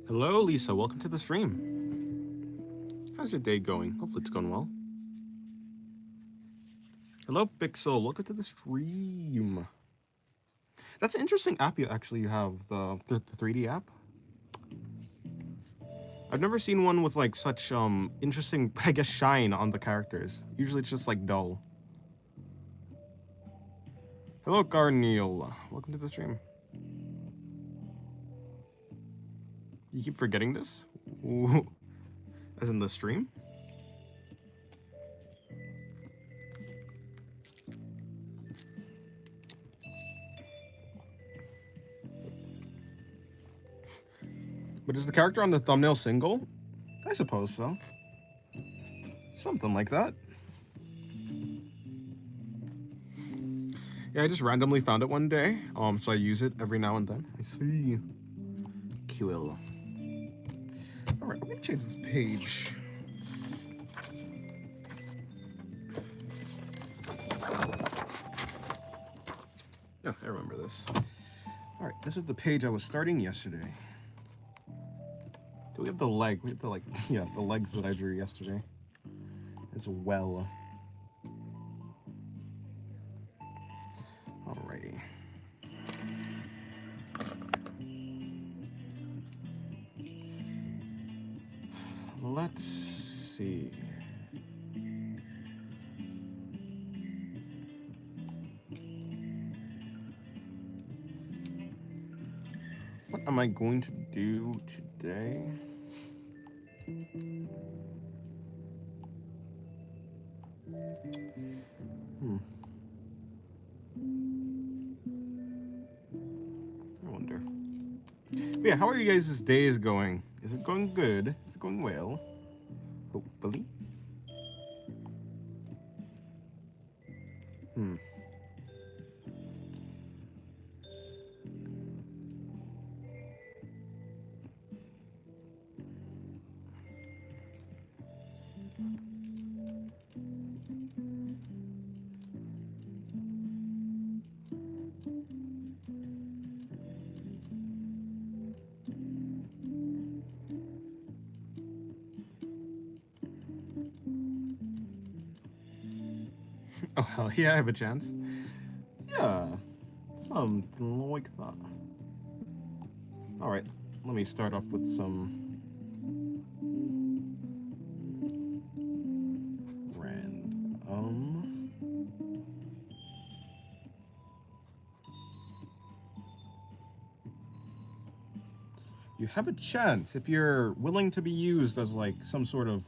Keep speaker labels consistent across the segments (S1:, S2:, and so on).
S1: Hello, Lisa. Welcome to the stream. How's your day going? Hopefully it's going well. Hello, Pixel. Welcome to the stream. That's an interesting app you have, the 3D app. I've never seen one with like such interesting, I guess, shine on the characters. Usually it's just like dull. Hello, Garneal. Welcome to the stream. You keep forgetting this? Ooh. As in the stream? But is the character on the thumbnail single? I suppose so. Something like that. Yeah, I just randomly found it one day, so I use it every now and then. I see. Cool. All right, I'm gonna change this page. Oh, I remember this. All right, this is the page I was starting yesterday. Do we have the leg? We have the the legs that I drew yesterday as well. Alrighty. Let's see. What am I going to do today? I wonder. But yeah, how are you guys' days going? Is it going good? Is it going well? Hopefully. Oh, hell yeah, I have a chance. Yeah, something like that. Alright, let me start off with some random. You have a chance if you're willing to be used as like some sort of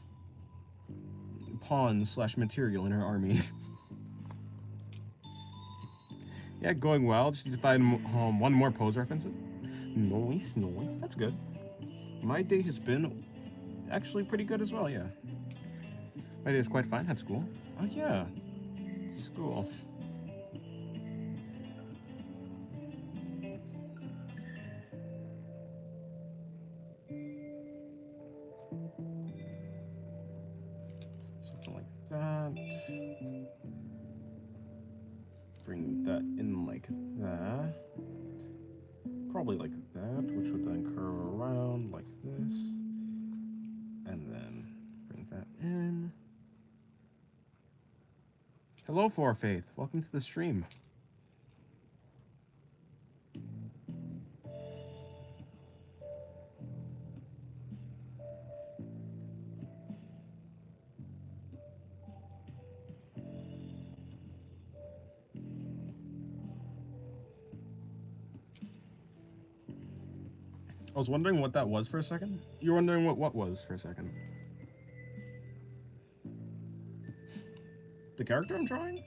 S1: pawn slash material in her army. Yeah, going well. Just need to find one more pose reference. Nice, nice. That's good. My day has been actually pretty good as well, yeah. My day is quite fine. Had school. Oh, yeah. School. Something like that. Bring that in like that. Probably like that, which would then curve around like this. And then bring that in. Hello, For Faith. Welcome to the stream. I was wondering what that was for a second. You were wondering what was for a second. The character I'm drawing?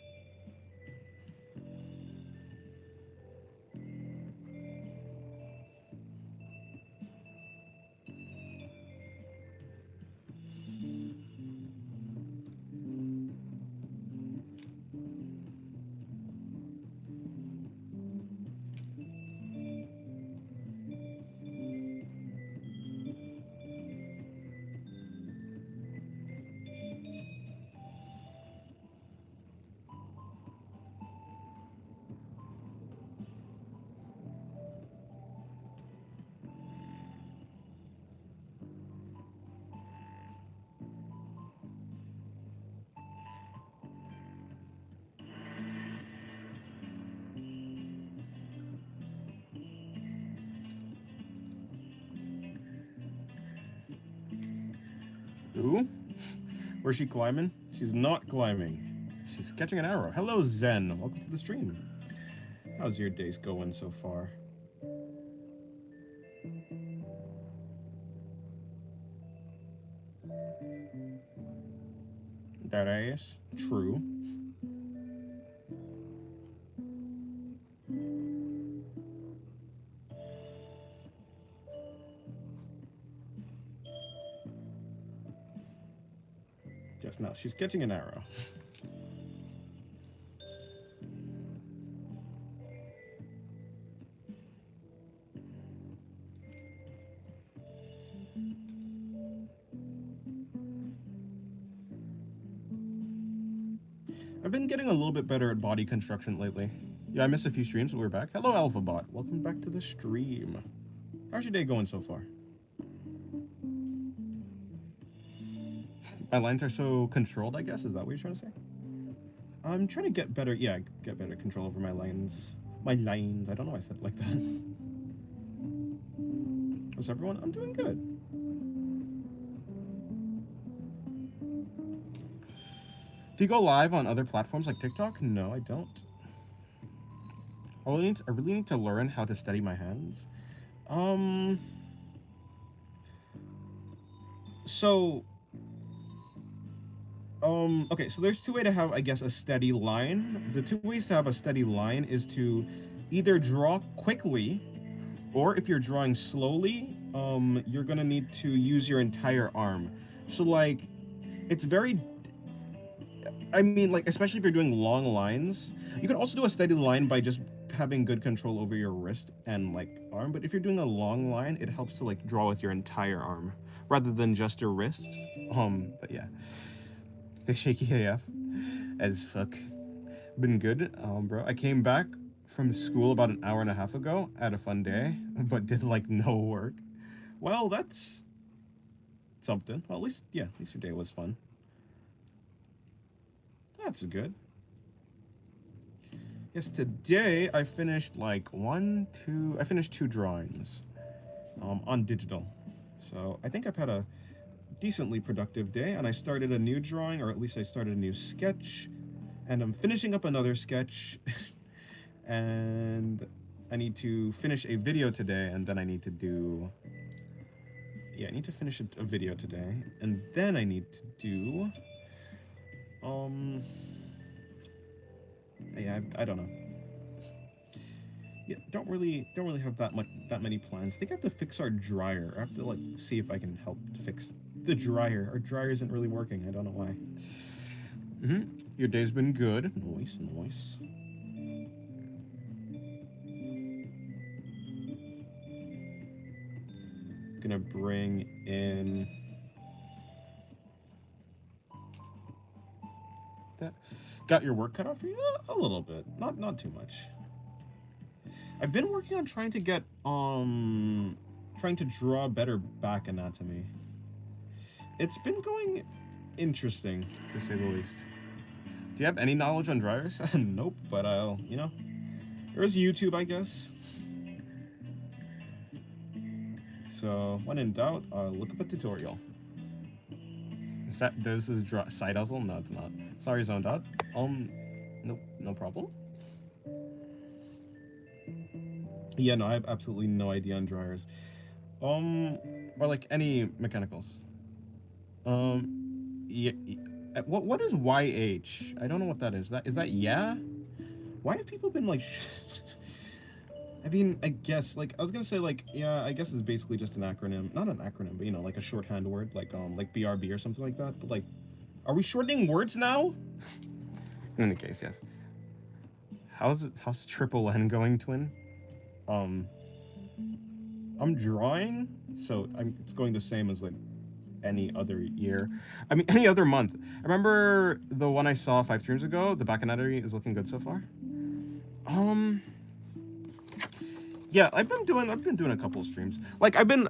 S1: Who? Where's she climbing? She's not climbing. She's catching an arrow. Hello, Zen. Welcome to the stream. How's your days going so far? That is true. Just now, she's catching an arrow. I've been getting a little bit better at body construction lately. Yeah, I missed a few streams, but we're back. Hello, AlphaBot. Welcome back to the stream. How's your day going so far? My lines are so controlled, I guess. Is that what you're trying to say? I'm trying to get better. Yeah, get better control over my lines. My lines. I don't know why I said it like that. How's everyone? I'm doing good. Do you go live on other platforms like TikTok? No, I don't. I really need to learn how to steady my hands. Okay, so there's two ways to have, I guess, a steady line. The two ways to have a steady line is to either draw quickly, or if you're drawing slowly, you're gonna need to use your entire arm. So like, it's very, I mean, like, especially if you're doing long lines, you can also do a steady line by just having good control over your wrist and like arm. But if you're doing a long line, it helps to like draw with your entire arm rather than just your wrist. But yeah, the shaky AF as fuck. Been good, bro. I came back from school about an hour and a half ago. Had a fun day, but did like no work. Well, that's something. Well, at least your day was fun. That's good. Yes, today I finished like I finished 2 drawings on digital. So I think I've had a decently productive day, and I started a new drawing, or at least I started a new sketch, and I'm finishing up another sketch. And I need to finish a video today, and then I need to do, I need to finish a video today, and then I need to do, I don't know. Yeah, don't really have that many plans. I think I have to fix our dryer. I have to like see if I can help fix the dryer. Our dryer isn't really working. I don't know why. Your day's been good. Nice. Gonna bring in that. Got your work cut out for you? A little bit, not too much. I've been working on trying to get trying to draw better back anatomy. It's been going interesting, to say the least. Do you have any knowledge on dryers? Nope, but I'll, there's YouTube, I guess. So when in doubt, look up a tutorial. This is side hustle? No, it's not. Sorry, zoned out. Nope, no problem. Yeah, no, I have absolutely no idea on dryers. Or like any mechanicals. Yeah. What is YH? I don't know what that is. Is that yeah? Why have people been like? I mean, I guess, like, I was gonna say, like, yeah, I guess it's basically just an acronym. Not an acronym, but, like a shorthand word, like BRB or something like that. But, like, are we shortening words now? In any case, yes. How's Triple N going, Twin? I'm drawing, so it's going the same as, like, any other year. I mean, any other month. I remember the one I saw 5 streams ago, the back anatomy is looking good so far. Yeah, I've been doing a couple of streams. Like I've been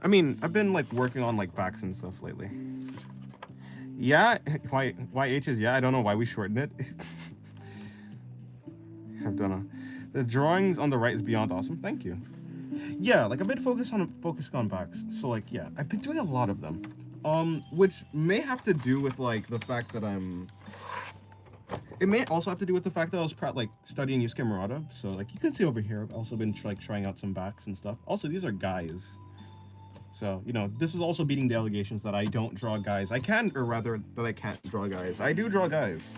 S1: like working on like backs and stuff lately. Yeah, YH is yeah. I don't know why we shortened it. I don't know. The drawings on the right is beyond awesome. Thank you. Yeah, like I've been focused on backs. So like yeah, I've been doing a lot of them. Which may have to do with like the fact that it may also have to do with the fact that I was like studying Use Camerata. So like you can see over here, I've also been like trying out some backs and stuff. Also, these are guys. So, you know, this is also beating the allegations that I don't draw guys. I can, or rather, that I can't draw guys. I do draw guys.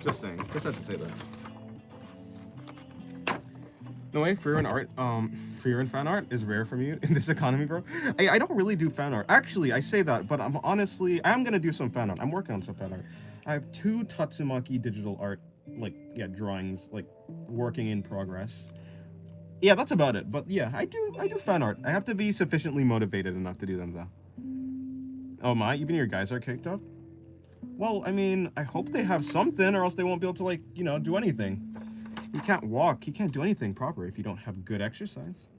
S1: Just saying. Just had to say that. No way, free and fan art is rare from you in this economy, bro. I don't really do fan art. Actually, I say that, but I'm gonna do some fan art. I'm working on some fan art. I have 2 Tatsumaki digital art, like, yeah, drawings, like, working in progress. Yeah, that's about it. But yeah, I do fan art. I have to be sufficiently motivated enough to do them, though. Oh my, even your guys are caked up? Well, I mean, I hope they have something, or else they won't be able to, like, you know, do anything. You can't walk, you can't do anything proper if you don't have good exercise.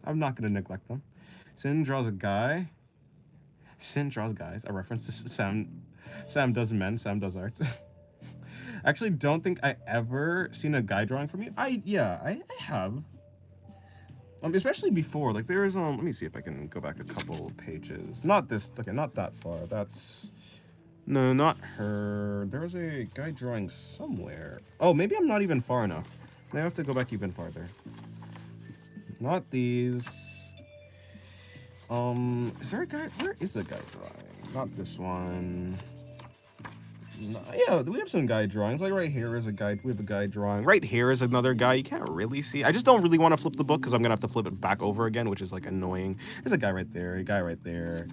S1: I'm not gonna neglect them. Sin draws a guy. Sin draws guys. A reference to Sam does men, Sam does arts. Actually, don't think I ever seen a guy drawing from you. I have. Especially before, like there's let me see if I can go back a couple pages. Not this, okay, not that far. That's no, not her. There's a guy drawing somewhere. Oh, maybe I'm not even far enough. Maybe I have to go back even farther. Not these. Is there a guy? Where is the guy drawing? Not this one. No, yeah, we have some guy drawings. Like right here is a guy. We have a guy drawing. Right here is another guy. You can't really see. I just don't really want to flip the book because I'm gonna have to flip it back over again, which is like annoying. There's a guy right there. A guy right there.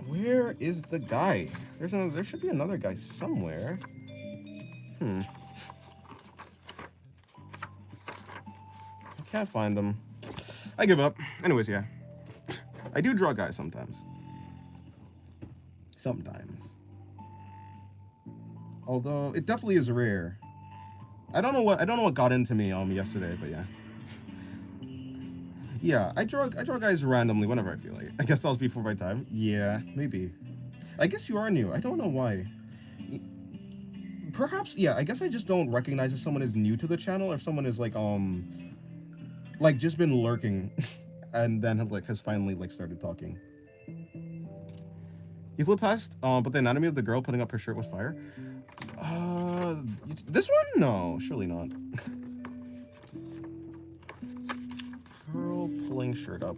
S1: Where is the guy? There should be another guy somewhere. I can't find him. I give up. Anyways, yeah. I do draw guys sometimes. Sometimes. Although it definitely is rare. I don't know what got into me yesterday, but yeah. Yeah, I draw guys randomly whenever I feel like it. I guess that was before my time. Yeah, maybe. I guess you are new. I don't know why. Perhaps, yeah, I guess I just don't recognize if someone is new to the channel or if someone is like just been lurking and then has finally like started talking. You flew past, but the anatomy of the girl putting up her shirt was fire. This one? No, surely not. Girl pulling shirt up.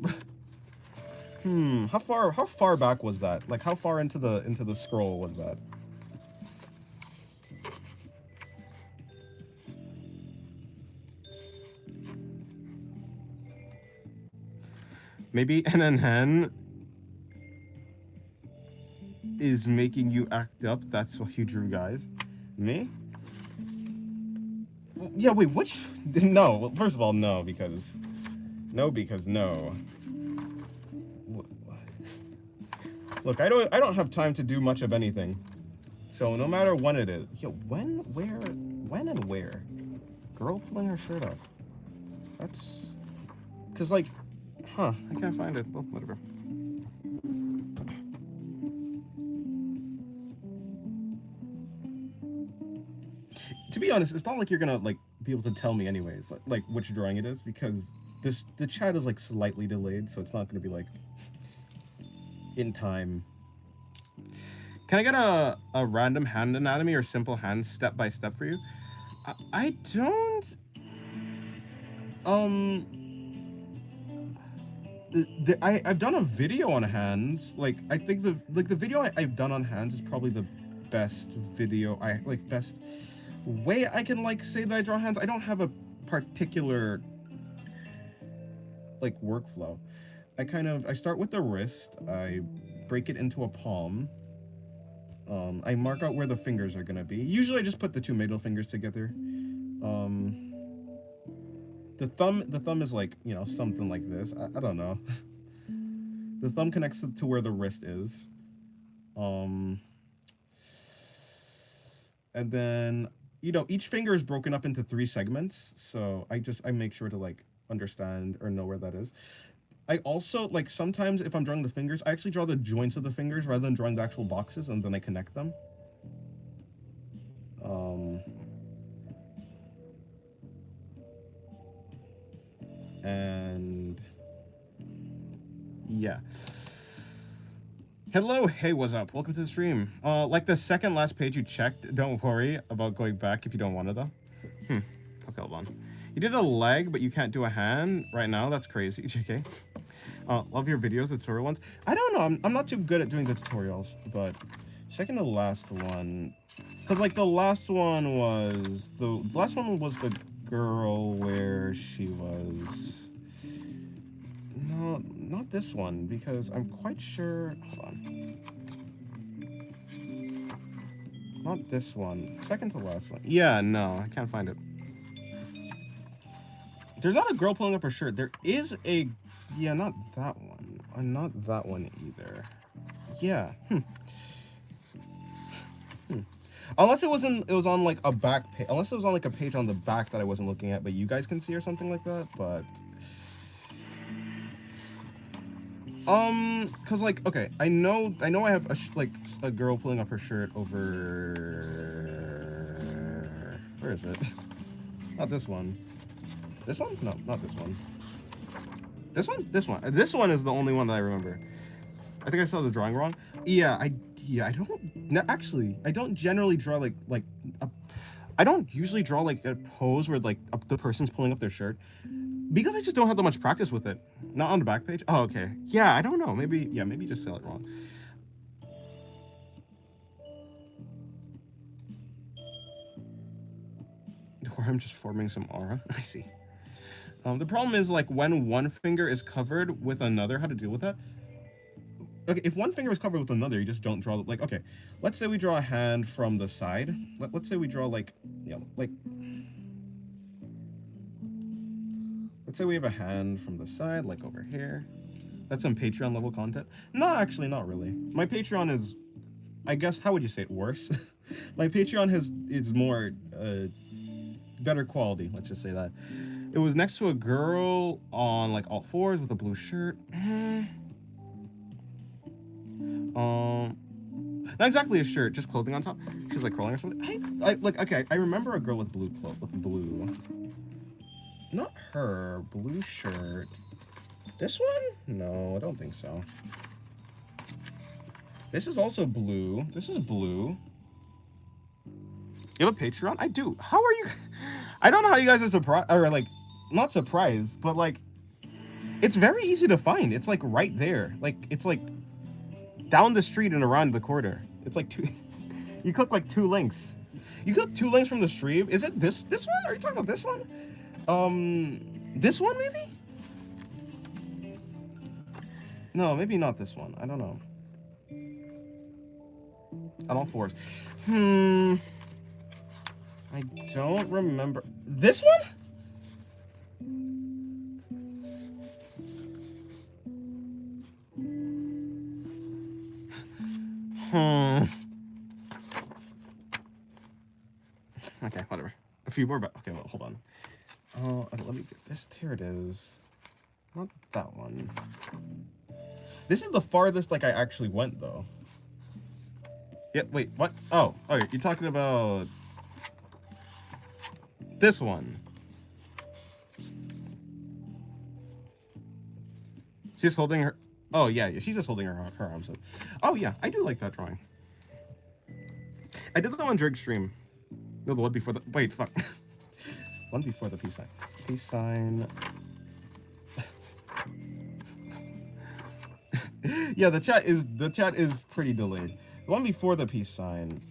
S1: How far back was that? Like how far into the scroll was that? Maybe NNN is making you act up. That's why you drew guys. Me? Yeah, wait, which? No, well, first of all, no, because no. Look, I don't have time to do much of anything. So no matter when it is. Yo, when, where, when and where? Girl pulling her shirt up. That's... Because, like... Huh, I can't find it. Well, whatever. To be honest, it's not like you're gonna, like, be able to tell me anyways, like which drawing it is, because the chat is, like, slightly delayed, so it's not gonna be, like, in time. Can I get a random hand anatomy or simple hand step by step for you? I don't... I've done a video on hands. Like, I think the video I've done on hands is probably the best video. Best way I can, like, say that I draw hands. I don't have a particular, like, workflow. I start with the wrist. I break it into a palm. I mark out where the fingers are gonna be. Usually I just put the 2 middle fingers together. The thumb is like, you know, something like this. I don't know. The thumb connects to where the wrist is. And then, you know, each finger is broken up into 3 segments. So I make sure to, like, understand or know where that is. I also, like, sometimes if I'm drawing the fingers, I actually draw the joints of the fingers rather than drawing the actual boxes, and then I connect them. And yeah. Hello, hey, what's up? Welcome to the stream. Like the second last page you checked, don't worry about going back if you don't want to though. Okay, hold on. You did a leg, but you can't do a hand right now. That's crazy, JK. Love your videos, the tutorial ones. I don't know, I'm not too good at doing the tutorials, but second to last one, because like the last one was the girl where she was. No, not this one, because I'm quite sure. Hold on. Not this one. Second to last one. Yeah, no, I can't find it. There's not a girl pulling up her shirt. There is a. Yeah, not that one. Not that one either. Yeah. Unless it was on like a back page. Unless it was on like a page on the back that I wasn't looking at, but you guys can see or something like that. But. Cause like, okay, I know I have a girl pulling up her shirt over. Where is it? Not this one. This one? No, not this one. This one? This one. This one is the only one that I remember. I think I saw the drawing wrong. Yeah, I don't generally draw I don't usually draw like a pose where like the person's pulling up their shirt. Because I just don't have that much practice with it. Not on the back page. Oh, okay. Yeah, I don't know. Maybe just sell it wrong. Or I'm just forming some aura. I see. The problem is like when one finger is covered with another, how to deal with that? Okay, if one finger is covered with another, you just don't draw, like, okay. Let's say we draw a hand from the side. Let's say we draw like, let's say we have a hand from the side, like over here. That's some Patreon level content. No, actually, not really. My Patreon is, I guess, how would you say it, worse? My Patreon is more, better quality, let's just say that. It was next to a girl on, like, all fours with a blue shirt. Not exactly a shirt, just clothing on top. She was, like, crawling or something. I remember a girl with blue blue. Not her. Blue shirt. This one? No, I don't think so. This is also blue. This is blue. You have a Patreon? I do. How are you? I don't know how you guys are surprised, or like, not surprised, but like, it's very easy to find. It's like right there. Like, it's like down the street and around the corner. It's like two. You click like 2 links. You click 2 links from the stream. Is it this one? Are you talking about this one? This one maybe? No, maybe not this one. I don't know. On all fours. I don't remember. This one? Okay, whatever. A few more, but okay, well, hold on. Okay, let me get this. Here it is. Not that one. This is the farthest like I actually went though. Yeah, wait, what? Oh, okay, you're talking about this one. She's holding her. Oh yeah, she's just holding her arms up. Oh yeah, I do like that drawing. I did that on Drake stream. No, the one before the. Wait, fuck. One before the peace sign. Peace sign. Yeah, the chat is pretty delayed. The one before the peace sign.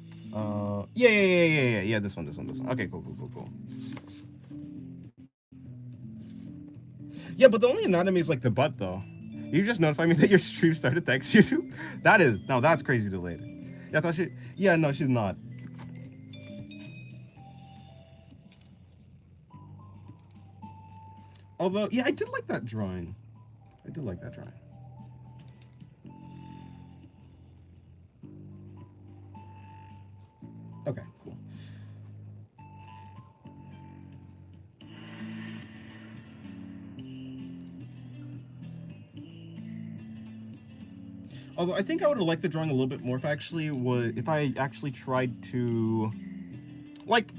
S1: Yeah. This one. Okay, cool. Yeah, but the only anatomy is like the butt though. You just notified me that your stream started. Thanks, YouTube. That's crazy delayed. Yeah, I thought she. Yeah, no, she's not. Although, yeah, I did like that drawing. Okay, cool. Although I think I would have liked the drawing a little bit more if I actually tried to, like,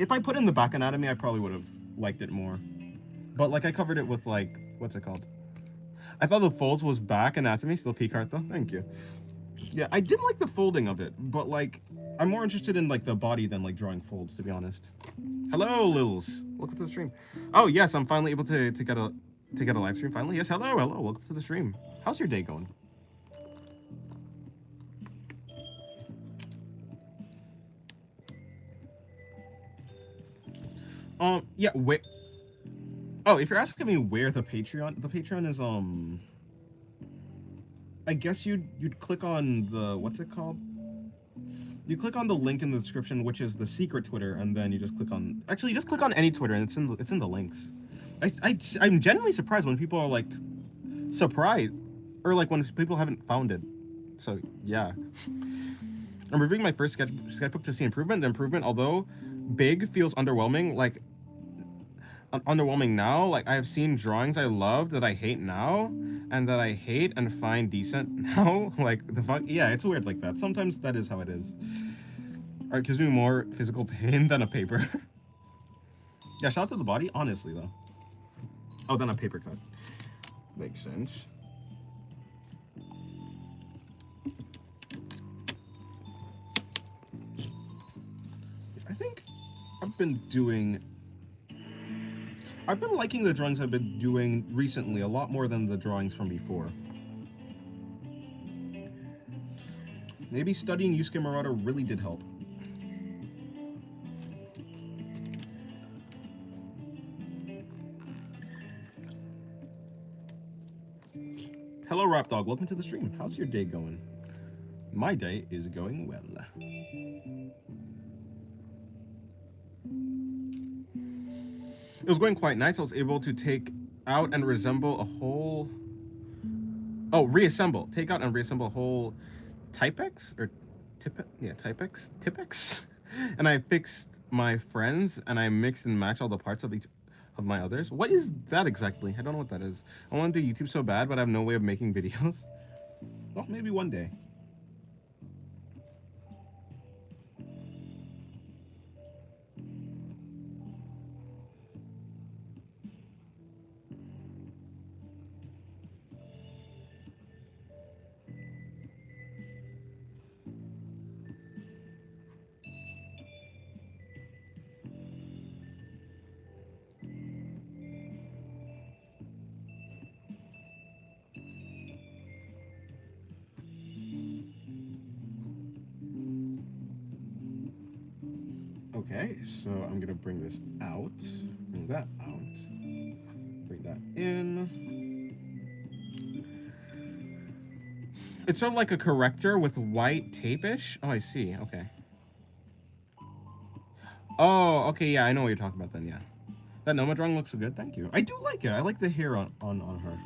S1: if I put in the back anatomy, I probably would have liked it more. But like I covered it with like, what's it called? I thought the folds was back anatomy, still P-cart though. Thank you. Yeah, I did like the folding of it, but like I'm more interested in like the body than like drawing folds, to be honest. Hello, Lils. Welcome to the stream. Oh yes, I'm finally able to get a live stream finally. Yes, hello. Welcome to the stream. How's your day going? Yeah, wait. Oh, if you're asking me where the Patreon is, I guess you'd click on the, what's it called? You click on the link in the description, which is the secret Twitter, and then you just click on, actually just click on any Twitter, and it's in the links. I'm genuinely surprised when people are like, surprised, or like when people haven't found it. So yeah. I'm reviewing my first sketchbook to see improvement. The improvement, although big, feels underwhelming. Like, underwhelming now. Like, I have seen drawings I love that I hate now, and that I hate and find decent now. Like, the fuck? Yeah, it's weird like that. Sometimes that is how it is. Art gives me more physical pain than a paper. Yeah, shout out to the body, honestly, though. Oh, then a paper cut. Makes sense. I think I've been liking the drawings I've been doing recently a lot more than the drawings from before. Maybe studying Yusuke Murata really did help. Hello, Rap Dog. Welcome to the stream. How's your day going? My day is going well. It was going quite nice. I was able to take out and reassemble a whole... Oh, reassemble. Take out and reassemble a whole Typex? Or Typex? Tipex? And I fixed my friends, and I mixed and matched all the parts of each of my others. What is that exactly? I don't know what that is. I want to do YouTube so bad, but I have no way of making videos. Well, maybe one day. Okay, so I'm gonna bring this out, bring that out, bring that in. It's sort of like a corrector with white tape-ish. Oh, I see, okay. Oh, okay, yeah, I know what you're talking about then, yeah. That Noma drawing looks good, thank you. I do like it, I like the hair on her.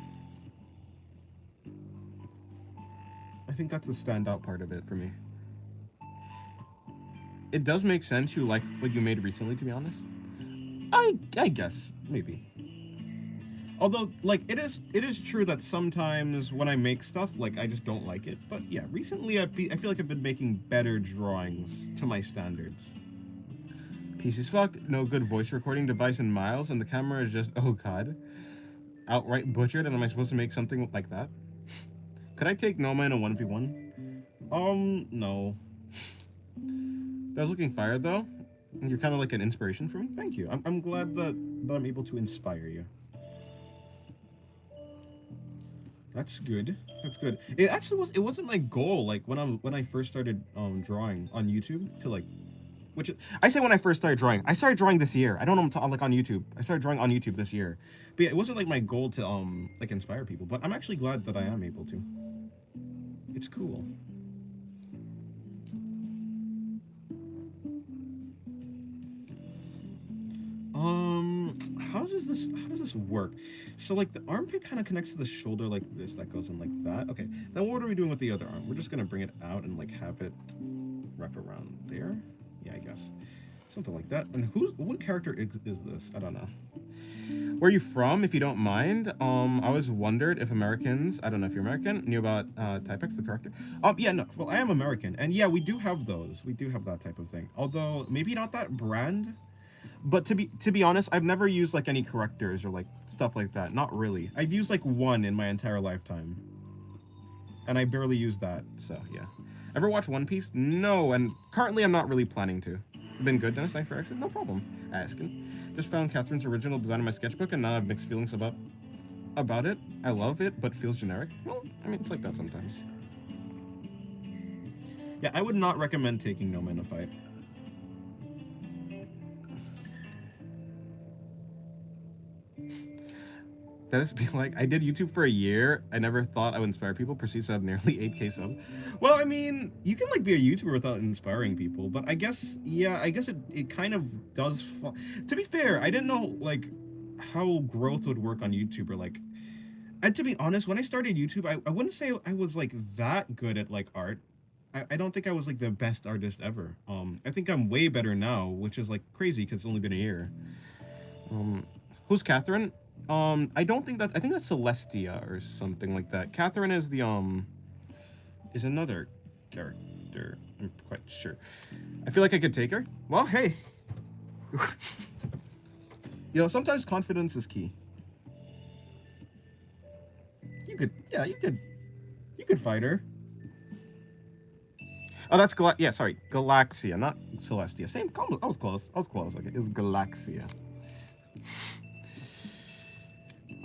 S1: I think that's the standout part of it for me. It does make sense you like what you made recently, to be honest. I guess, maybe. Although, like, it is true that sometimes when I make stuff, like, I just don't like it. But yeah, recently I feel like I've been making better drawings to my standards. PC's fucked, no good voice recording device in miles, and the camera is just, oh god, outright butchered, and am I supposed to make something like that? Could I take Noma in a 1v1? No. That was looking fire, though. You're kind of like an inspiration for me. Thank you. I'm glad that I'm able to inspire you. That's good. That's good. It actually was. It wasn't my goal. Like when I first started drawing on YouTube to like, I say when I first started drawing. I started drawing this year. I don't know. Like on YouTube. I started drawing on YouTube this year. But yeah, it wasn't like my goal to like inspire people. But I'm actually glad that I am able to. It's cool. How does this work? So like the armpit kind of connects to the shoulder like this, that goes in like that. Okay, then what are we doing with the other arm? We're just gonna bring it out and like have it wrap around there. Yeah, I guess something like that. And what character is this? I don't know. Where are you from, if you don't mind? I always wondered if Americans, I don't know if you're American, knew about Typex, the character. Yeah, no, well, I am American, and yeah, we do have those. We do have that type of thing. Although maybe not that brand. But to be honest, I've never used like any correctors or like stuff like that. Not really. I've used like one in my entire lifetime, and I barely use that. So yeah. Ever watch One Piece? No, and currently I'm not really planning to. Been good, Dennis. Thanks for asking. No problem. Asking. Just found Catherine's original design in my sketchbook, and now I have mixed feelings about it. I love it, but feels generic. Well, I mean, it's like that sometimes. Yeah, I would not recommend taking Noma in a fight. Dennis be like, I did YouTube for a year. I never thought I would inspire people. Proceeds to have nearly 8K subs. Well, I mean, you can like be a YouTuber without inspiring people, but I guess, yeah, I guess it kind of does. To be fair, I didn't know like how growth would work on YouTube, or like, and to be honest, when I started YouTube, I wouldn't say I was like that good at like art. I don't think I was like the best artist ever. I think I'm way better now, which is like crazy because it's only been a year. Who's Catherine? I don't think I think that's Celestia or something like that. Catherine is the is another character. I'm quite sure. I feel like I could take her. Well, hey. You know, sometimes confidence is key. You could fight her. Oh, that's yeah, sorry, Galaxia, not Celestia. Same. I was close. Okay, it was Galaxia.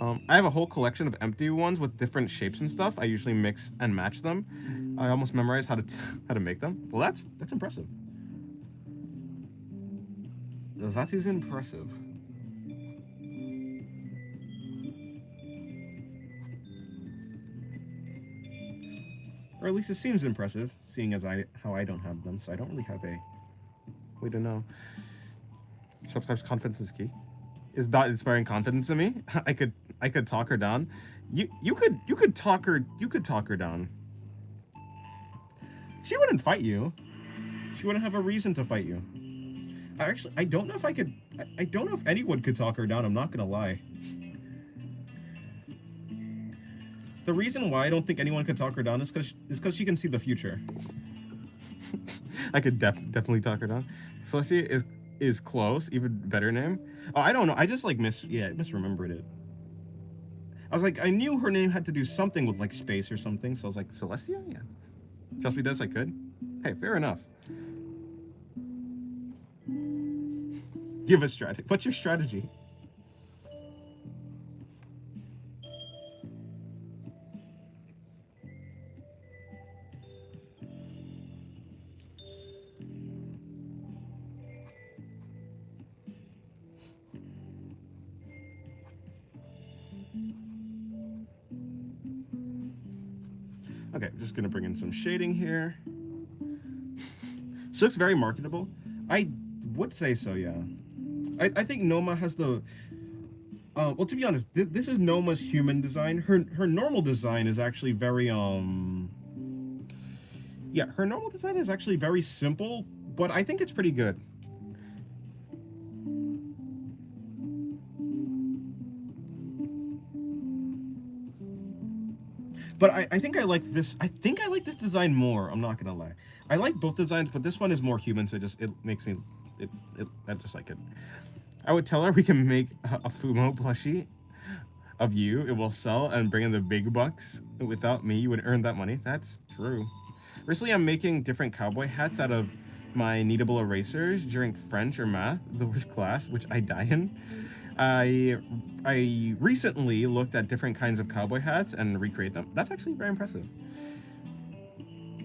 S1: I have a whole collection of empty ones with different shapes and stuff. I usually mix and match them. I almost memorized how to make them. Well, that's impressive. That is impressive. Or at least it seems impressive, seeing as how I don't have them, so I don't really have a way to know. Sometimes confidence is key. Is not inspiring confidence in me. I could talk her down. You could talk her down. She wouldn't fight you. She wouldn't have a reason to fight you. I don't know if I could. I don't know if anyone could talk her down. I'm not gonna lie. The reason why I don't think anyone could talk her down is because she can see the future. I could definitely talk her down. Celestia is close. Even better name. Oh, I don't know. I just like misremembered it. I was like, I knew her name had to do something with like space or something, so I was like, Celestia? Yeah. Just because I could. Hey, fair enough. Give a strategy. What's your strategy? Okay, just gonna bring in some shading here. She looks very marketable. I would say so, yeah. I think Noma has the... well, to be honest, this is Noma's human design. Her normal design is actually very, yeah, her normal design is actually very simple, but I think it's pretty good. But I think I like this. I think I like this design more. I'm not gonna lie. I like both designs, but this one is more human, so it makes me... I just like it. I would tell her we can make a Fumo plushie of you. It will sell and bring in the big bucks. Without me, you would earn that money. That's true. Recently, I'm making different cowboy hats out of my kneadable erasers during French or math, the worst class, which I die in. I recently looked at different kinds of cowboy hats and recreate them. That's actually very impressive.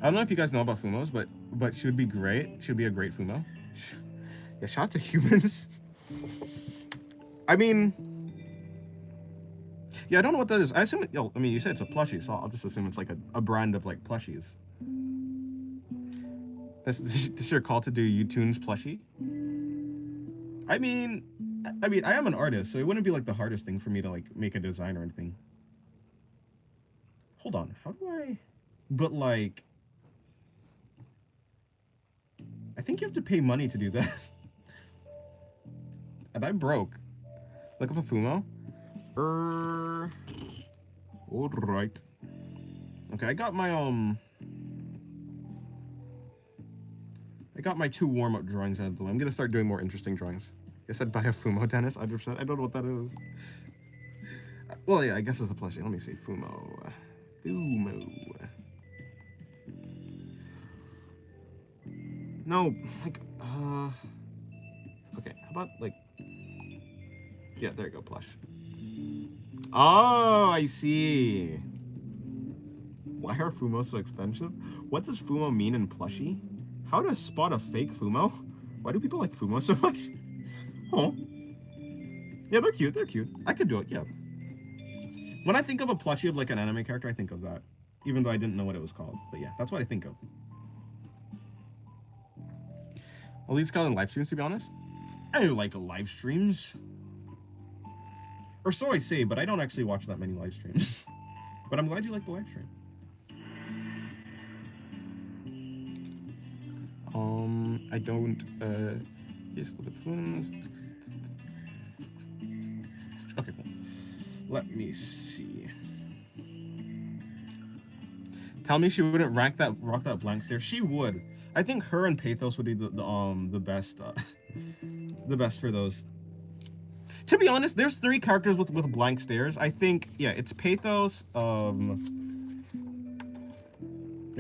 S1: I don't know if you guys know about Fumos, but she would be great. She would be a great Fumo. Yeah, shout out to humans. I mean, yeah, I don't know what that is. I assume I mean, you said it's a plushie, so I'll just assume it's like a brand of like plushies. This is your call to do YouTunes plushie? I mean, I am an artist, so it wouldn't be like the hardest thing for me to like make a design or anything. Hold on, how do I? But like, I think you have to pay money to do that. And I'm broke. Look up a Fumo. Alright. Okay, I got my I got my 2 warm-up drawings out of the way. I'm gonna start doing more interesting drawings. I said buy a Fumo, Dennis. 100%. I don't know what that is. Well, yeah, I guess it's a plushie. Let me see. Fumo. No, like, okay, how about, like, yeah, there you go, plush. Oh, I see. Why are Fumo so expensive? What does Fumo mean in plushie? How to spot a fake Fumo? Why do people like Fumo so much? Oh. Yeah, they're cute, I could do it, yeah. When I think of a plushie of, like, an anime character, I think of that. Even though I didn't know what it was called. But yeah, that's what I think of. Well, these called in live streams, to be honest. I like live streams. Or so I say, but I don't actually watch that many live streams. But I'm glad you like the live stream. I don't, just look at phones. Okay, cool. Let me see. Tell me she wouldn't rock that blank stare. She would. I think her and Pathos would be the best, the best for those. To be honest, there's 3 characters with blank stares. I think, yeah, it's Pathos, wait,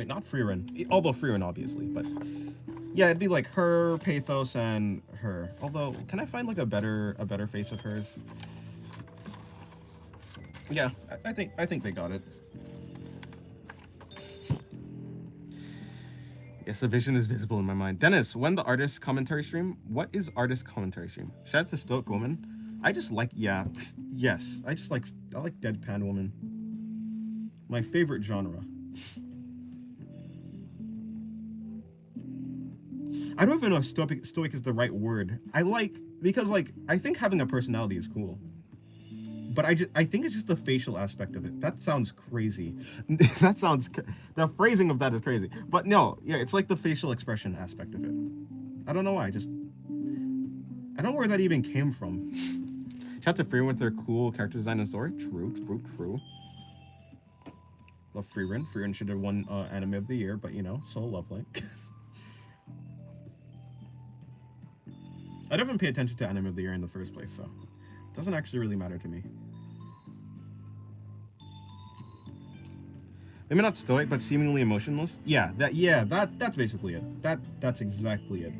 S1: not Freerin. Although Freerin, obviously, but yeah, it'd be like her, Pathos, and her. Although, can I find like a better face of hers? Yeah, I think they got it. Yes, the vision is visible in my mind. Dennis, when the artist commentary stream? What is artist commentary stream? Shout out to Stoic Woman. I just like, yeah, yes. I like deadpan woman. My favorite genre. I don't even know if stoic is the right word. Because like, I think having a personality is cool. But I think it's just the facial aspect of it. That sounds crazy. The phrasing of that is crazy. But no, yeah, it's like the facial expression aspect of it. I don't know why, I don't know where that even came from. Shout out to Freerin with their cool character design and story. True. Love Freerin. Freerin should have won anime of the year, but you know, so lovely. I don't even pay attention to anime of the year in the first place, so it doesn't actually really matter to me. Maybe not stoic, but seemingly emotionless. Yeah, that's basically it. That's exactly it.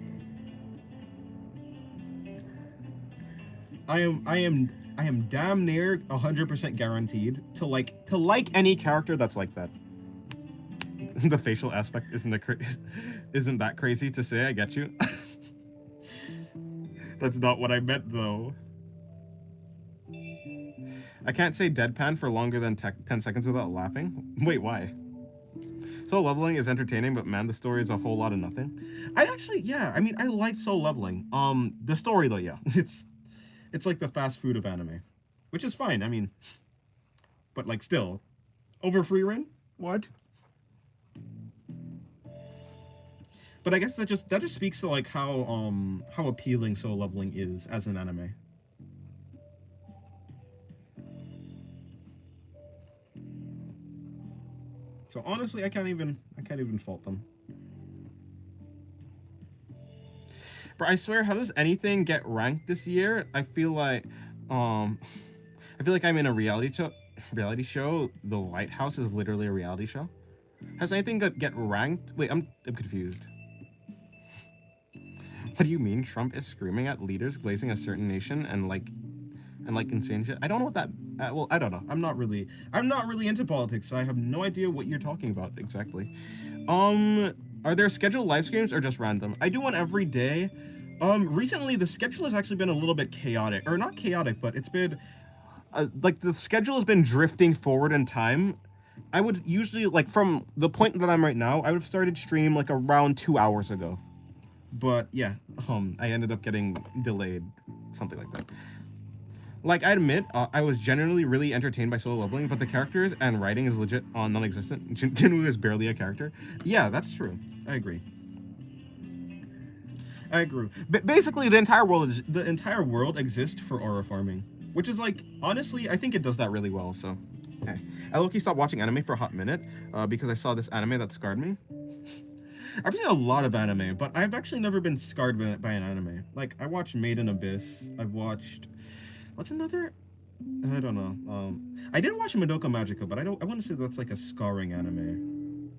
S1: I am damn near 100% guaranteed to like any character that's like that. The facial aspect isn't that crazy to say. I get you. That's not what I meant, though. I can't say deadpan for longer than 10 seconds without laughing. Wait, why? Soul Leveling is entertaining, but man, the story is a whole lot of nothing. I like Soul Leveling. The story, though, yeah. It's like the fast food of anime. Which is fine, I mean... But, like, still. Over Freerin? What? But I guess that just speaks to like how appealing Soul Leveling is as an anime. So honestly, I can't even fault them. But I swear, how does anything get ranked this year? I feel like I'm in a reality show. The Lighthouse is literally a reality show. Has anything get ranked? Wait, I'm confused. What do you mean? Trump is screaming at leaders glazing a certain nation and like insane shit? I don't know what that. Well, I don't know. I'm not really into politics, so I have no idea what you're talking about exactly. Are there scheduled live streams or just random? I do one every day. Recently the schedule has actually been a little bit chaotic, or not chaotic, but it's been like the schedule has been drifting forward in time. I would usually, like, from the point that I'm right now, I would have started stream like around 2 hours ago. But yeah, I ended up getting delayed, something like that. Like, I admit, I was generally really entertained by Solo Leveling, but the characters and writing is legit non-existent. Jinwoo is barely a character. Yeah, that's true. I agree. But basically, the entire world exists for aura farming, which is like, honestly, I think it does that really well. So, okay. I low-key stopped watching anime for a hot minute because I saw this anime that scarred me. I've seen a lot of anime, but I've actually never been scarred by an anime. Like, I watched Made in Abyss. I've watched... What's another? I don't know. I did watch Madoka Magica, but I want to say that's like a scarring anime.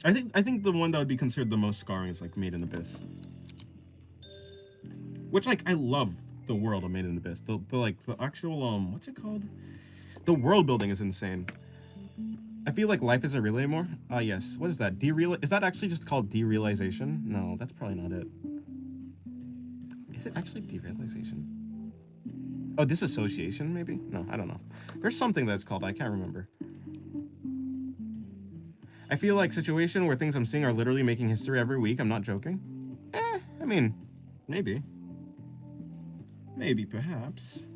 S1: I think the one that would be considered the most scarring is like Made in Abyss. Which, like, I love the world of Made in Abyss. The actual, what's it called? The world building is insane. I feel like life isn't real anymore. Ah, yes. What is that? Is that actually just called derealization? No, that's probably not it. Is it actually derealization? Oh, disassociation, maybe? No, I don't know. There's something that's called, I can't remember. I feel like situation where things I'm seeing are literally making history every week. I'm not joking. I mean, maybe. Maybe, perhaps.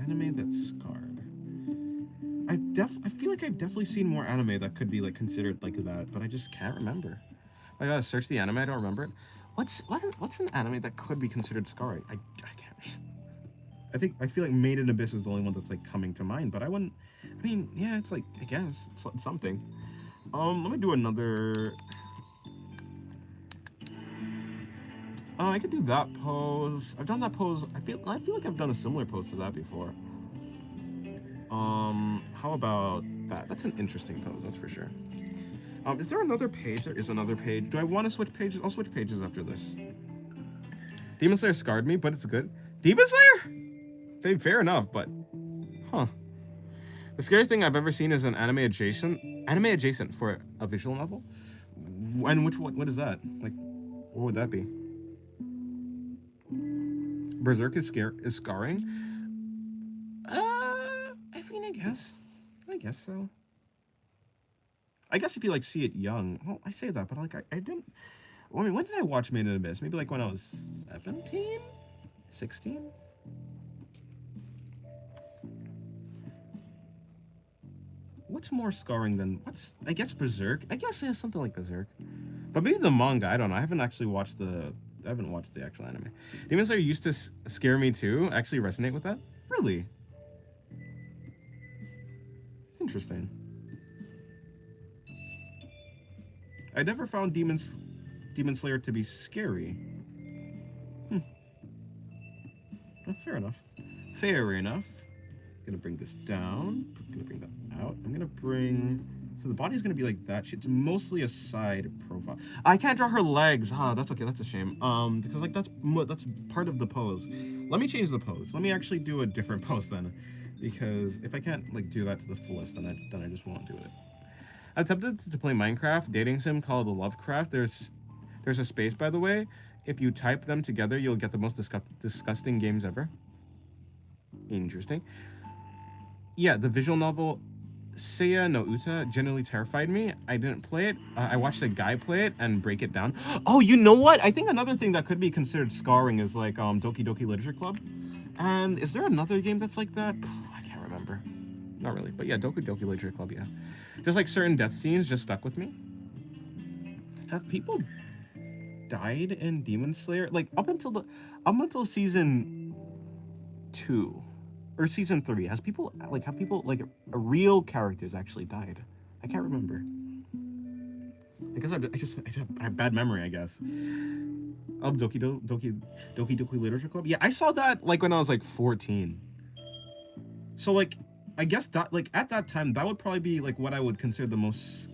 S1: Anime that's scarred. I feel like I've definitely seen more anime that could be like considered like that, but I just can't remember. I gotta search the anime. I don't remember it. What's an anime that could be considered scarring? I can't. I feel like Made in Abyss is the only one that's like coming to mind, but I wouldn't. I mean, yeah, it's like I guess it's something. Let me do another. I could do that pose. I've done that pose. I feel like I've done a similar pose to that before. How about that? That's an interesting pose, that's for sure. Is there another page? There is another page. Do I want to switch pages? I'll switch pages after this. Demon Slayer scarred me, but it's good. Demon Slayer? Fair enough, but... Huh. The scariest thing I've ever seen is an anime adjacent for a visual novel? And what is that? Like, what would that be? Berserk is scarring? I guess so. I guess if you like see it young, well, I say that, but like I didn't. I mean, when did I watch Made in Abyss? Maybe like when I was 17, 16. What's more scarring than I guess Berserk. I guess yeah, something like Berserk. But maybe the manga. I don't know. I haven't watched the actual anime. Demon Slayer used to scare me too. I actually resonate with that. Really? Interesting. I never found Demon Slayer to be scary. Well, fair enough. Fair enough. Gonna bring this down. Gonna bring that out. I'm gonna bring. So the body's gonna be like that. It's mostly a side profile. I can't draw her legs. That's okay. That's a shame. Because like that's part of the pose. Let me change the pose. Let me actually do a different pose then. Because if I can't like do that to the fullest, then I just won't do it. I attempted to play Minecraft dating sim called Lovecraft. There's a space, by the way. If you type them together, you'll get the most disgusting games ever. Interesting. Yeah, the visual novel Seiya no Uta genuinely terrified me. I didn't play it. I watched a guy play it and break it down. Oh, you know what? I think another thing that could be considered scarring is like Doki Doki Literature Club. And is there another game that's like that? I can't remember. Not really, but yeah, Doki Doki Literature Club, yeah. Just like certain death scenes just stuck with me. Have people died in Demon Slayer? Like up until season 2 or season 3, have people like real characters actually died? I can't remember. I guess I have bad memory, I guess. Of Doki Doki Literature Club. Yeah, I saw that like when I was like 14. So like I guess that like at that time that would probably be like what I would consider the most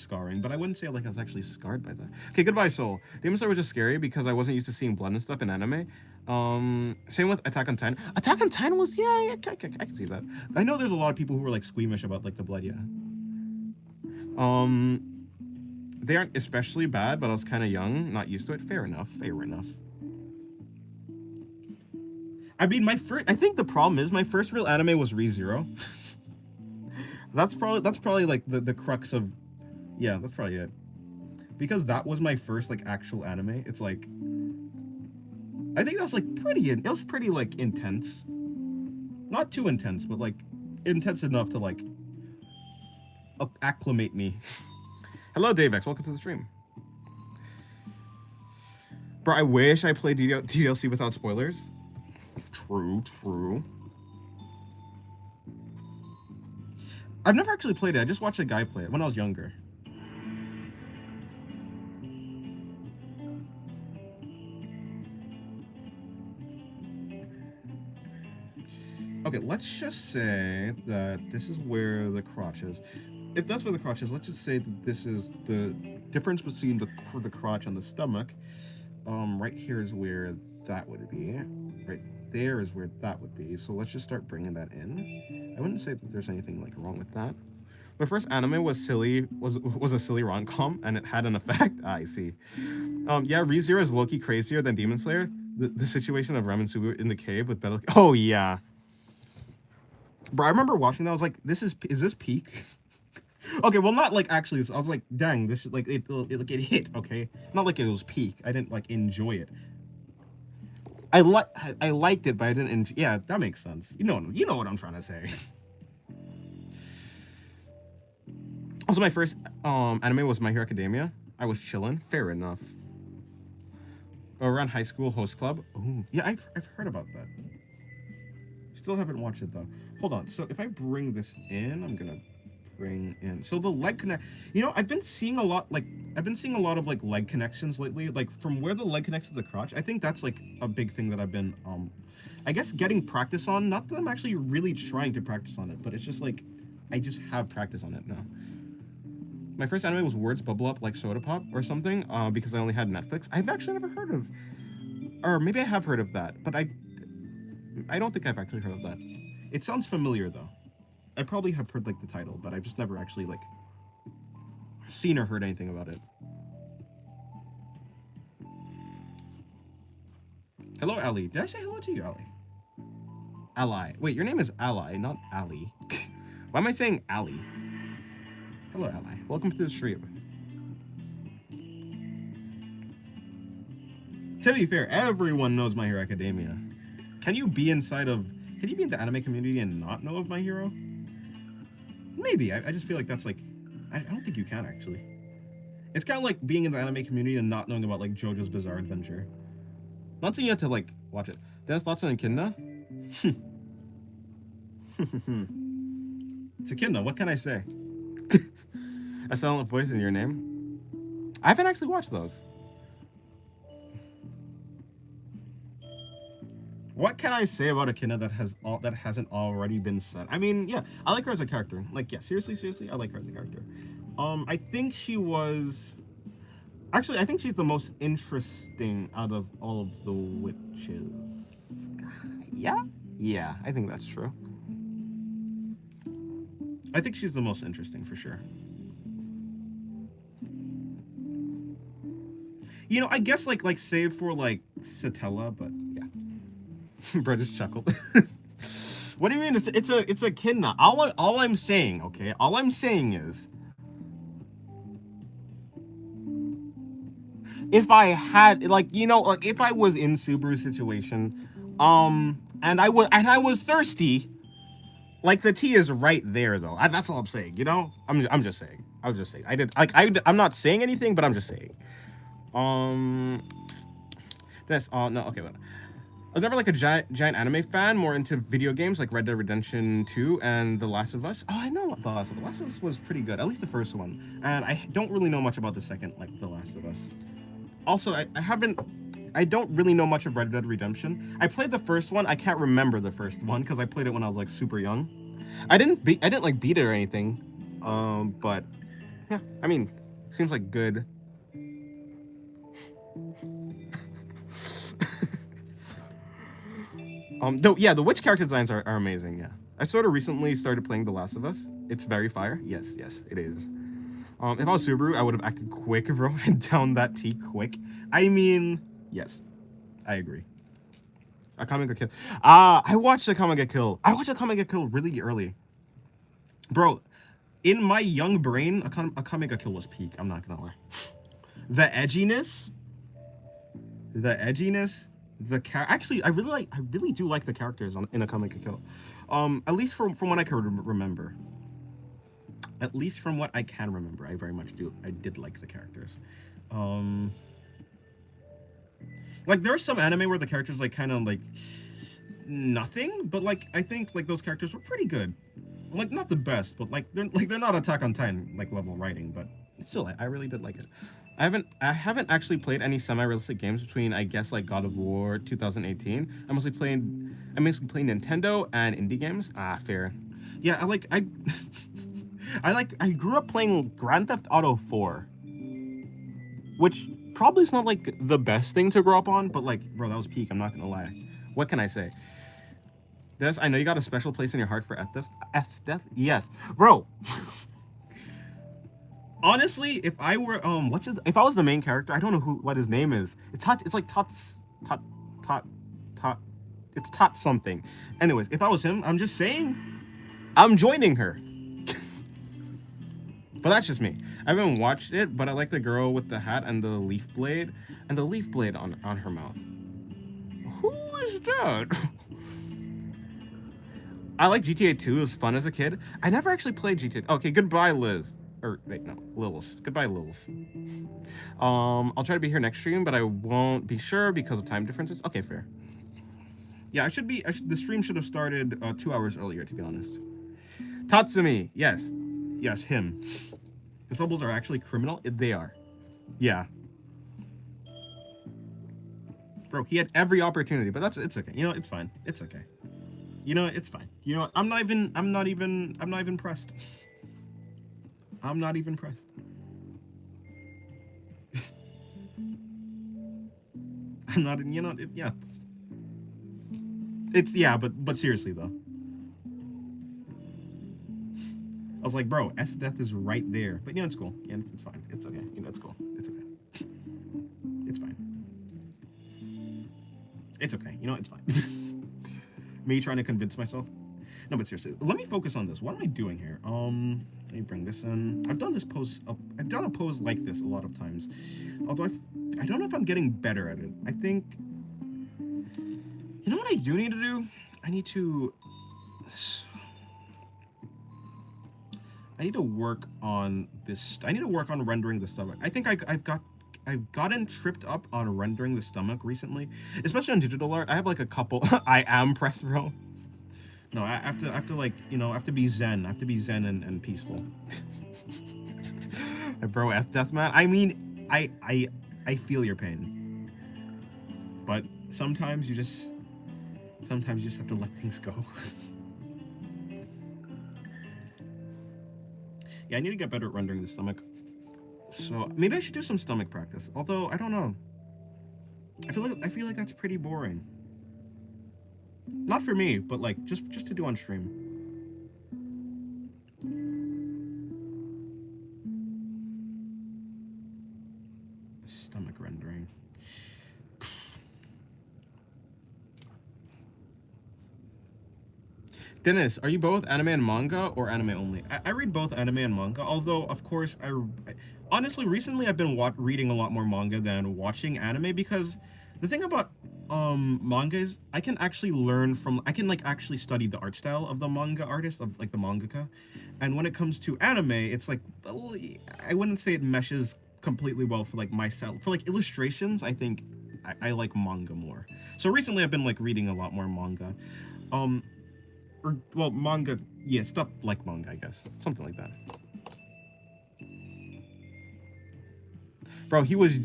S1: scarring, but I wouldn't say like I was actually scarred by that. Okay, goodbye Soul. Demon Slayer was just scary because I wasn't used to seeing blood and stuff in anime. Same with Attack on Titan. Attack on Titan was I can see that. I know there's a lot of people who were like squeamish about like the blood, yeah. They aren't especially bad, but I was kind of young, not used to it. Fair enough. I mean, I think the problem is my first real anime was Re:Zero. that's probably like the crux of, yeah, that's probably it. Because that was my first like actual anime. It's like, I think that was like pretty like intense. Not too intense, but like intense enough to like acclimate me. Hello, Davex. Welcome to the stream. Bro, I wish I played DLC without spoilers. True. I've never actually played it. I just watched a guy play it when I was younger. Okay, let's just say that this is where the crotch is. If that's where the crotch is, let's just say that this is the difference between the crotch and the stomach. Right here is where that would be. Right there is where that would be. So let's just start bringing that in. I wouldn't say that there's anything like wrong with that. My first anime was a silly rom-com, and it had an effect. I see. Yeah, ReZero is low-key crazier than Demon Slayer. The situation of Ramen Subu in the cave with Battle. Oh yeah. Bro, I remember watching that. I was like, is this peak? Okay, well, not like actually. I was like, dang, this like it hit. Okay, not like it was peak. I didn't like enjoy it. I liked it, but I didn't enjoy. Yeah, that makes sense. You know what I'm trying to say. Also, my first anime was My Hero Academia. I was chilling. Fair enough. Around high school host club. Ooh, yeah, I've heard about that. Still haven't watched it though. Hold on. So if I bring this in, I'm gonna bring in. So the leg connect. You know, I've been seeing a lot of like leg connections lately. Like from where the leg connects to the crotch. I think that's like a big thing that I've been I guess getting practice on. Not that I'm actually really trying to practice on it, but it's just like I just have practice on it now. My first anime was Words Bubble Up Like Soda Pop or something, because I only had Netflix. I've actually never heard of, or maybe I have heard of that, but I don't think I've actually heard of that. It sounds familiar though. I probably have heard like the title, but I've just never actually like seen or heard anything about it. Hello, Ali. Did I say hello to you, Ali? Ally. Wait, your name is Ally, not Ali. Why am I saying Ali? Hello, Ally. Welcome to the stream. To be fair, everyone knows My Hero Academia. Can you be in the anime community and not know of My Hero? Maybe. I just feel like that's like, I don't think you can actually. It's kind of like being in the anime community and not knowing about like JoJo's Bizarre Adventure. Not saying you have to like watch it. Dennis thoughts on Echidna? It's Echidna, what can I say? A silent voice in your name? I haven't actually watched those. What can I say about Echidna that hasn't already been said? I mean, yeah, I like her as a character. Like, yeah, seriously, I like her as a character. I think she was... Actually, I think she's the most interesting out of all of the witches. Yeah? Yeah, I think that's true. I think she's the most interesting, for sure. You know, I guess, like save for, like, Satella, but, yeah. Bro just chuckled. What do you mean? It's a Echidna. All I'm saying, okay? All I'm saying is... If I had, like, you know, like, if I was in Subaru's situation, and I was thirsty, like, the tea is right there, though. That's all I'm saying, you know? I'm just saying. I was just saying. I'm not saying anything, but I'm just saying. No, okay, but I was never like a giant anime fan, more into video games like Red Dead Redemption 2 and The Last of Us. Oh, I know The Last of Us was pretty good, at least the first one. And I don't really know much about the second, like The Last of Us. Also, I don't really know much of Red Dead Redemption. I played the first one. I can't remember the first one because I played it when I was like super young. I didn't like beat it or anything. But yeah, I mean, seems like good. Yeah, the witch character designs are amazing. Yeah, I sort of recently started playing The Last of Us. It's very fire. Yes, it is. If I was Subaru, I would have acted quick, bro, and down that tea quick. I mean, yes, I agree. Akame ga Kill. I watched Akame ga Kill. I watched Akame ga Kill really early. Bro, in my young brain, Akame ga Kill was peak. I'm not gonna lie. The edginess. Actually, I really do like the characters in Akame ga Kill. At least from what I can remember. At least from what I can remember, I very much do. I did like the characters. Like, there are some anime where the characters, like, kind of, like, nothing. But, like, I think, like, those characters were pretty good. like not the best, but they're not Attack on Titan like level writing, but still I really did like it. I haven't actually played any semi-realistic games between I guess like God of War 2018. I mostly play Nintendo and indie games. Ah, fair. Yeah, I grew up playing Grand Theft Auto 4, which probably is not like the best thing to grow up on, but like, bro, that was peak. I'm not gonna lie. What can I say? Des, I know you got a special place in your heart for Esdeath. Yes, bro. Honestly, if I were if I was the main character, I don't know what his name is. It's like Tot Tot. It's Tot something. Anyways, if I was him, I'm just saying, I'm joining her. But that's just me. I haven't watched it, but I like the girl with the hat and the leaf blade on her mouth. Who is that? I like GTA 2. It was fun as a kid. I never actually played GTA. Okay, goodbye, Liz. Or wait, no, Lils. Goodbye, Lils. I'll try to be here next stream, but I won't be sure because of time differences. Okay, fair. Yeah, the stream should have started 2 hours earlier, to be honest. Tatsumi, yes, him. His bubbles are actually criminal. They are. Yeah. Bro, he had every opportunity, but it's okay. You know, it's fine. It's okay. You know, it's fine. You know, I'm not even pressed. I'm not even pressed. I'm not, you know, yeah. Yeah, but seriously though. I was like, bro, Esdeath is right there. But you know, it's cool. Yeah, it's fine. It's okay. You know, it's cool. It's okay. It's fine. It's okay. You know, it's fine. Me trying to convince myself. No, but seriously, let me focus on this. What am I doing here? Let me bring this in. I've done a pose like this a lot of times. Although I don't know if I'm getting better at it. I think, you know what I do need to do? I need to work on this. I need to work on rendering the stomach. I think I've gotten tripped up on rendering the stomach recently, especially on digital art. I have like a couple. I am pressed, bro. No, I have to like, you know, I have to be zen. I have to be zen and peaceful. Bro, Esdeath, man. I mean, I feel your pain, but sometimes you just have to let things go. Yeah, I need to get better at rendering the stomach. So maybe I should do some stomach practice. Although I don't know. I feel like that's pretty boring. Not for me, but like just to do on stream. Stomach rendering. Dennis, are you both anime and manga or anime only? I read both anime and manga, although of course I honestly recently I've been reading a lot more manga than watching anime, because the thing about manga is I can actually like actually study the art style of the manga artist, of like the mangaka. And when it comes to anime, it's like, I wouldn't say it meshes completely well for like myself. For like illustrations, I think I like manga more. So recently I've been like reading a lot more manga. Well, manga, yeah, stuff like manga, I guess. Something like that. Bro, he was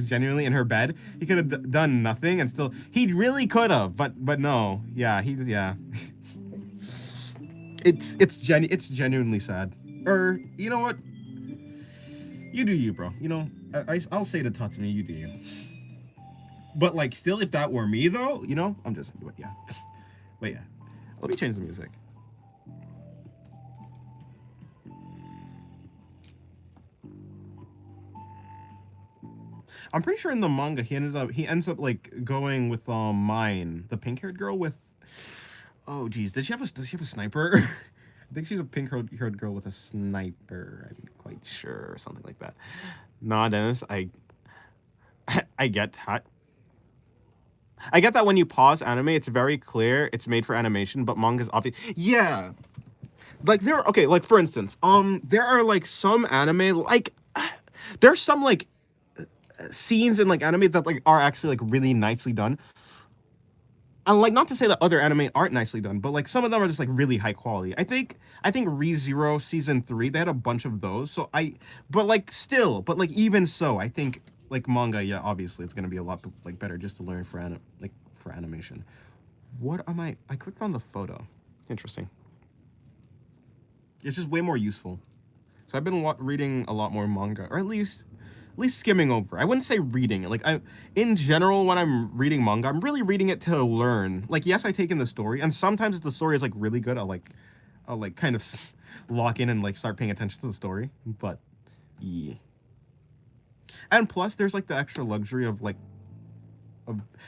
S1: genuinely in her bed. He could have done nothing and still, he really could have, but no. Yeah, yeah. It's genuinely sad. Or, you know what? You do you, bro. You know, I'll say to Tatsumi, you do you. But like, still, if that were me though, you know, I'm just, yeah. But yeah. Let me change the music. I'm pretty sure in the manga he ends up like going with Mine, the pink-haired girl with, oh geez, does she have a sniper? I think she's a pink-haired girl with a sniper. I'm quite sure, or something like that. Nah, Dennis, I get that. I get that when you pause anime, it's very clear it's made for animation, but manga's obvious. Yeah. Like like for instance, there are like some anime, like there's some like scenes in like anime that like are actually like really nicely done. And like, not to say that other anime aren't nicely done, but like some of them are just like really high quality. I think ReZero season 3, they had a bunch of those. So but like still, but like even so, I think like manga, yeah, obviously it's gonna be a lot like better just to learn for for animation. What am I clicked on the photo. Interesting. It's just way more useful. So I've been reading a lot more manga, or at least skimming over. I wouldn't say reading. Like in general, when I'm reading manga, I'm really reading it to learn. Like, yes, I take in the story, and sometimes if the story is like really good, I'll kind of lock in and like start paying attention to the story. But yeah. And plus, there's like the extra luxury of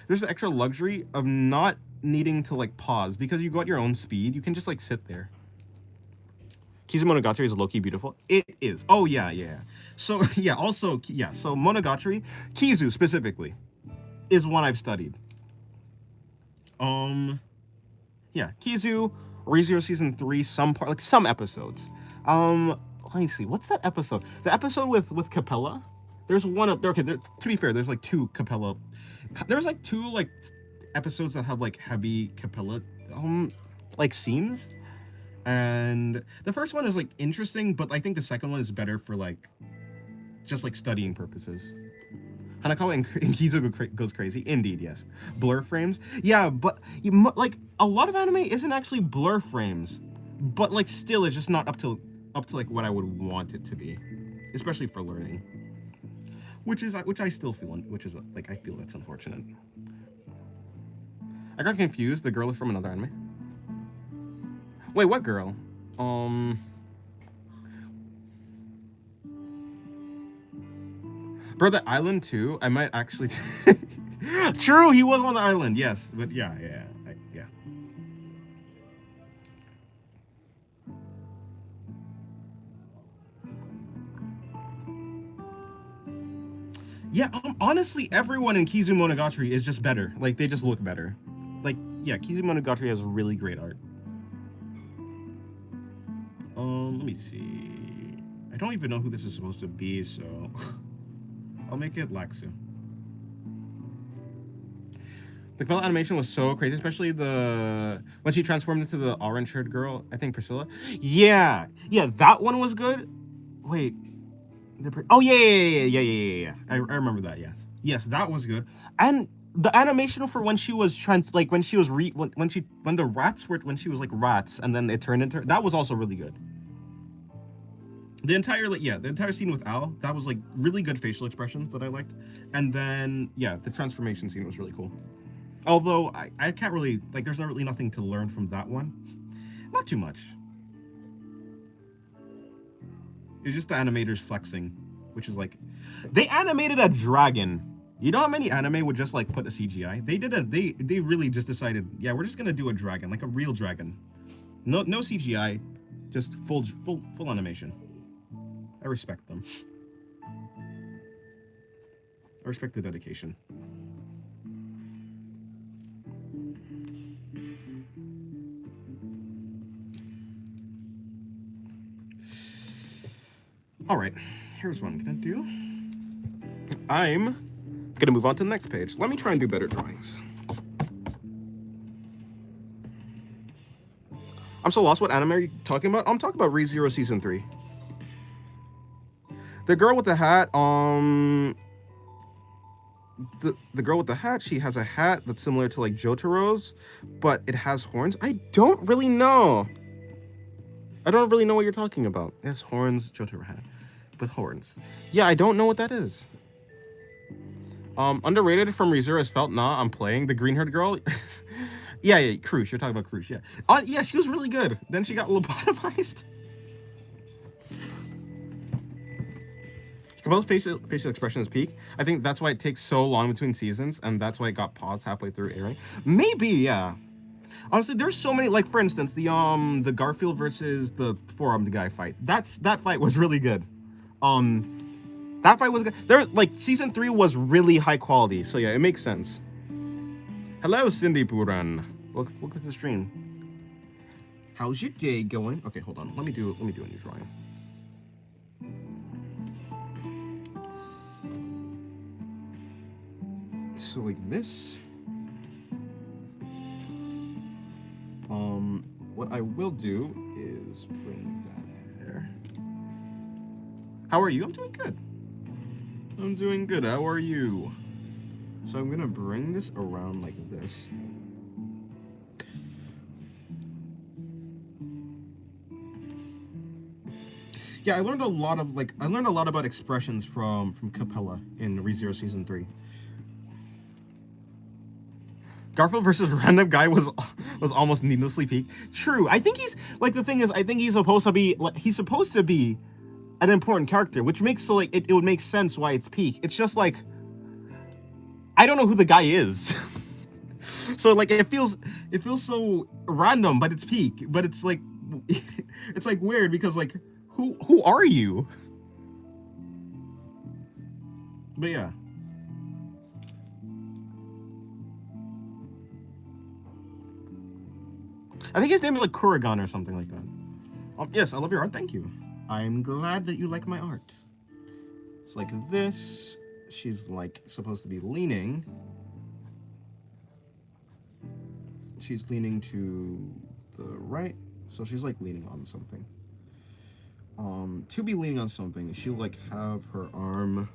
S1: there's the extra luxury of not needing to like pause because you go at your own speed. You can just like sit there. Kizu Monogatari is low-key beautiful. It is. Oh, yeah, yeah. So, yeah, also, yeah, so Monogatari, Kizu specifically, is one I've studied. Yeah, Kizu, ReZero Season 3, some episodes. Let me see, what's that episode? The episode with Capella? There's one up there, okay, to be fair, there's like two Capella, there's like two, like, episodes that have, like, heavy Capella, like, scenes. And the first one is like interesting, but I think the second one is better for like just like studying purposes. Hanakawa and Kizu goes crazy. Indeed, yes. Blur frames. Yeah, but like a lot of anime isn't actually blur frames, but like still it's just not up to like what I would want it to be, especially for learning. Which I still feel, which is like I feel that's unfortunate. I got confused. The girl is from another anime. Wait, what girl? Bro, the island too. I might actually. True, he was on the island. Yes, but yeah. Yeah, honestly, everyone in Kizu Monogatari is just better. Like, they just look better. Like, yeah, Kizu Monogatari has really great art. Let me see. I don't even know who this is supposed to be, so I'll make it Laxu. The Capella animation was so crazy, especially when she transformed into the orange-haired girl. I think Priscilla. Yeah, that one was good. Wait, oh yeah. I remember that. Yes, that was good. And the animation for when she was when she was when the rats were when she was like rats, and then it turned into that was also really good. The entire scene with Al, that was like really good facial expressions that I liked, and then yeah, the transformation scene was really cool. Although I can't really like, there's not really nothing to learn from that one, not too much. It's just the animators flexing, which is like, they animated a dragon. You know how many anime would just like put a CGI? They really just decided, yeah, we're just gonna do a dragon, like a real dragon. No CGI, just full animation. I respect them. I respect the dedication. All right, here's what I'm gonna do. I'm gonna move on to the next page. Let me try and do better drawings. I'm so lost. What anime are you talking about? I'm talking about ReZero Season 3. The girl with the hat, the girl with the hat, she has a hat that's similar to like Jotaro's, but it has horns. I don't really know. I don't really know what you're talking about. It has horns, Jotaro hat with horns. Yeah, I don't know what that is. Underrated from ReZero is Felt Nah. I'm playing the green-haired girl. yeah, Krush. You're talking about Krush. Yeah. Yeah, she was really good. Then she got lobotomized. Cabella's facial expression is peak. I think that's why it takes so long between seasons, and that's why it got paused halfway through airing. Maybe, yeah. Honestly, there's so many. Like for instance, the Garfield versus the four-armed guy fight. That fight was really good. That fight was good. Season 3 was really high quality, so yeah, it makes sense. Hello, Cindy Puran. Welcome to the stream. How's your day going? Okay, hold on. Let me do a new drawing. So like this. What I will do is bring that there. How are you? I'm doing good. I'm doing good. How are you? So I'm gonna bring this around like this. Yeah, I learned a lot about expressions from Capella in ReZero Season 3. Garfield versus random guy was almost needlessly peak. True. I think he's like, the thing is, I think he's supposed to be an important character, which makes so like it would make sense why it's peak. It's just like I don't know who the guy is. So like it feels so random, but it's peak. But it's like it's like weird because like who are you? But yeah. I think his name is like Kurrigan or something like that. Yes, I love your art. Thank you. I'm glad that you like my art. It's like this. She's like supposed to be leaning. She's leaning to the right. So she's like leaning on something. To be leaning on something, she'll like have her arm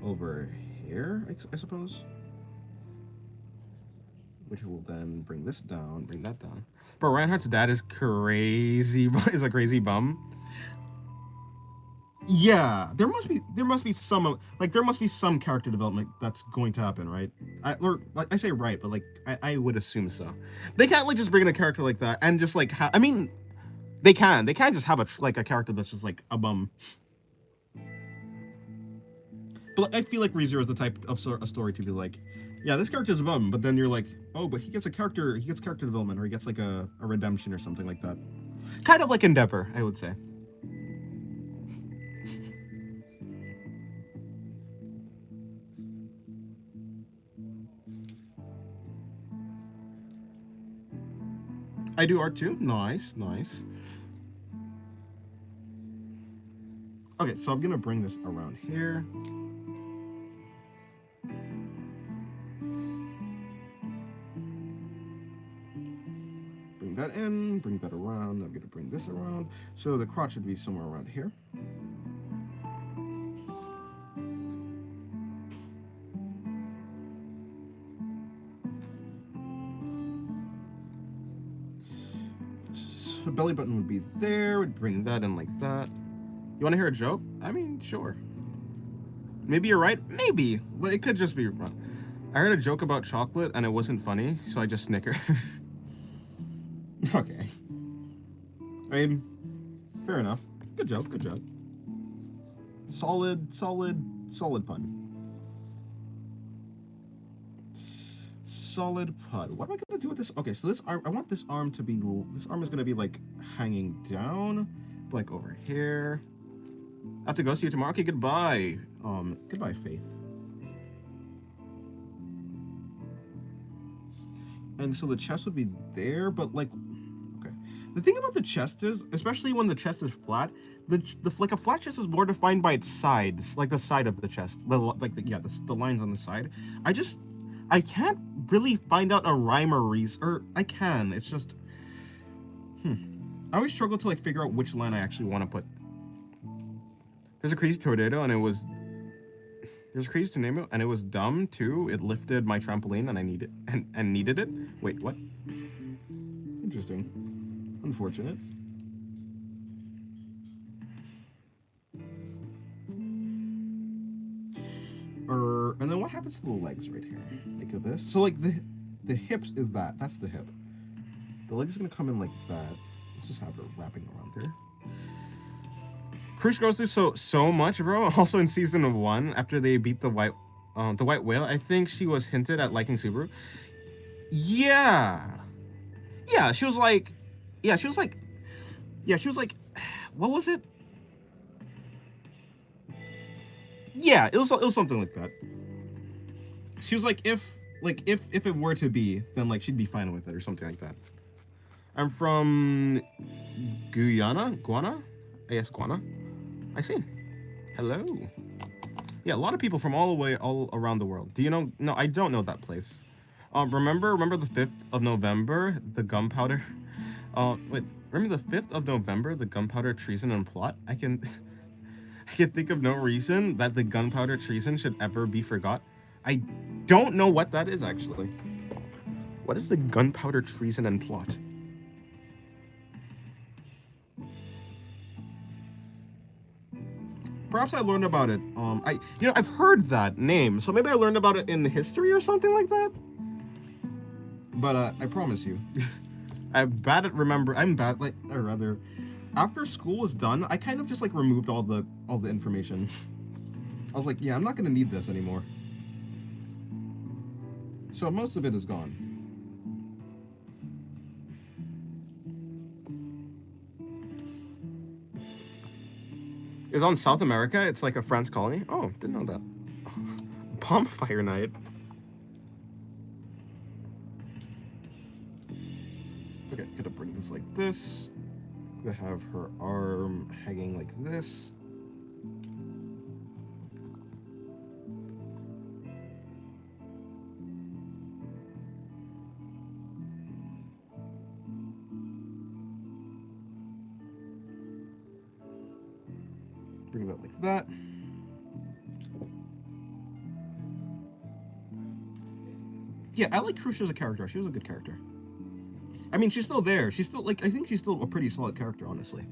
S1: over here, I suppose. Which will then bring this down, bring that down. But Reinhardt's dad is crazy, is a crazy bum. Yeah, there must be some character development that's going to happen, right? I say right, but like I would assume so. They can't like just bring in a character like that and just like I mean, they can't just have a character that's just like a bum. But I feel like ReZero is the type of a story to be like, yeah, this character's a bum, but then you're like, oh, but he gets character development, or he gets like a redemption or something like that. Kind of like Endeavor, I would say. I do art too. Nice, nice. Okay, so I'm gonna bring this around here. Bring that in, bring that around. I'm gonna bring this around. So the crotch should be somewhere around here. The belly button would be there. Would bring that in like that. You want to hear a joke? I mean, sure. Maybe you're right. Maybe, but it could just be wrong. I heard a joke about chocolate and it wasn't funny, so I just snickered. Okay. I mean, fair enough. Good joke. Good joke. Solid pun. Solid pun. What am I gonna do with this? Okay, so this arm, I want this arm to be. This arm is gonna be like hanging down, like over here. I have to go. See you tomorrow. Okay, goodbye. Goodbye, Faith. And so the chest would be there, but like, okay. The thing about the chest is, especially when the chest is flat, like a flat chest is more defined by its sides, like the side of the chest, the lines on the side. I can't really find out a rhyme or reason, or I can. It's just, I always struggle to like figure out which line I actually want to put. There's a crazy tornado, and it was. There's a crazy tornado, and it was dumb too. It lifted my trampoline, and I needed and needed it. Wait, what? Interesting. Unfortunate. And then what happens to the legs right here? Like this. So like the hips is that. That's the hip. The leg is gonna come in like that. Let's just have her wrapping around there. Crush goes through so much, bro. Also in season 1, after they beat the white whale, I think she was hinted at liking Subaru. Yeah, she was like, what was it? Yeah, it was something like that. She was like, if it were to be, then like she'd be fine with it or something like that. I'm from Guyana. Yes, Guana. I see. Hello. Yeah, a lot of people from all around the world. Do you know? No, I don't know that place. Remember the 5th of November, the gunpowder. Wait. Remember the 5th of November, the gunpowder treason and plot. I can, I can think of no reason that the gunpowder treason should ever be forgot. I don't know what that is actually. What is the gunpowder treason and plot? Perhaps I learned about it. I've heard that name, so maybe I learned about it in history or something like that. But I promise you, I'm bad at remember. I'm bad, like, or rather, after school was done, I kind of just like removed all the information. I was like, yeah, I'm not gonna need this anymore. So most of it is gone. It's on South America. It's like a French colony. Oh, didn't know that. Bonfire night. Okay, gonna bring this like this. Gonna have her arm hanging like this. Bring that like that. Yeah, I like Crucia as a character. She was a good character. I mean, she's still there. She's still, like, I think she's still a pretty solid character, honestly.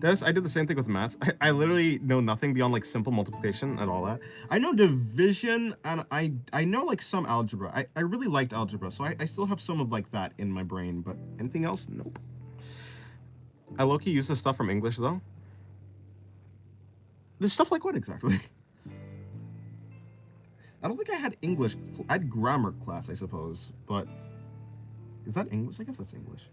S1: I did the same thing with maths. I literally know nothing beyond, like, simple multiplication and all that. I know division, and I know, like, some algebra. I really liked algebra, so I still have some of, like, that in my brain, but anything else? Nope. I low-key use the stuff from English, though. There's stuff like what, exactly? I don't think I had English. I had grammar class, I suppose, but... Is that English? I guess that's English.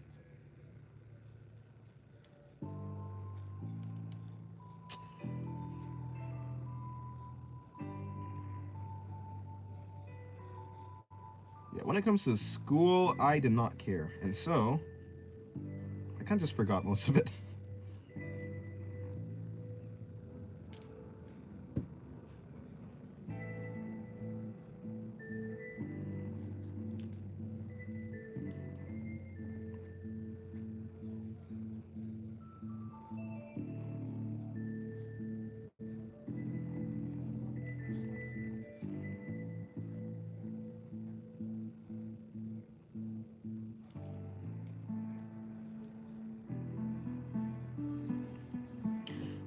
S1: Yeah, when it comes to school, I did not care. And so, I kind of just forgot most of it.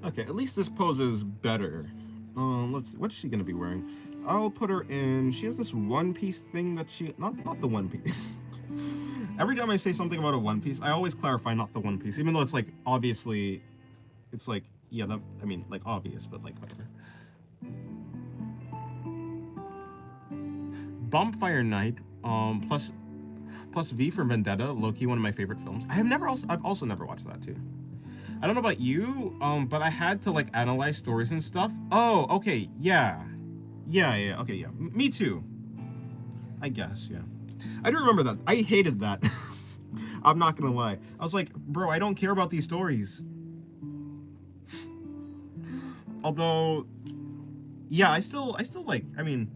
S1: Okay, at least this pose is better. Let's see, what's she gonna be wearing? I'll put her in, she has this one piece thing that she, not the one piece. Every time I say something about a one piece, I always clarify not the one piece, even though it's like, obviously, it's like, yeah, that, I mean, like obvious, but like whatever. Bonfire Night, plus V for Vendetta, low-key one of my favorite films. I've also never watched that too. I don't know about you, but I had to like analyze stories and stuff. Oh, okay, yeah, okay, yeah, me too. I guess, yeah. I do remember that. I hated that. I'm not gonna lie. I was like, bro, I don't care about these stories. Although, yeah, I still like. I mean,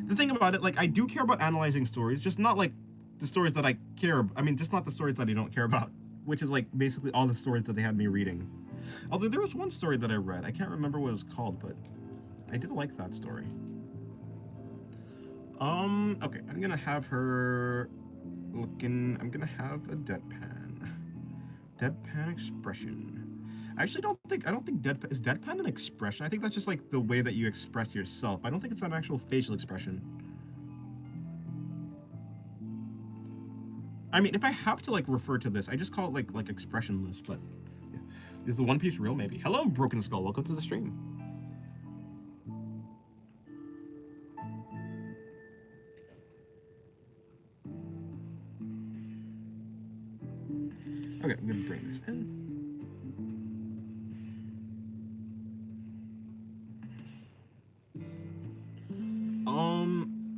S1: the thing about it, like, I do care about analyzing stories, just not like the stories that I care. I mean, just not the stories that I don't care about. Which is like basically all the stories that they had me reading. Although there was one story that I read, I can't remember what it was called, but I did like that story. Okay, I'm gonna have her looking, I'm gonna have a deadpan. Deadpan expression. I actually don't think deadpan, is deadpan an expression? I think that's just like the way that you express yourself. I don't think it's an actual facial expression. I mean, if I have to like refer to this, I just call it like expressionless, but yeah. Is the One Piece real? Maybe. Hello, Broken Skull. Welcome to the stream. Okay, I'm gonna bring this in.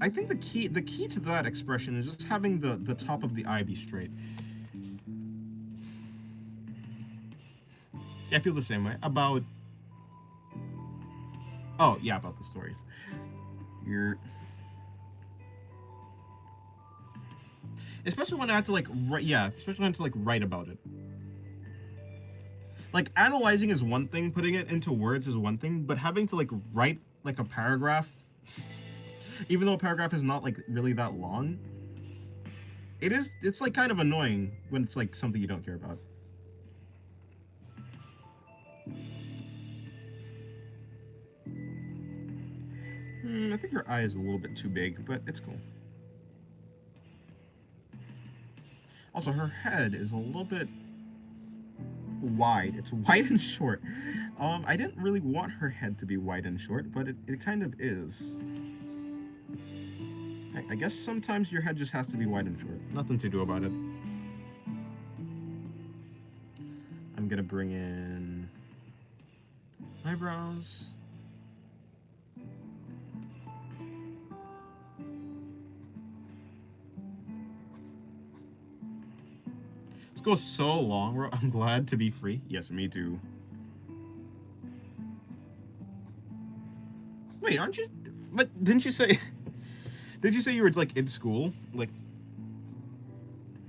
S1: I think the key to that expression is just having the top of the eye be straight. Yeah, I feel the same way about. Oh yeah, about the stories. Especially when I had to like write, yeah, especially when I had to like write about it. Like analyzing is one thing, putting it into words is one thing, but having to like write like a paragraph, even though a paragraph is not like really that long, it's like kind of annoying when it's like something you don't care about. I think her eye is a little bit too big, but it's cool. Also, her head is a little bit wide. It's wide and short. I didn't really want her head to be wide and short, but it kind of is. I guess sometimes your head just has to be wide and short. Nothing to do about it. I'm gonna bring in eyebrows. This goes so long, bro. I'm glad to be free. Yes, me too. Wait, aren't you? But didn't you say? Did you say you were like in school, like,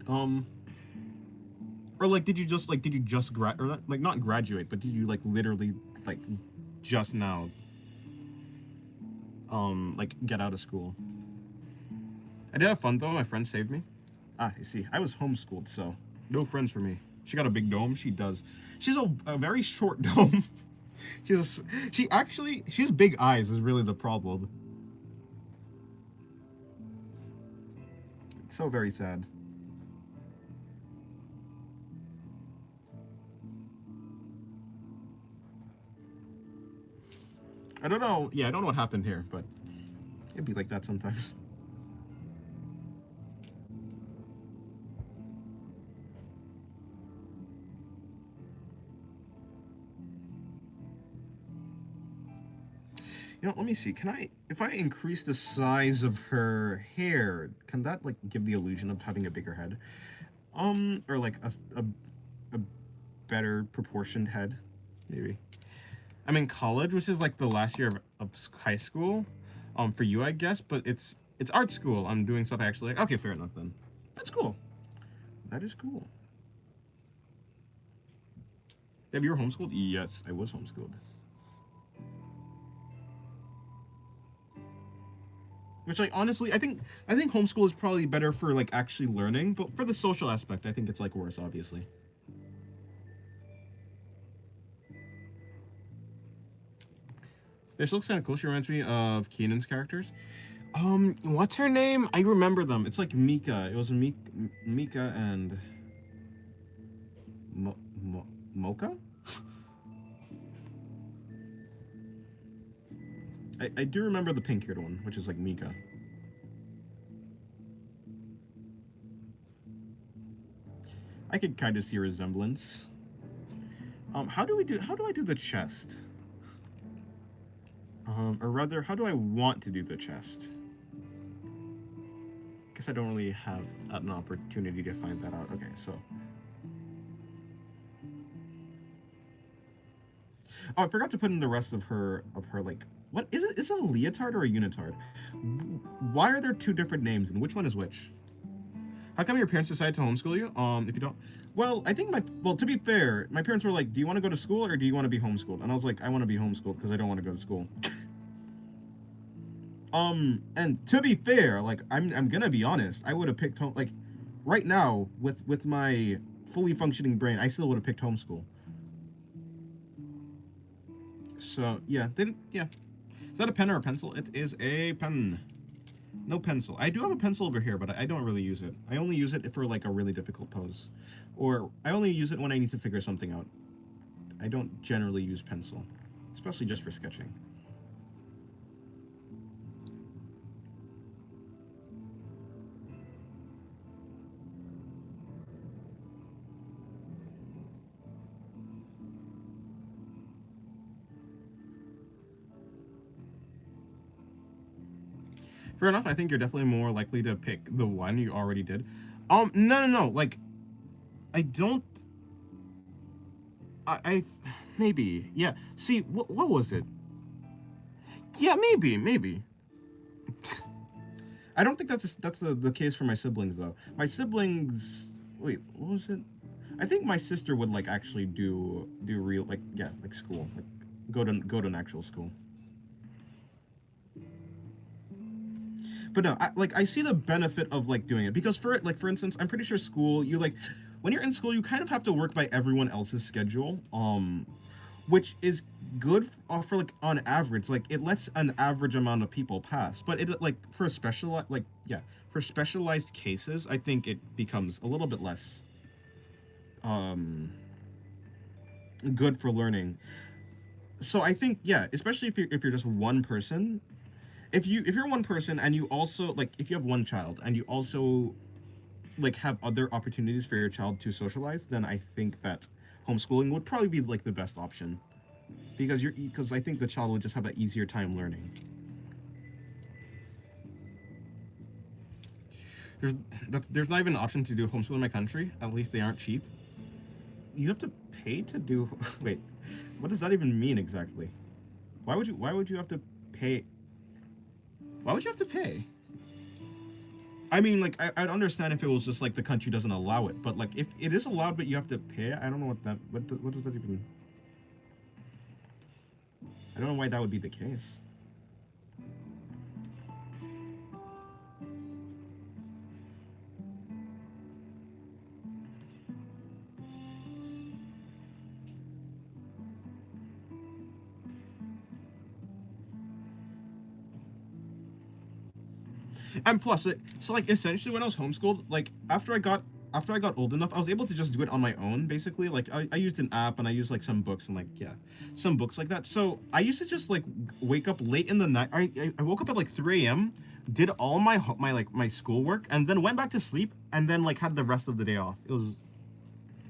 S1: or like did you just or not graduate, but did you like literally like just now, like get out of school? I did have fun though. My friend saved me. Ah, you see, I was homeschooled, so no friends for me. She got a big dome. She does. She's a very short dome. She has big eyes is really the problem. It's so very sad. I don't know. Yeah, I don't know what happened here, but it'd be like that sometimes. You know, let me see. If I increase the size of her hair, can that like give the illusion of having a bigger head? Or like a better proportioned head, maybe. I'm in college, which is like the last year of high school, for you, I guess. But it's art school. I'm doing stuff I actually like. Okay, fair enough then. That's cool. That is cool. Deb, you were homeschooled? Yes, I was homeschooled. Which, like, honestly, I think homeschool is probably better for like actually learning, but for the social aspect, I think it's like worse, obviously. This looks kind of cool. She reminds me of Keenan's characters. What's her name? I remember them. It's like Mika. It was Mika and Mocha. I do remember the pink-haired one, which is like Mika. I could kind of see a resemblance. How do I do the chest? Or rather, how do I want to do the chest? Guess I don't really have an opportunity to find that out. Okay, so. Oh, I forgot to put in the rest of her like, what is it? Is it a leotard or a unitard? Why are there two different names and which one is which? How come your parents decided to homeschool you? If you don't, well, I think to be fair, my parents were like, do you want to go to school or do you want to be homeschooled? And I was like, I want to be homeschooled because I don't want to go to school. And to be fair, like, I'm gonna be honest, I would have picked home, like, right now, with my fully functioning brain, I still would have picked homeschool. So, yeah, yeah. Is that a pen or a pencil? It is a pen. No pencil. I do have a pencil over here, but I don't really use it. I only use it for, like, a really difficult pose. Or, I only use it when I need to figure something out. I don't generally use pencil, especially just for sketching. Fair enough. I think you're definitely more likely to pick the one you already did. No. Like, I don't. Maybe. Yeah. See, what was it? Yeah, maybe. I don't think that's the case for my siblings though. My siblings, wait, what was it? I think my sister would like actually do real like yeah like school like go to an actual school. But no, I see the benefit of like doing it because for instance, I'm pretty sure school you like when you're in school you kind of have to work by everyone else's schedule. Which is good for like on average like it lets an average amount of people pass, but it like for special like yeah for specialized cases I think it becomes a little bit less um good for learning. So I think yeah, especially if you're just one person, if you're one person and you also like if you have one child and you also like have other opportunities for your child to socialize, then I think that homeschooling would probably be like the best option because I think the child would just have an easier time learning. There's there's not even an option to do homeschool in my country. At least they aren't cheap. You have to pay to do. Wait, what does that even mean exactly? Why would you have to pay? Why would you have to pay? I mean, like I'd understand if it was just like the country doesn't allow it, but like if it is allowed but you have to pay, I don't know what does that even. I don't know why that would be the case. And plus, so like essentially when I was homeschooled, like after I got old enough, I was able to just do it on my own. Basically, like I used an app and I used like some books and like yeah, some books like that. So I used to just like wake up late in the night. I woke up at like 3 a.m., did all my schoolwork, and then went back to sleep, and then like had the rest of the day off. It was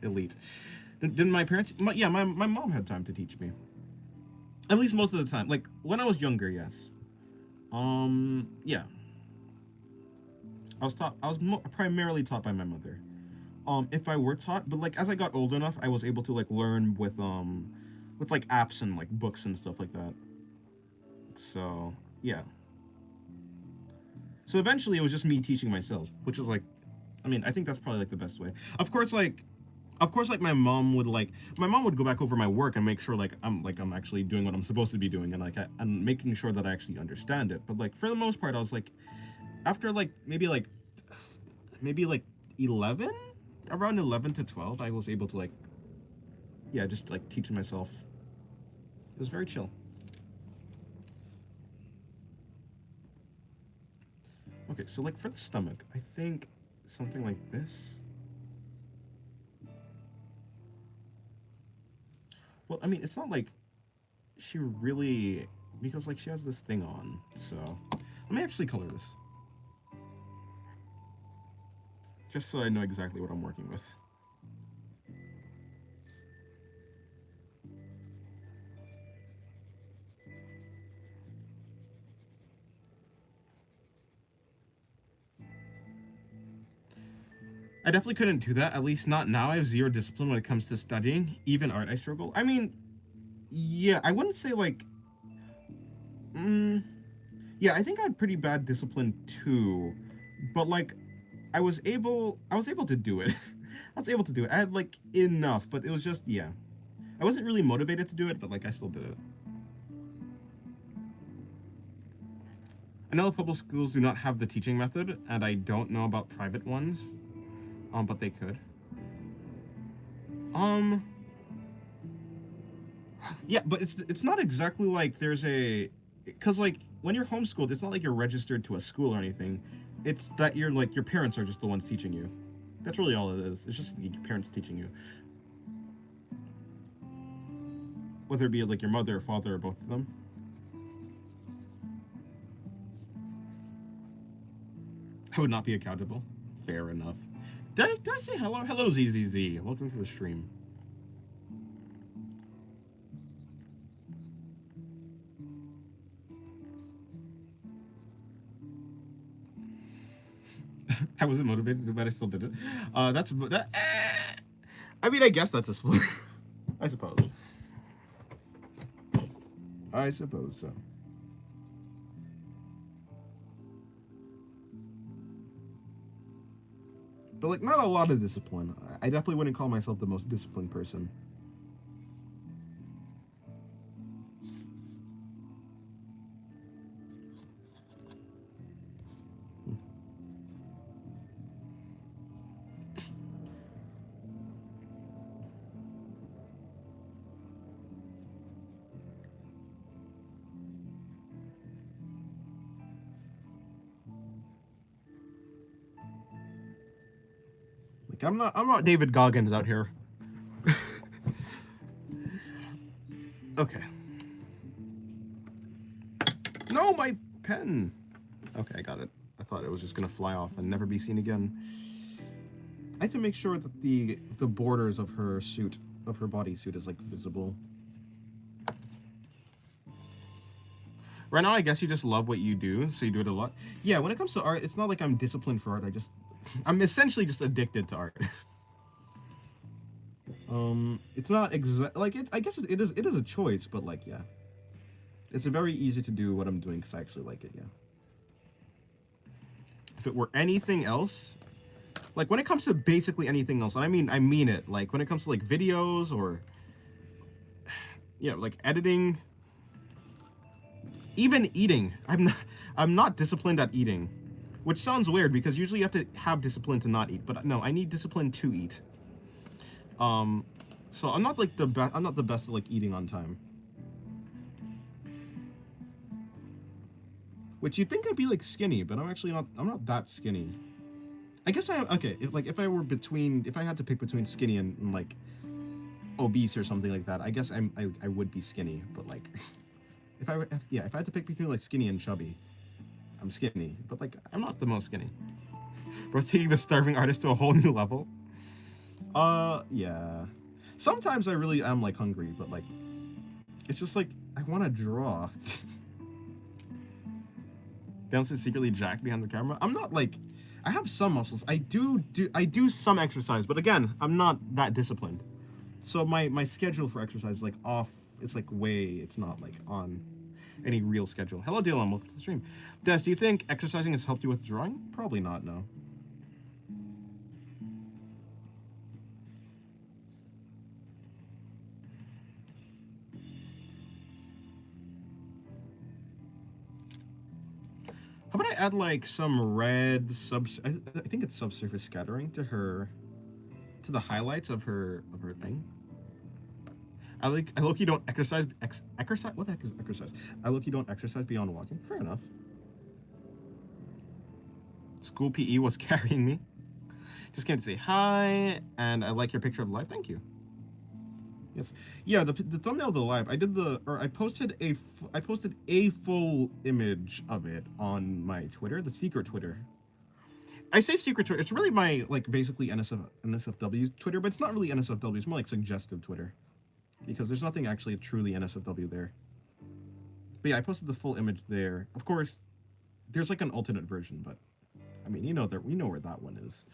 S1: elite. Then my parents, my mom had time to teach me. At least most of the time. Like when I was younger, yes. Yeah. I was primarily taught by my mother. If I were taught, but like as I got old enough, I was able to like learn with like apps and like books and stuff like that. So yeah. So eventually, it was just me teaching myself, which is like, I mean, I think that's probably like the best way. Of course, like my mom would go back over my work and make sure like I'm actually doing what I'm supposed to be doing and like I'm making sure that I actually understand it. But like for the most part, I was like after like maybe like 11 around 11 to 12 I was able to like yeah just like teach myself. It was very chill. Okay, so like for the stomach I think something like this. Well, I mean it's not like she really because like she has this thing on, so let me actually color this just so I know exactly what I'm working with. I definitely couldn't do that, at least not now. I have zero discipline when it comes to studying. Even art, I struggle. I mean, yeah, I wouldn't say like. Mm, yeah, I think I had pretty bad discipline too, but like, I was able to do it. I was able to do it. I had like enough, but it was just yeah. I wasn't really motivated to do it, but like I still did it. I know public schools do not have the teaching method, and I don't know about private ones, but they could. Um, Yeah, but it's not exactly like there's a because like when you're homeschooled, it's not like you're registered to a school or anything. It's that you're like your parents are just the ones teaching you. That's really all it is. It's just your parents teaching you, whether it be like your mother or father or both of them. I would not be accountable. Fair enough. Did I say hello? Hello, ZZZ. Welcome to the stream. I wasn't motivated, but I still did it. That's that. I mean, I guess that's a split. I suppose. I suppose so. But like, not a lot of discipline. I definitely wouldn't call myself the most disciplined person. Like, I'm not David Goggins out here. Okay. No, my pen. Okay, I got it. I thought it was just gonna fly off and never be seen again. I have to make sure that the borders of her suit, of her bodysuit, is like visible. Right now, I guess you just love what you do, so you do it a lot. Yeah, when it comes to art, it's not like I'm disciplined for art. I'm essentially just addicted to art. It's not like it. I guess it is a choice, but like, yeah, it's very easy to do what I'm doing because I actually like it. Yeah. If it were anything else, like when it comes to basically anything else, and I mean it. Like when it comes to like videos or, yeah, like editing, even eating. I'm not disciplined at eating, which sounds weird because usually you have to have discipline to not eat. But no, I need discipline to eat. So I'm not like the best. I'm not the best at like eating on time. Which you'd think I'd be like skinny, but I'm actually not. I'm not that skinny. I guess I am. Okay, if I were between, if I had to pick between skinny and like obese or something like that, I guess I would be skinny. But like, if I had to pick between like skinny and chubby, I'm skinny. But like, I'm not the most skinny. Bro, taking the starving artist to a whole new level. Yeah. Sometimes I really am like hungry, but like, it's just like I want to draw. Bounce is secretly jacked behind the camera. I'm not like, I have some muscles. I do some exercise, but again, I'm not that disciplined. So my schedule for exercise is like off. It's like it's not like on any real schedule. Hello, Dylan. Welcome to the stream. Des, do you think exercising has helped you with drawing? Probably not. No. How about I add like some red I think it's subsurface scattering to the highlights of her thing. I look you don't exercise what the heck is exercise? I look you don't exercise beyond walking. Fair enough. School PE was carrying me. Just came to say hi, and I like your picture of life. Thank you. Yes. Yeah, the thumbnail of the live, I posted a full image of it on my Twitter, the secret Twitter. I say secret Twitter, it's really my, like, basically NSFW Twitter, but it's not really NSFW, it's more like suggestive Twitter. Because there's nothing actually truly NSFW there. But yeah, I posted the full image there. Of course, there's like an alternate version, but, I mean, we know where that one is.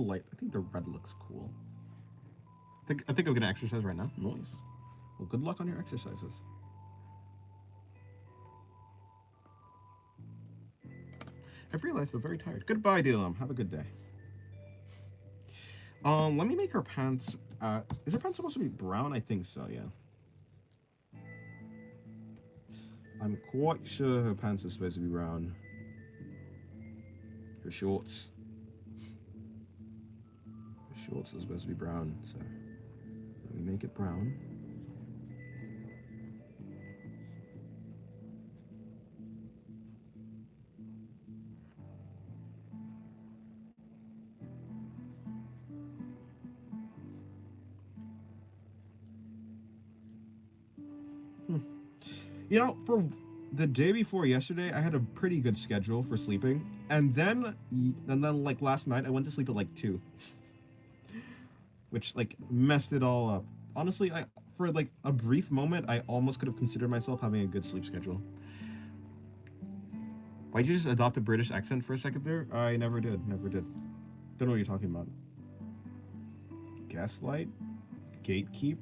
S1: I think the red looks cool. I think I'm gonna exercise right now. Nice. Well, good luck on your exercises. I've realized I'm very tired. Goodbye, Dylan. Have a good day. Let me make her pants. Is her pants supposed to be brown? I think so. Yeah. I'm quite sure her pants are supposed to be brown. Her shorts. Shorts are supposed to be brown, so let me make it brown. You know, for the day before yesterday, I had a pretty good schedule for sleeping, and then like last night, I went to sleep at like 2. Which like messed it all up. Honestly, for like a brief moment, I almost could have considered myself having a good sleep schedule. Why'd you just adopt a British accent for a second there? I never did. Don't know what you're talking about. Gaslight? Gatekeep?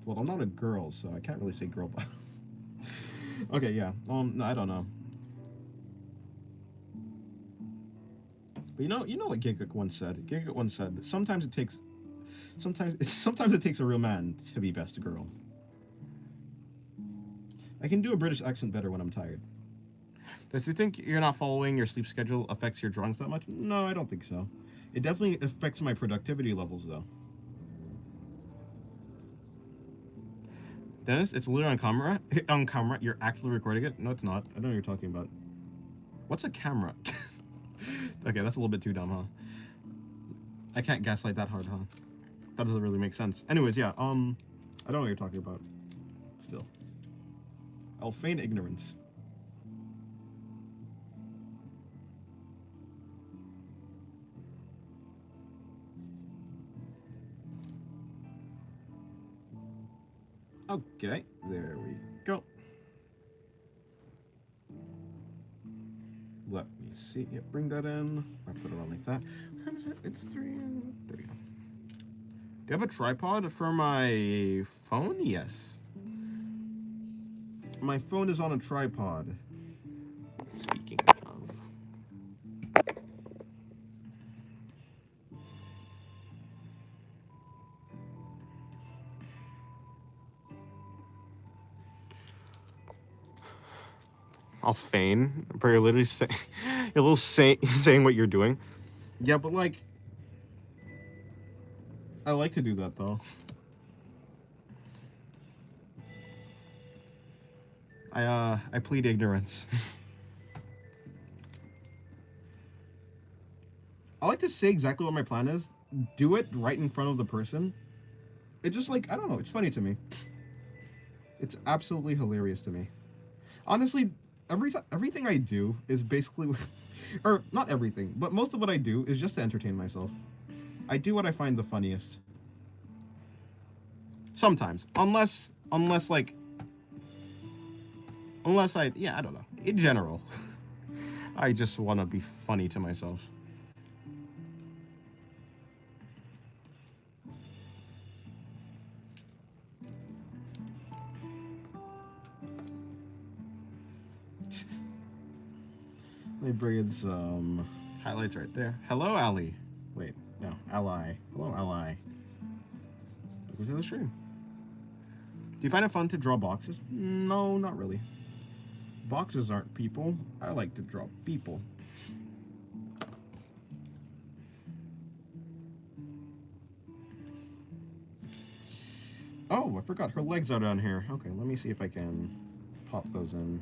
S1: Well, I'm not a girl, so I can't really say girl boss. Okay, yeah. No, I don't know. But you know what Giga once said. Giga once said, sometimes it takes a real man to be best girl. I can do a British accent better when I'm tired. Does he think you're not following your sleep schedule affects your drawings that much? No, I don't think so. It definitely affects my productivity levels, though. Dennis, it's literally on camera. On camera, you're actually recording it. No, it's not. I don't know what you're talking about. What's a camera? Okay, that's a little bit too dumb, huh? I can't gaslight that hard, huh? That doesn't really make sense. Anyways, yeah. I don't know what you're talking about. Still, I'll feign ignorance. Okay, there we go. Let me see. Yeah, bring that in. I put it around like that. What time is it? It's 3 and there we go. Do you have a tripod for my phone? Yes. My phone is on a tripod. Speaking of. I'll feign. But you're literally saying, you're a little saying what you're doing. Yeah, but like, I like to do that though. I plead ignorance. I like to say exactly what my plan is. Do it right in front of the person. It's just like, I don't know. It's funny to me. It's absolutely hilarious to me. Honestly, everything I do is basically, or not everything, but most of what I do is just to entertain myself. I do what I find the funniest. Sometimes, unless I don't know. In general, I just want to be funny to myself. Let me bring in some highlights right there. Hello, Ally. Wait, no, Ally. Hello, Ally. Welcome to the stream. Do you find it fun to draw boxes? No, not really. Boxes aren't people. I like to draw people. Oh, I forgot. Her legs are down here. Okay, let me see if I can pop those in.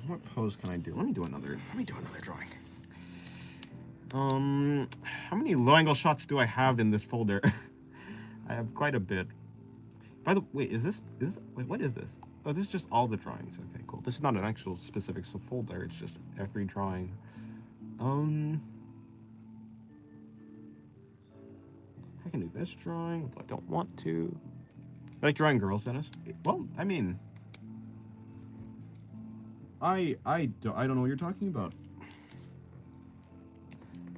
S1: What pose can I do? Let me do another drawing. How many low angle shots do I have in this folder? I have quite a bit. By the way, wait, what is this? Oh, this is just all the drawings. Okay, cool. This is not an actual specific folder. It's just every drawing. I can do this drawing, but I don't want to. I like drawing girls, Dennis. Well, I mean, I don't know what you're talking about.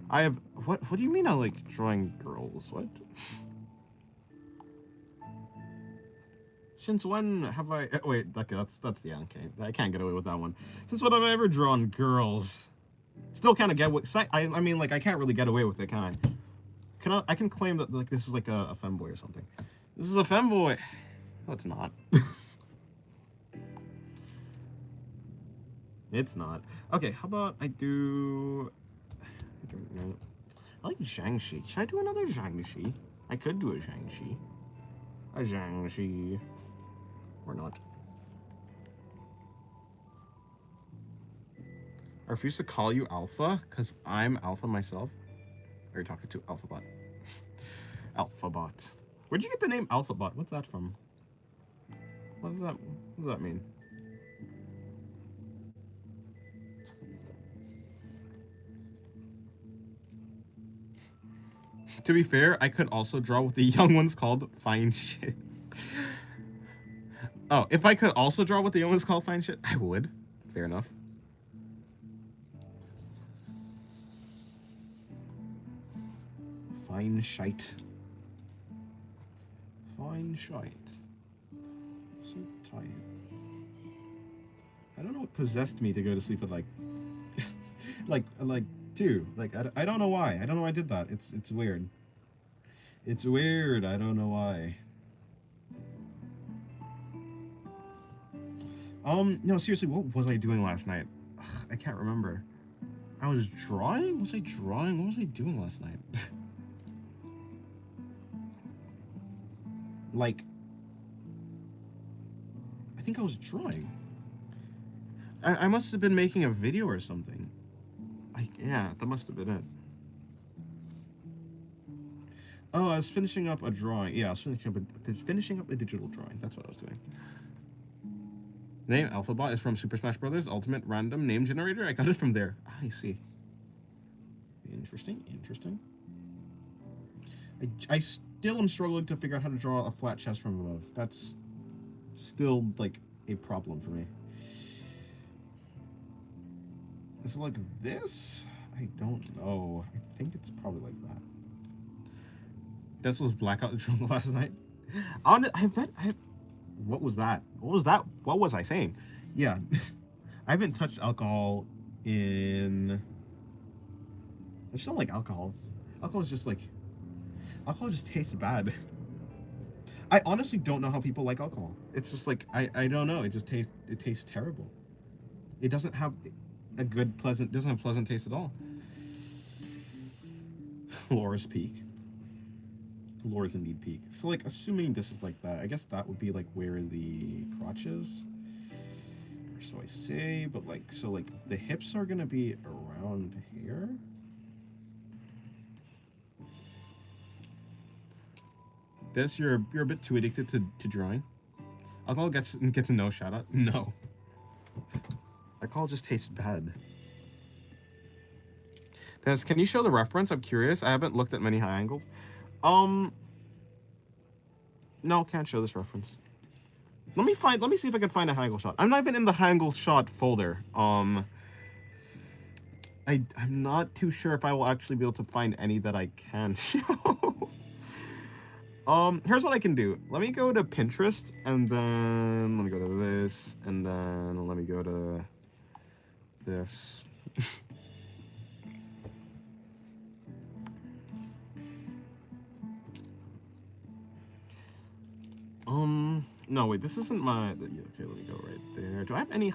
S1: I have what do you mean I like drawing girls? What? Since when have I wait, okay, that's yeah, okay. I can't get away with that one. Since when have I ever drawn girls? Still kind of get what I mean, like I can't really get away with it, can I? I can claim that like this is like a femboy or something. This is a femboy. No, it's not. It's not. Okay, how about I don't know. I like Zhangxi. Should I do another Zhangxi? I could do a Zhangxi. A Zhangxi. Or not. I refuse to call you Alpha, because I'm Alpha myself. Are you talking to Alphabot? Alphabot. Where'd you get the name Alphabot? What's that from? What does that mean? To be fair, I could also draw what the young ones called fine shit. Oh, if I could also draw what the young ones call fine shit, I would. Fair enough. Fine shite. Fine shite. So tired. I don't know what possessed me to go to sleep at like, like 2. Like I don't know why. I don't know why I did that. It's weird. It's weird. I don't know why. No, seriously, what was I doing last night? Ugh, I can't remember. I was drawing? Was I drawing? What was I doing last night? Like, I think I was drawing. I must have been making a video or something. Yeah, that must have been it. Oh, I was finishing up a drawing. Yeah, I was finishing up a digital drawing. That's what I was doing. Name Alphabot is from Super Smash Brothers Ultimate Random Name Generator. I got it from there. I see. Interesting. I still am struggling to figure out how to draw a flat chest from above. That's still like a problem for me. Is it like this? I don't know. I think it's probably like that. This was blackout drunk last night. What was that? What was I saying? Yeah. I haven't touched alcohol in... I just don't like alcohol. Alcohol just tastes bad. I honestly don't know how people like alcohol. It's just like, I don't know. It tastes terrible. It doesn't have a good, doesn't have pleasant taste at all. Laura's Peak. Laura's indeed peak. So like, assuming this is like that, I guess that would be like where the crotch is. Or so I say, but like, so like the hips are gonna be around here. This, you're a bit too addicted to drawing. Alcohol gets a no shout out. No. Alcohol just tastes bad. Des, can you show the reference? I'm curious. I haven't looked at many high angles. No, can't show this reference. Let me see if I can find a high angle shot. I'm not even in the high angle shot folder. I'm not too sure if I will actually be able to find any that I can show. Here's what I can do. Let me go to Pinterest, and then let me go to this, and then let me go to this. No, wait, this isn't my... Okay, let me go right there. Do I have any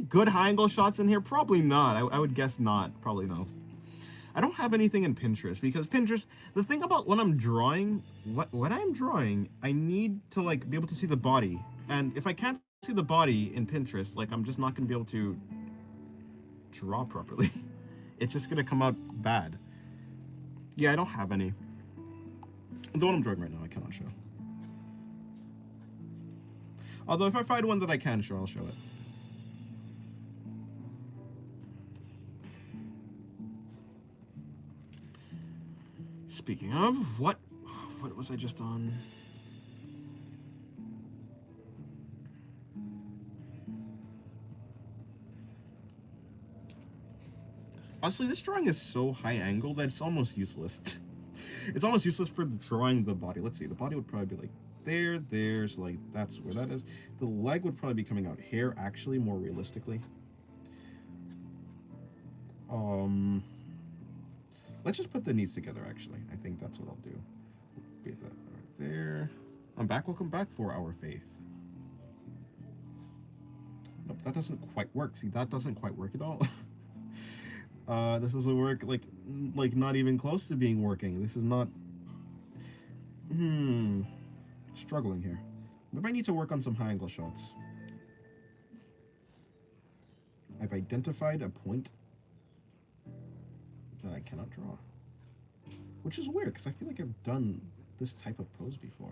S1: good high angle shots in here? Probably not. I would guess not. Probably no. I don't have anything in Pinterest, because Pinterest, the thing about when I'm drawing, what I'm drawing, I need to like be able to see the body. And if I can't see the body in Pinterest, like I'm just not going to be able to draw properly. It's just going to come out bad. Yeah, I don't have any. The one I'm drawing right now, I cannot show. Although if I find one that I can show, I'll show it. Speaking of, what was I just on? Honestly, this drawing is so high angle that it's almost useless. It's almost useless for drawing the body. Let's see, the body would probably be like there, so like that's where that is. The leg would probably be coming out here, actually, more realistically. Let's just put the knees together, actually. I think that's what I'll do. Be that right there. I'm back. Welcome back, 4-Hour Faith. Nope, that doesn't quite work. See, that doesn't quite work at all. This doesn't work, like not even close to being working. This is not... Struggling here. Maybe I need to work on some high angle shots. I've identified a point that I cannot draw. Which is weird, because I feel like I've done this type of pose before.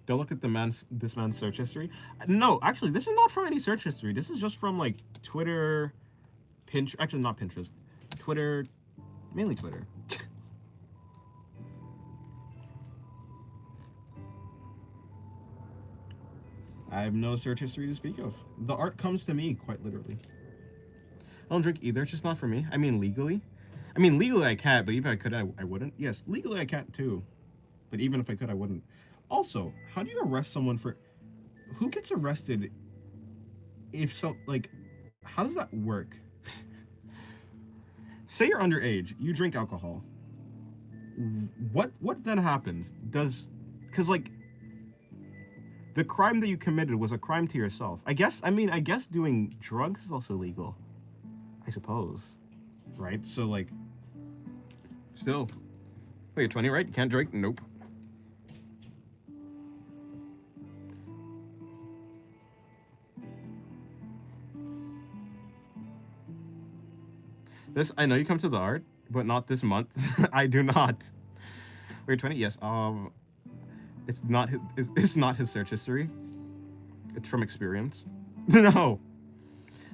S1: Don't look at this man's search history. No, actually, this is not from any search history. This is just from, like, Twitter, Pinterest. Actually, not Pinterest. Twitter, mainly Twitter. I have no search history to speak of. The art comes to me, quite literally. I don't drink either. It's just not for me. I mean, legally. I mean, legally I can't, but even if I could, I wouldn't. Yes, legally I can't too. But even if I could, I wouldn't. Also, how do you arrest someone for? Who gets arrested if so? Like, how does that work? Say you're underage, you drink alcohol. What then happens? Because like the crime that you committed was a crime to yourself. I guess. I mean, I guess doing drugs is also legal. I suppose, right? So like, still, wait, you're 20, right? You can't drink. Nope. This I know you come to the art, but not this month. I do not. Wait, 20? Yes. It's not his search history. It's from experience. No.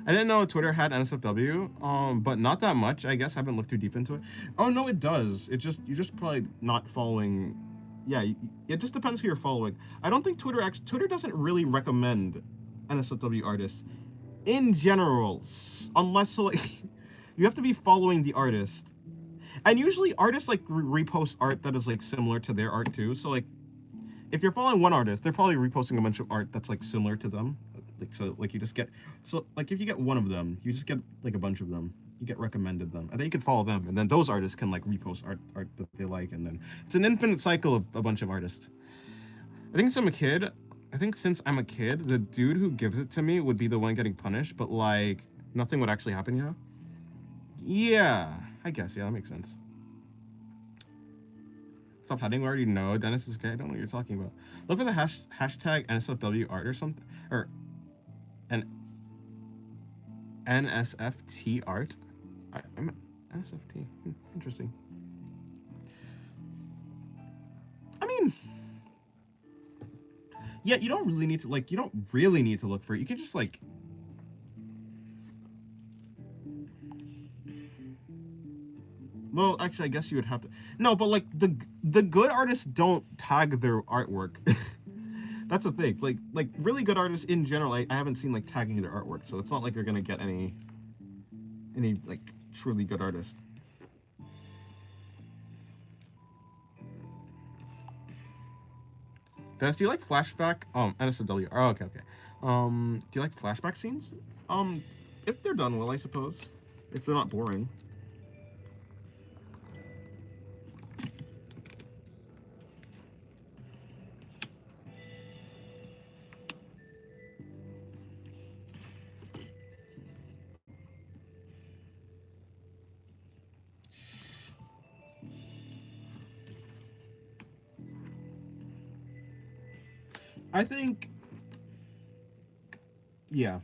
S1: I didn't know Twitter had NSFW, but not that much. I guess I haven't looked too deep into it. Oh no, it does. You're just probably not following. Yeah, it just depends who you're following. I don't think Twitter doesn't really recommend NSFW artists in general, unless so, like you have to be following the artist. And usually artists like repost art that is like similar to their art too. So like if you're following one artist, they're probably reposting a bunch of art that's like similar to them. Like so like you just get so like if you get one of them, you just get like a bunch of them. You get recommended them. And then you can follow them, and then those artists can like repost art that they like, and then it's an infinite cycle of a bunch of artists. I think since I'm a kid, the dude who gives it to me would be the one getting punished, but like nothing would actually happen, you know? Yeah, I guess. Yeah, that makes sense. Stop hiding. We already know. Dennis is okay. I don't know what you're talking about. Look for the hashtag NSFW art or something, or an NSFT art. I'm NSFT. Interesting. I mean, yeah, you don't really need to like. You don't really need to look for it. You can just like. Well, actually, I guess you would have to. No, but like the good artists don't tag their artwork. That's the thing. Like really good artists in general, I haven't seen like tagging their artwork, so it's not like you're gonna get any like truly good artists. Dennis, do you like flashback? NSFW. Oh, okay, okay. Do you like flashback scenes? If they're done well, I suppose. If they're not boring. I think, yeah,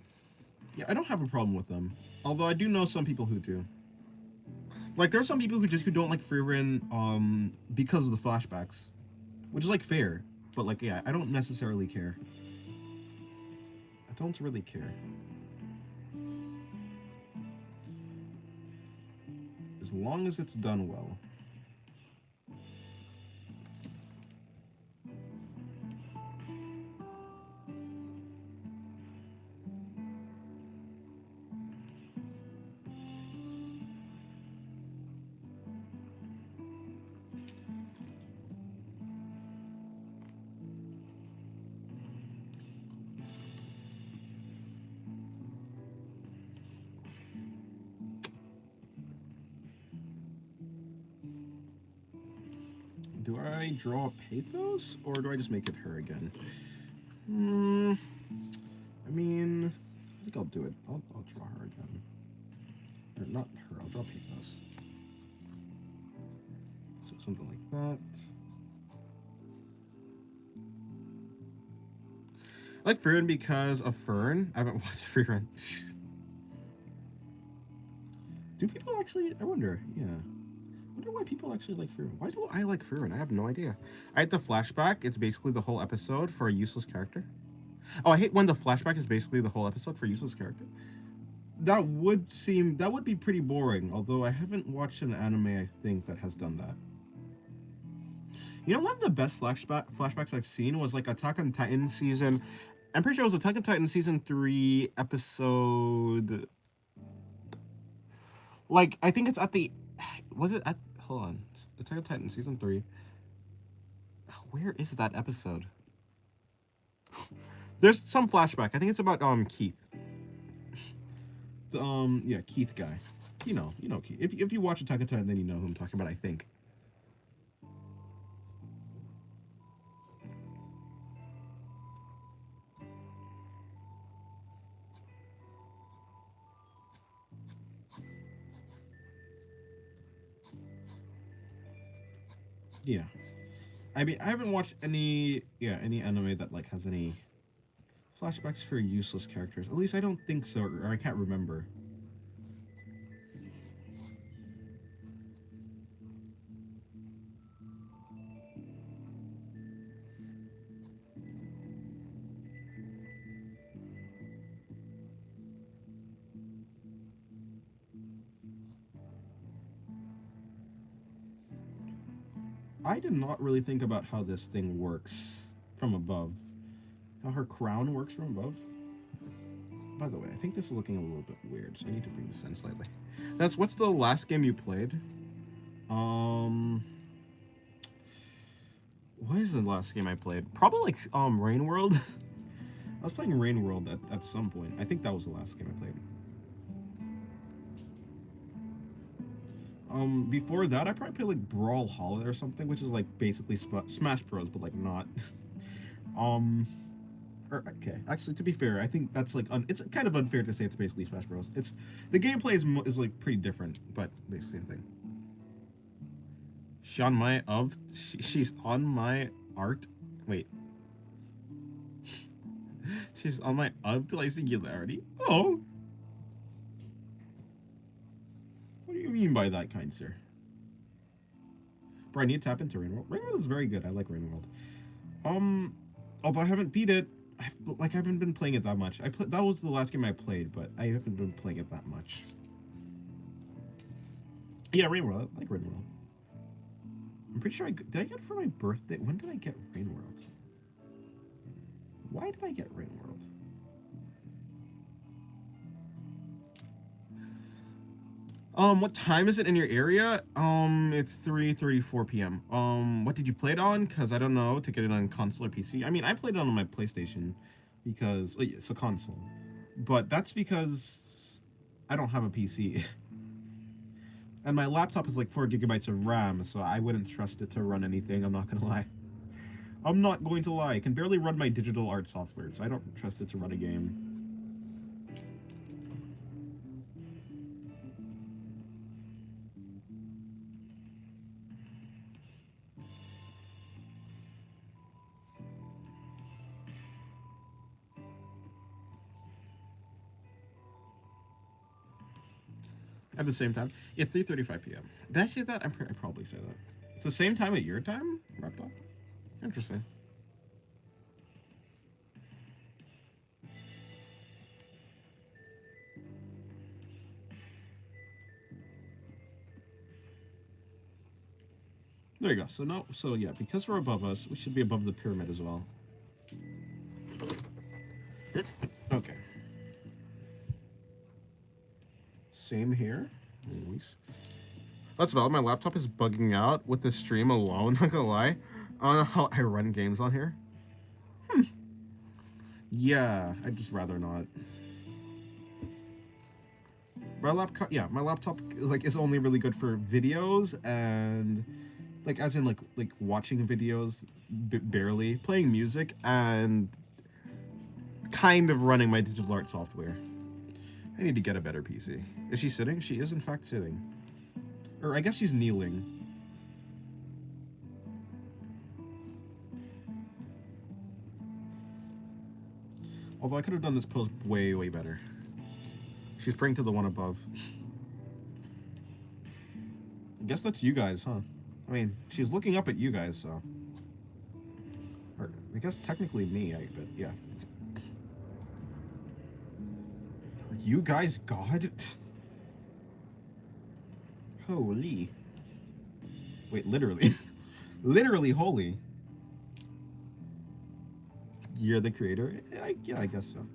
S1: I don't have a problem with them. Although I do know some people who do. Like there's some people who don't like Freerin because of the flashbacks, which is like fair. But like yeah, I don't necessarily care. I don't really care. As long as it's done well. Do I draw Pathos or do I just make it her again? I mean, I think I'll do it. I'll draw her again. Or not her, I'll draw Pathos. So something like that. I like Fern because of Fern. I haven't watched Fern. Do people actually? I wonder. Yeah. I wonder why people actually like Fern. Why do I like Fern? I have no idea. I hate the flashback. It's basically the whole episode for a useless character. Oh, I hate when the flashback is basically the whole episode for a useless character. That would be pretty boring. Although I haven't watched an anime, I think, that has done that. You know, one of the best flashbacks I've seen was like Attack on Titan season. I'm pretty sure it was Attack on Titan season 3 episode. Like I think it's at the. Was it at? Hold on. Attack on Titan season 3. Where is that episode? There's some flashback. I think it's about Keith. Yeah, Keith guy. You know Keith. If you watch Attack on Titan, then you know who I'm talking about, I think. Yeah. I mean, I haven't watched any anime that like has any flashbacks for useless characters. At least I don't think so, or I can't remember. I did not really think about how this thing works from above. How her crown works from above. By the way, I think this is looking a little bit weird, so I need to bring this in slightly. What's the last game you played? What is the last game I played? Probably like Rain World. I was playing Rain World at some point. I think that was the last game I played. Before that, I probably played like Brawlhalla or something, which is like basically Smash Bros, but like not. Okay, actually, to be fair, I think that's like it's kind of unfair to say it's basically Smash Bros. It's the gameplay is like pretty different, but basically same thing. She's on my art. Wait. She's on my of to like Singularity. Oh. What do you mean by that, kind sir? Bro, I need to tap into Rain World. Rain World is very good. I like Rain World. Although I haven't beat it, I haven't been playing it that much. That was the last game I played, but I haven't been playing it that much. Yeah, Rain World. I like Rain World. I'm pretty sure did I get it for my birthday? When did I get Rain World? Why did I get Rain World? What time is it in your area? It's 3:34 p.m. What did you play it on? Cause I don't know to get it on console or PC. I mean, I played it on my PlayStation because it's a console, but that's because I don't have a PC. And my laptop is like 4 gigabytes of RAM, so I wouldn't trust it to run anything. I'm not gonna lie. I'm not going to lie. I can barely run my digital art software, so I don't trust it to run a game. At the same time, it's 3:35 p.m. Did I say that? I probably said that. It's the same time at your time, wrapped up. Interesting. There you go. So no, so yeah, because we're above us, we should be above the pyramid as well. Okay. Same here. Always. That's valid. My laptop is bugging out with the stream alone. Not gonna lie. I don't know how I run games on here. Yeah, I'd just rather not. My laptop is only really good for videos and like as in like watching videos, barely playing music and kind of running my digital art software. I need to get a better PC. Is she sitting? She is in fact sitting. Or I guess she's kneeling. Although I could have done this pose way, way better. She's praying to the one above. I guess that's you guys, huh? I mean, she's looking up at you guys, so. Or, I guess technically me, but yeah. Are you guys God? Holy. Wait, literally. Literally holy. You're the creator? Yeah, I guess so.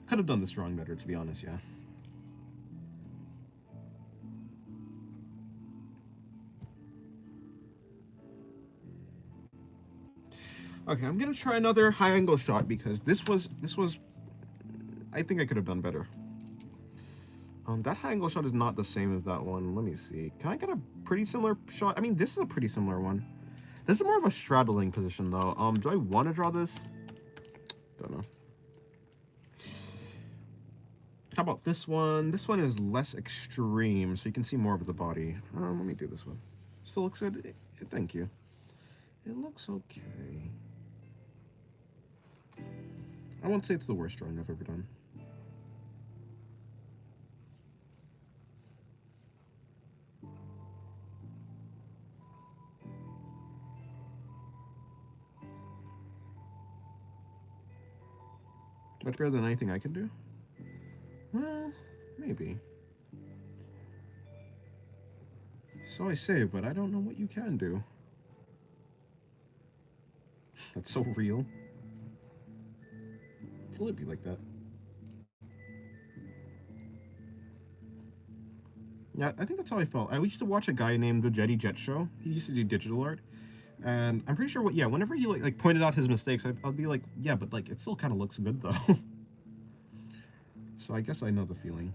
S1: Could have done this drawing better, to be honest, yeah. Okay, I'm gonna try another high angle shot because this was I think I could have done better. That high angle shot is not the same as that one. Let me see. Can I get a pretty similar shot? I mean, this is a pretty similar one. This is more of a straddling position though. Do I want to draw this? Don't know. How about this one? This one is less extreme, so you can see more of the body. Let me do this one. Still looks good. Thank you. It looks okay. I won't say it's the worst drawing I've ever done. Much better than anything I can do? Well, maybe. So I say, but I don't know what you can do. That's so real. Will it be like that? Yeah, I think that's how I felt. I used to watch a guy named the Jetty Jet Show. He used to do digital art. And I'm pretty sure whenever he like pointed out his mistakes, I'd be like, yeah, but like it still kind of looks good though. So I guess I know the feeling.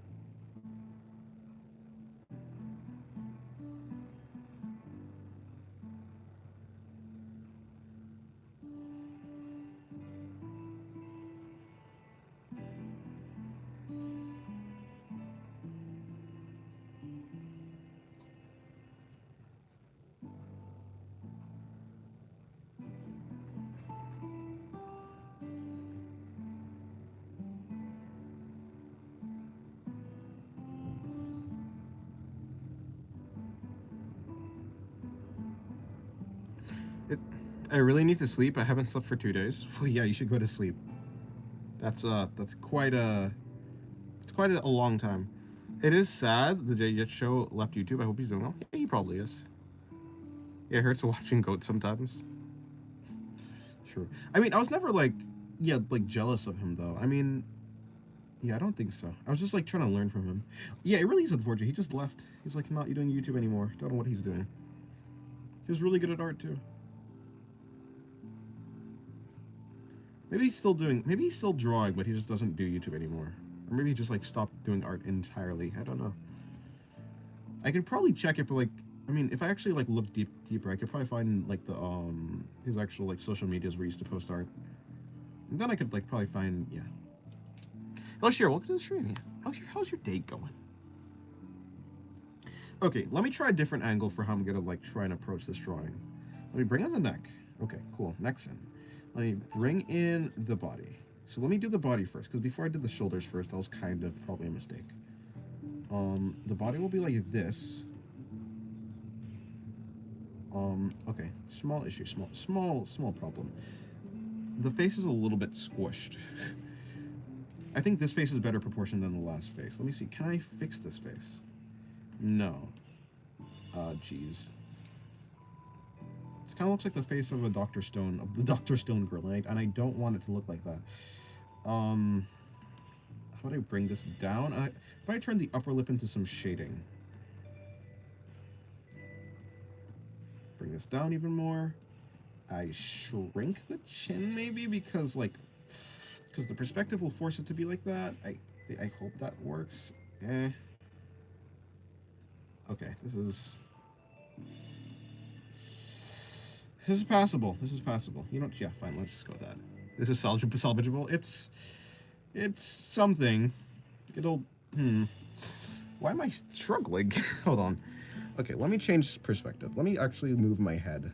S1: I really need to sleep. I haven't slept for 2 days. Well, yeah, you should go to sleep. That's quite a long time. It is sad the Jet Show left YouTube. I hope he's doing well. Yeah, he probably is. Yeah, it hurts watching goats sometimes. True. I mean, I was never like jealous of him though. I mean, yeah, I don't think so. I was just like trying to learn from him. Yeah, it really is unfortunate. He just left. He's like not doing YouTube anymore. Don't know what he's doing. He was really good at art too. Maybe he's still drawing, but he just doesn't do YouTube anymore. Or maybe he just like stopped doing art entirely. I don't know. I could probably check it, but like, I mean, if I actually like look deeper, I could probably find like the his actual like social medias where he used to post art. And then I could like probably find, yeah. Hello, Cheryl. Welcome to the stream. How's your day going? Okay, let me try a different angle for how I'm gonna like try and approach this drawing. Let me bring in the neck. Okay, cool. Neck's in. Let me bring in the body. So let me do the body first, because before I did the shoulders first, that was kind of probably a mistake. The body will be like this. Okay, small issue, small problem. The face is a little bit squished. I think this face is better proportioned than the last face. Let me see, can I fix this face? No. Jeez. It kind of looks like the face of the Dr. Stone girl, and I don't want it to look like that. How do I bring this down? If I turn the upper lip into some shading. Bring this down even more. I shrink the chin maybe because the perspective will force it to be like that. I hope that works. Okay, this is passable. This is passable. You know, yeah, fine. Let's just go with that. This is salvageable. It's something. It'll. Why am I struggling? Hold on. Okay, let me change perspective. Let me actually move my head.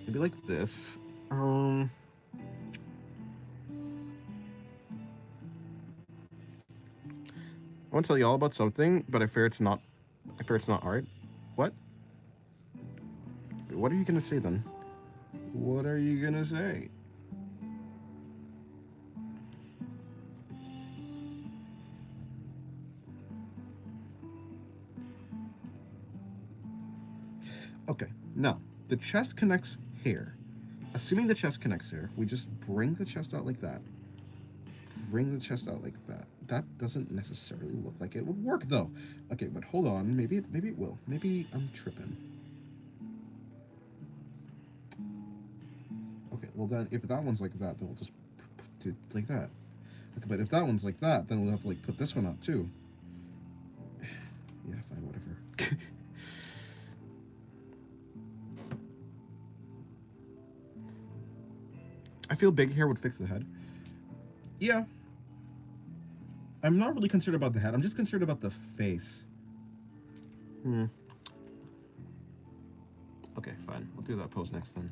S1: Maybe like this. I want to tell you all about something, but I fear it's not. Art. What? What are you gonna say then? What are you gonna say? Okay, now the chest connects here. Assuming the chest connects here, we just bring the chest out like that. Bring the chest out like that. That doesn't necessarily look like it would work though. Okay, but hold on. Maybe it will. Maybe I'm tripping. well then, if that one's like that, then we'll just put it like that. Okay, but if that one's like that, then we'll have to like put this one out too. Yeah, fine, whatever. I feel big hair would fix the head. Yeah. I'm not really concerned about the head. I'm just concerned about the face. Okay, fine. We'll do that pose next then.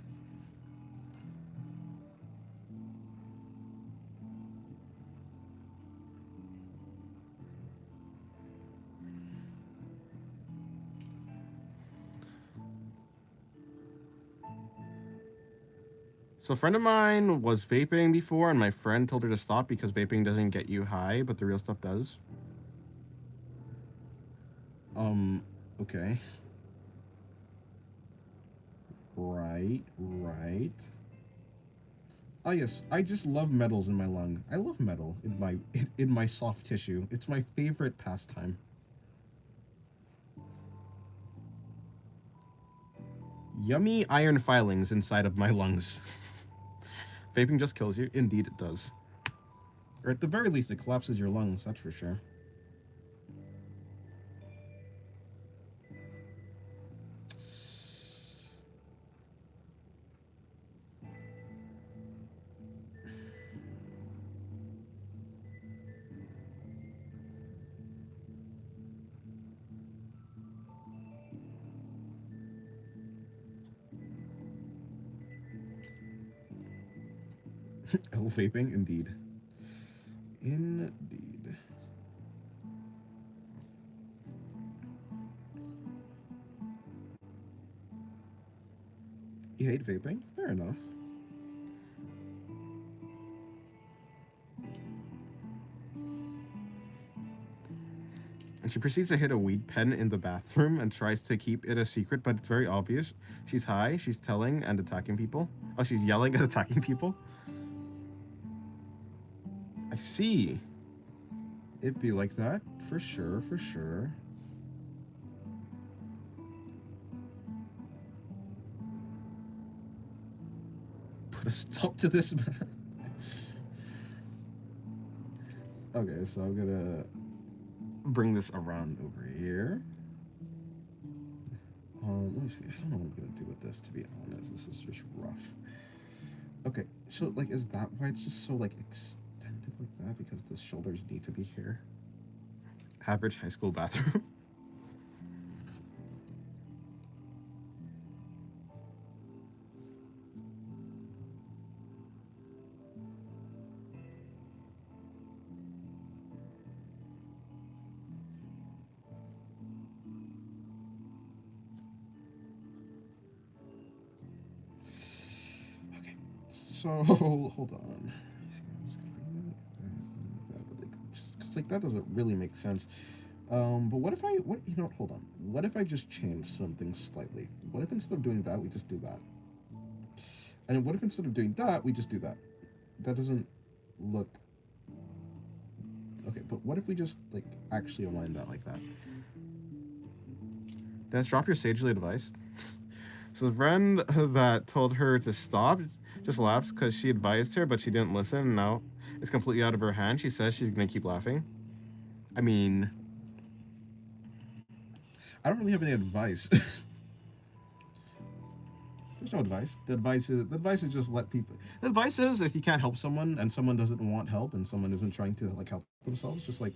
S1: So a friend of mine was vaping before, and my friend told her to stop because vaping doesn't get you high, but the real stuff does. Okay. Right. Oh yes, I just love metals in my lung. I love metal in my soft tissue. It's my favorite pastime. Yummy iron filings inside of my lungs. Vaping just kills you. Indeed it does. Or at the very least, it collapses your lungs, that's for sure. Vaping, indeed. Indeed. You hate vaping? Fair enough. And she proceeds to hit a weed pen in the bathroom and tries to keep it a secret, but it's very obvious. She's high, she's telling and attacking people. Oh, she's yelling and attacking people? I see. It'd be like that, for sure, for sure. Put a stop to this, man. Okay, so I'm gonna bring this around over here. Let me see. I don't know what I'm gonna do with this, to be honest. This is just rough. Okay, so like, is that why it's just so like extended like that? Because the shoulders need to be here. Average high school bathroom. Okay, so hold on. I'm just gonna bring that like that, but like, just like that doesn't really make sense. But what if you know what, hold on. What if I just change something slightly? What if instead of doing that, we just do that? And what if instead of doing that, we just do that? That doesn't look... Okay, but what if we just, like, actually align that like that? Dennis, drop your sagely advice. So the friend that told her to stop just laughed because she advised her, but she didn't listen, and now it's completely out of her hand. She says she's going to keep laughing. I mean... I don't really have any advice. There's no advice. The advice is just let people... The advice is if you can't help someone and someone doesn't want help and someone isn't trying to, like, help themselves, just, like...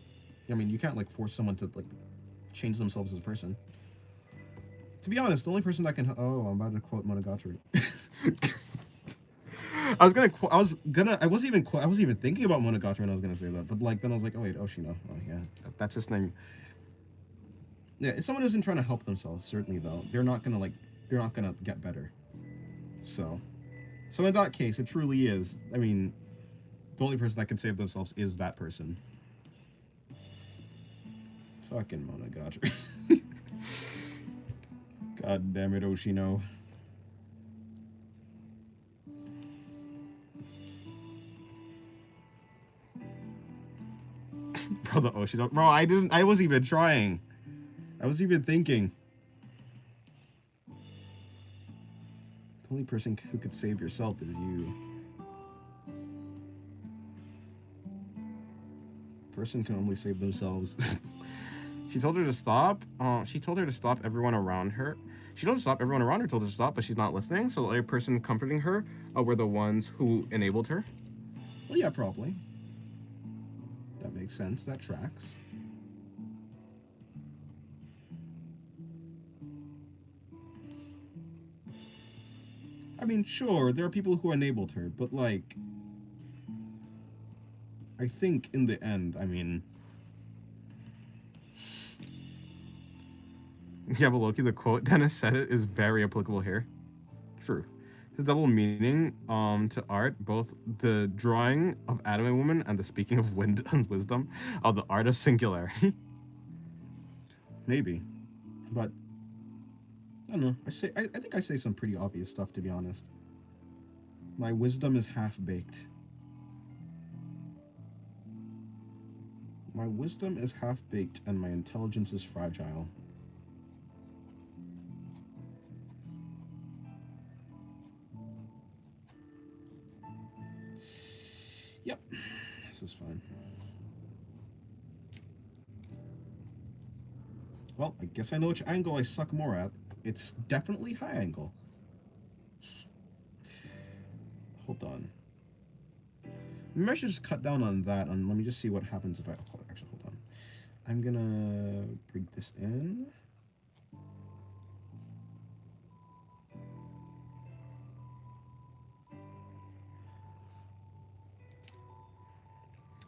S1: I mean, you can't, like, force someone to, like, change themselves as a person. To be honest, the only person that can... Oh, I'm about to quote Monogatari. I wasn't even thinking about Monogatari when I was gonna say that, but, like, then I was like, oh, wait, Oshino. Oh, yeah, that's his name. Yeah, if someone isn't trying to help themselves, certainly, though, they're not gonna get better. So in that case, it truly is. I mean, the only person that can save themselves is that person. Fucking Monogatari. God damn it, Oshino. Bro, the Oshino. Bro, I wasn't even trying. I was even thinking. The only person who could save yourself is you. Person can only save themselves. She told her to stop. She told her to stop everyone around her. She told her to stop everyone around her, told her to stop, but she's not listening. So the other person comforting her were the ones who enabled her. Well, yeah, probably. That makes sense. That tracks. I mean, sure, there are people who enabled her, but like, I think in the end, I mean, yeah, but Loki, the quote Dennis said it is very applicable here. True. The double meaning to art, both the drawing of Adam and Woman and the speaking of wind and wisdom of the art of singularity. Maybe, but I don't know. I think I say some pretty obvious stuff, to be honest. My wisdom is half-baked. My wisdom is half-baked and my intelligence is fragile. Yep, this is fine. Well, I guess I know which angle I suck more at. It's definitely high angle. Hold on. Maybe I should just cut down on that, and let me just see what happens if I... Actually, hold on. I'm gonna bring this in.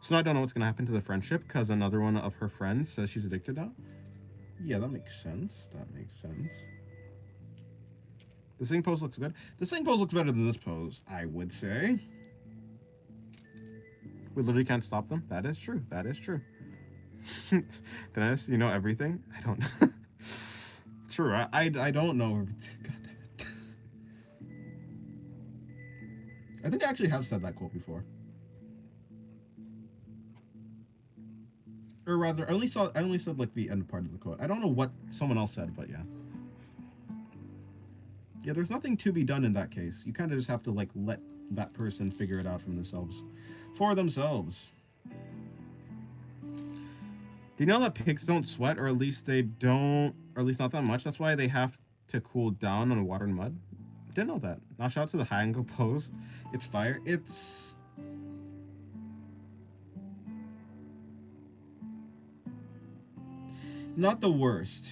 S1: So now I don't know what's gonna happen to the friendship, because another one of her friends says she's addicted now. Yeah, that makes sense. That makes sense. The sing pose looks good. The sing pose looks better than this pose, I would say. We literally can't stop them. That is true. That is true. Dennis, you know everything? I don't know. True, I don't know. God damn it. I think I actually have said that quote before. Or rather, I only said like the end part of the quote. I don't know what someone else said, but yeah. Yeah, there's nothing to be done in that case. You kind of just have to like let that person figure it out for themselves. Do you know that pigs don't sweat, or at least they don't, or at least not that much? That's why they have to cool down on water and mud. Didn't know that. Now shout out to the high angle pose. It's fire. It's not the worst.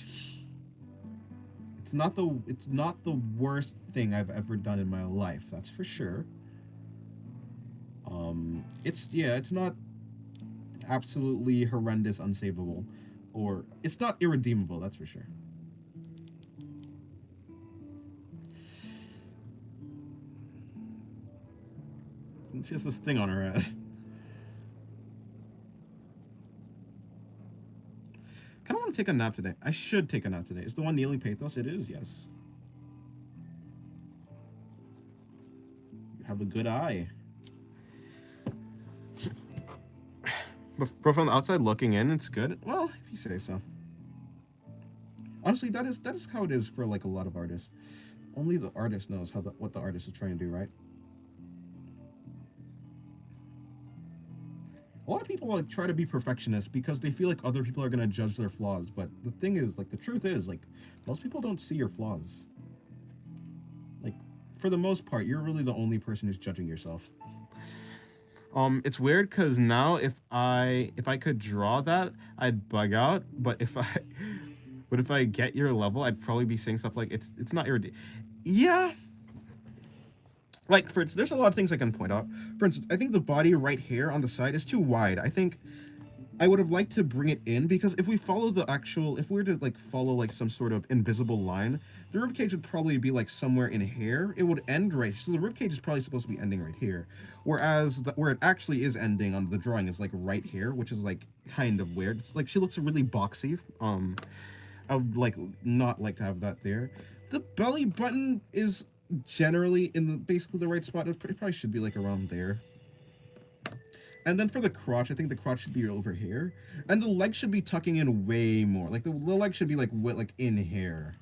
S1: It's not the worst thing I've ever done in my life. That's for sure. It's not absolutely horrendous, unsavable, or it's not irredeemable. That's for sure. It's just this thing on her head. I kind of want to take a nap today. I should take a nap today. Is the one kneeling pathos? It is, yes. You have a good eye. But from the outside looking in, it's good. Well, if you say so. Honestly, that is how it is for like a lot of artists. Only the artist knows what the artist is trying to do, right? A lot of people like try to be perfectionists because they feel like other people are gonna judge their flaws. But the thing is, like, the truth is, like, most people don't see your flaws. Like, for the most part, you're really the only person who's judging yourself. It's weird because now if I could draw that, I'd bug out. But if I get your level, I'd probably be saying stuff like it's not your. Yeah. Like, for instance, there's a lot of things I can point out. For instance, I think the body right here on the side is too wide. I think I would have liked to bring it in, because if we were to like follow like some sort of invisible line, the ribcage would probably be like somewhere in here. It would end right, so the ribcage is probably supposed to be ending right here, whereas where it actually is ending on the drawing is like right here, which is like kind of weird. It's like she looks really boxy. I would like not like to have that there. The belly button is generally in basically the right spot. It probably should be like around there. And then for the crotch, I think the crotch should be over here, and the leg should be tucking in way more. Like the leg should be like in here.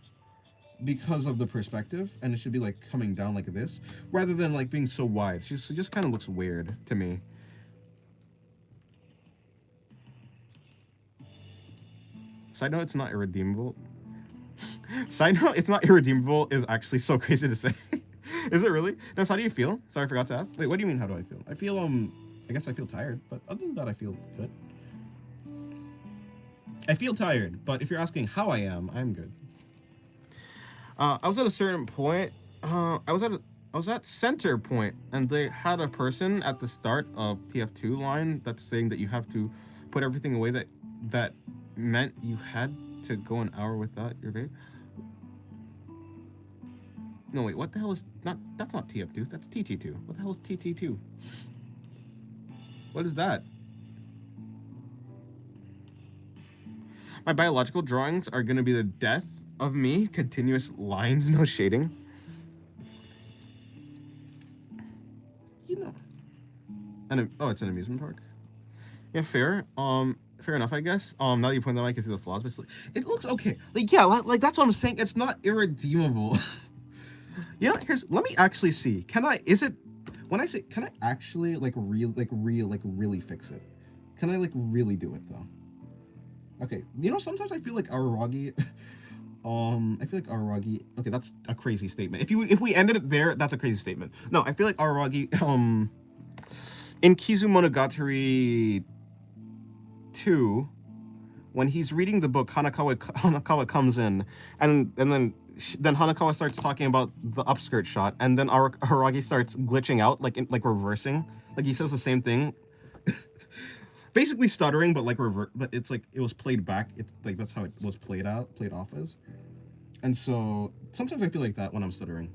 S1: because of the perspective, and it should be like coming down like this rather than like being so wide. She just kind of looks weird to me. Side note, it's not irredeemable. Side note, it's not irredeemable is actually so crazy to say. Is it really? That's how do you feel? Sorry, I forgot to ask. Wait, what do you mean? How do I feel? I feel I guess I feel tired, but other than that, I feel good. I feel tired, but if you're asking how I am, I'm good. I was at a certain point. I was at center point, and they had a person at the start of TF2 line that's saying that you have to put everything away that meant you had to go an hour without your vape. No, wait, what the hell is not? That's not TF2. That's TT2. What the hell is TT2? What is that? My biological drawings are gonna be the death of me. Continuous lines, no shading. You know. And oh, it's an amusement park. Yeah, fair. Fair enough, I guess. Now that you point that out, I can see the flaws, but it looks okay. Like, yeah, like that's what I'm saying. It's not irredeemable. You know, let me actually see. Can I actually really fix it? Can I like really do it though? Okay, you know, sometimes I feel like Araragi. I feel like Araragi. Okay, that's a crazy statement. If we ended it there, that's a crazy statement. No, I feel like Araragi. In Kizu Monogatari 2, when he's reading the book, Hanakawa comes in, and then Hanakawa starts talking about the upskirt shot, and then Araragi starts glitching out, like reversing, like he says the same thing. Basically stuttering, but like but it's like it was played back. It's like that's how it was played off as. And so sometimes I feel like that when I'm stuttering.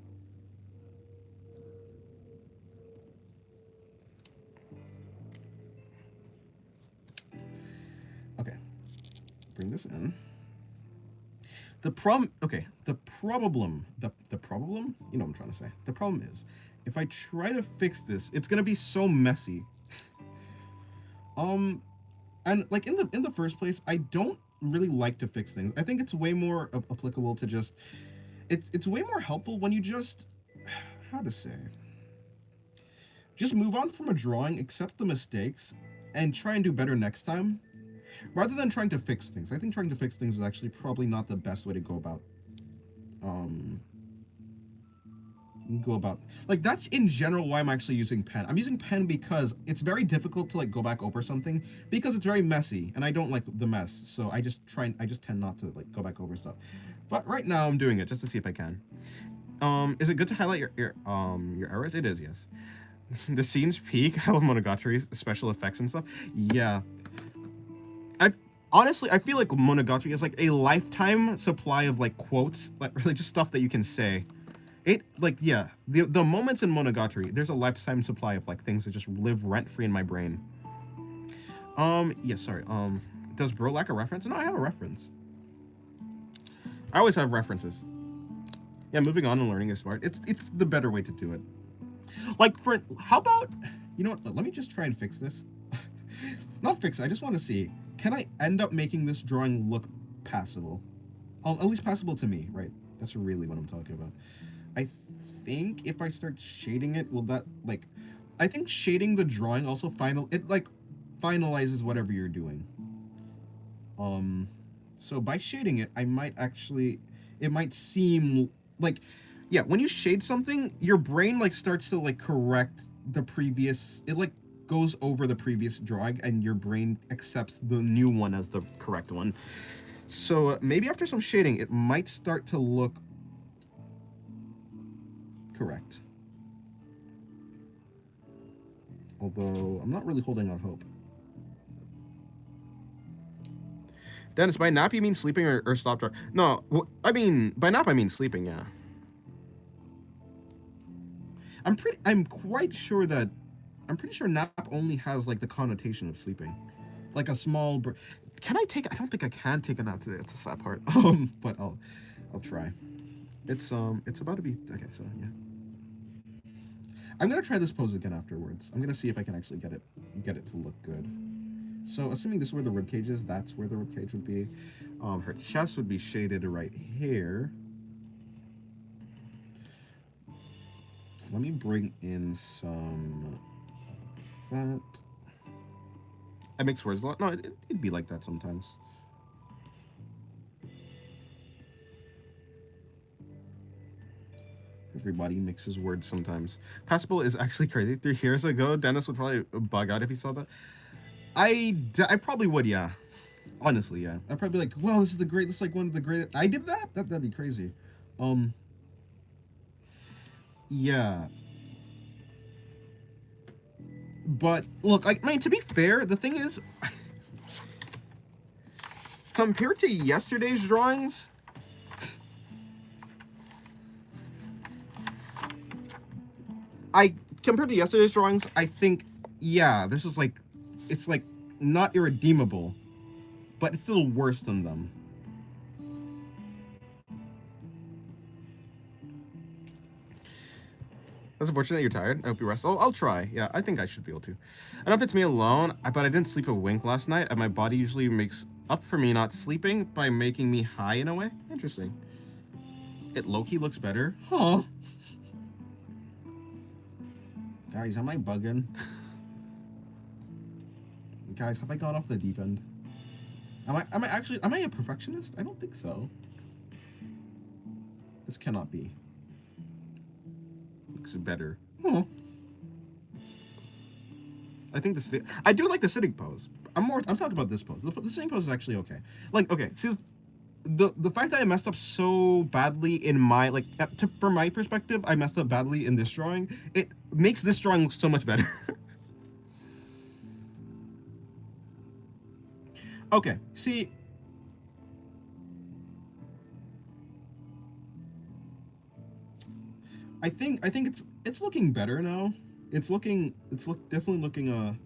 S1: Okay, bring this in. The problem, you know what I'm trying to say. The problem is, if I try to fix this, it's gonna be so messy. And like in the first place, I don't really like to fix things. I think it's way more applicable to just, it's way more helpful when you just, how to say, just move on from a drawing, accept the mistakes, and try and do better next time, rather than trying to fix things. I think trying to fix things is actually probably not the best way to go about like that's in general why I'm actually using pen. I'm using pen because it's very difficult to like go back over something because it's very messy and I don't like the mess, so I just tend not to like go back over stuff. But right now I'm doing it just to see if I can. Is it good to highlight your errors? It is, yes. The scenes peak. I love Monogatari's special effects and stuff. Yeah, honestly, I feel like Monogatari is like a lifetime supply of like quotes, like really just stuff that you can say. It like, yeah, the moments in Monogatari, there's a lifetime supply of like things that just live rent free in my brain. Yeah, sorry. Does bro lack a reference? No, I have a reference. I always have references. Yeah, moving on and learning is smart. It's the better way to do it. Like, how about, you know what? Let me just try and fix this. Not fix it. I just want to see. Can I end up making this drawing look passable? At least passable to me, right? That's really what I'm talking about. I think if I start shading it, will that, like, I think shading the drawing also finalizes whatever you're doing. So by shading it, it might seem like, yeah, when you shade something, your brain like starts to like correct the previous, it like goes over the previous drawing and your brain accepts the new one as the correct one. So maybe after some shading, it might start to look correct. Although I'm not really holding out hope. Dennis, by nap you mean sleeping or stop drawing? No, I mean, by nap I mean sleeping, yeah. I'm pretty sure nap only has like the connotation of sleeping. Like a small can I don't think I can take a nap today. That's a sad part. But I'll try. It's about to be okay, so yeah. I'm gonna try this pose again afterwards. I'm gonna see if I can actually get it to look good. So assuming this is where the ribcage is, that's where the ribcage would be. Her chest would be shaded right here. Let me bring in some that. I mix words a lot. No, it'd be like that sometimes. Everybody mixes words sometimes. Passable is actually crazy. 3 years ago, Dennis would probably bug out if he saw that. I probably would, yeah. Honestly, yeah. I'd probably be like, wow, this is the great, this is like one of the great. I did that? That'd be crazy. Yeah. But look, I mean, to be fair, the thing is, compared to yesterday's drawings, I think, yeah, this is like, it's like not irredeemable, but it's still worse than them. That's unfortunate you're tired. I hope you rest. I'll try. Yeah, I think I should be able to. I don't know if it's me alone, but I didn't sleep a wink last night, and my body usually makes up for me not sleeping by making me high in a way. Interesting. It low-key looks better. Huh. Guys, am I bugging? Guys, have I gone off the deep end? Am I a perfectionist? I don't think so. This cannot be. Looks better. Huh. I think I do like the sitting pose. I'm talking about this pose. The sitting pose is actually okay. Like, okay, see, the fact that I messed up so badly in my, like, from my perspective, I messed up badly in this drawing. It makes this drawing look so much better. Okay, see. I think it's looking better now. Definitely looking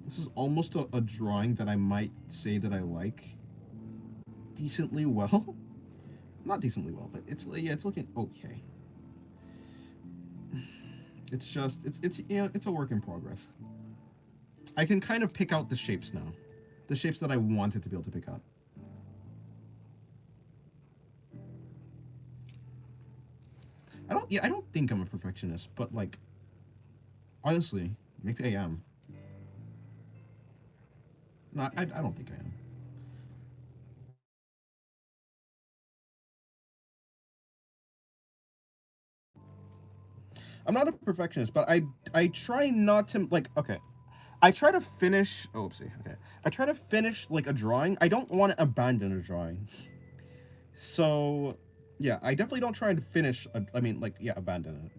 S1: this is almost a drawing that I might say that I like decently well. Not decently well, but it's looking okay. It's just it's you know, it's a work in progress. I can kind of pick out the shapes now. The shapes that I wanted to be able to pick out. I don't think I'm a perfectionist, but like honestly, maybe I am. No, I don't think I am. I'm not a perfectionist, but I try not to, like, okay. I try to finish. Oh, oopsie. Okay. I try to finish like a drawing. I don't want to abandon a drawing. So, yeah, I definitely don't try to finish. Abandon it.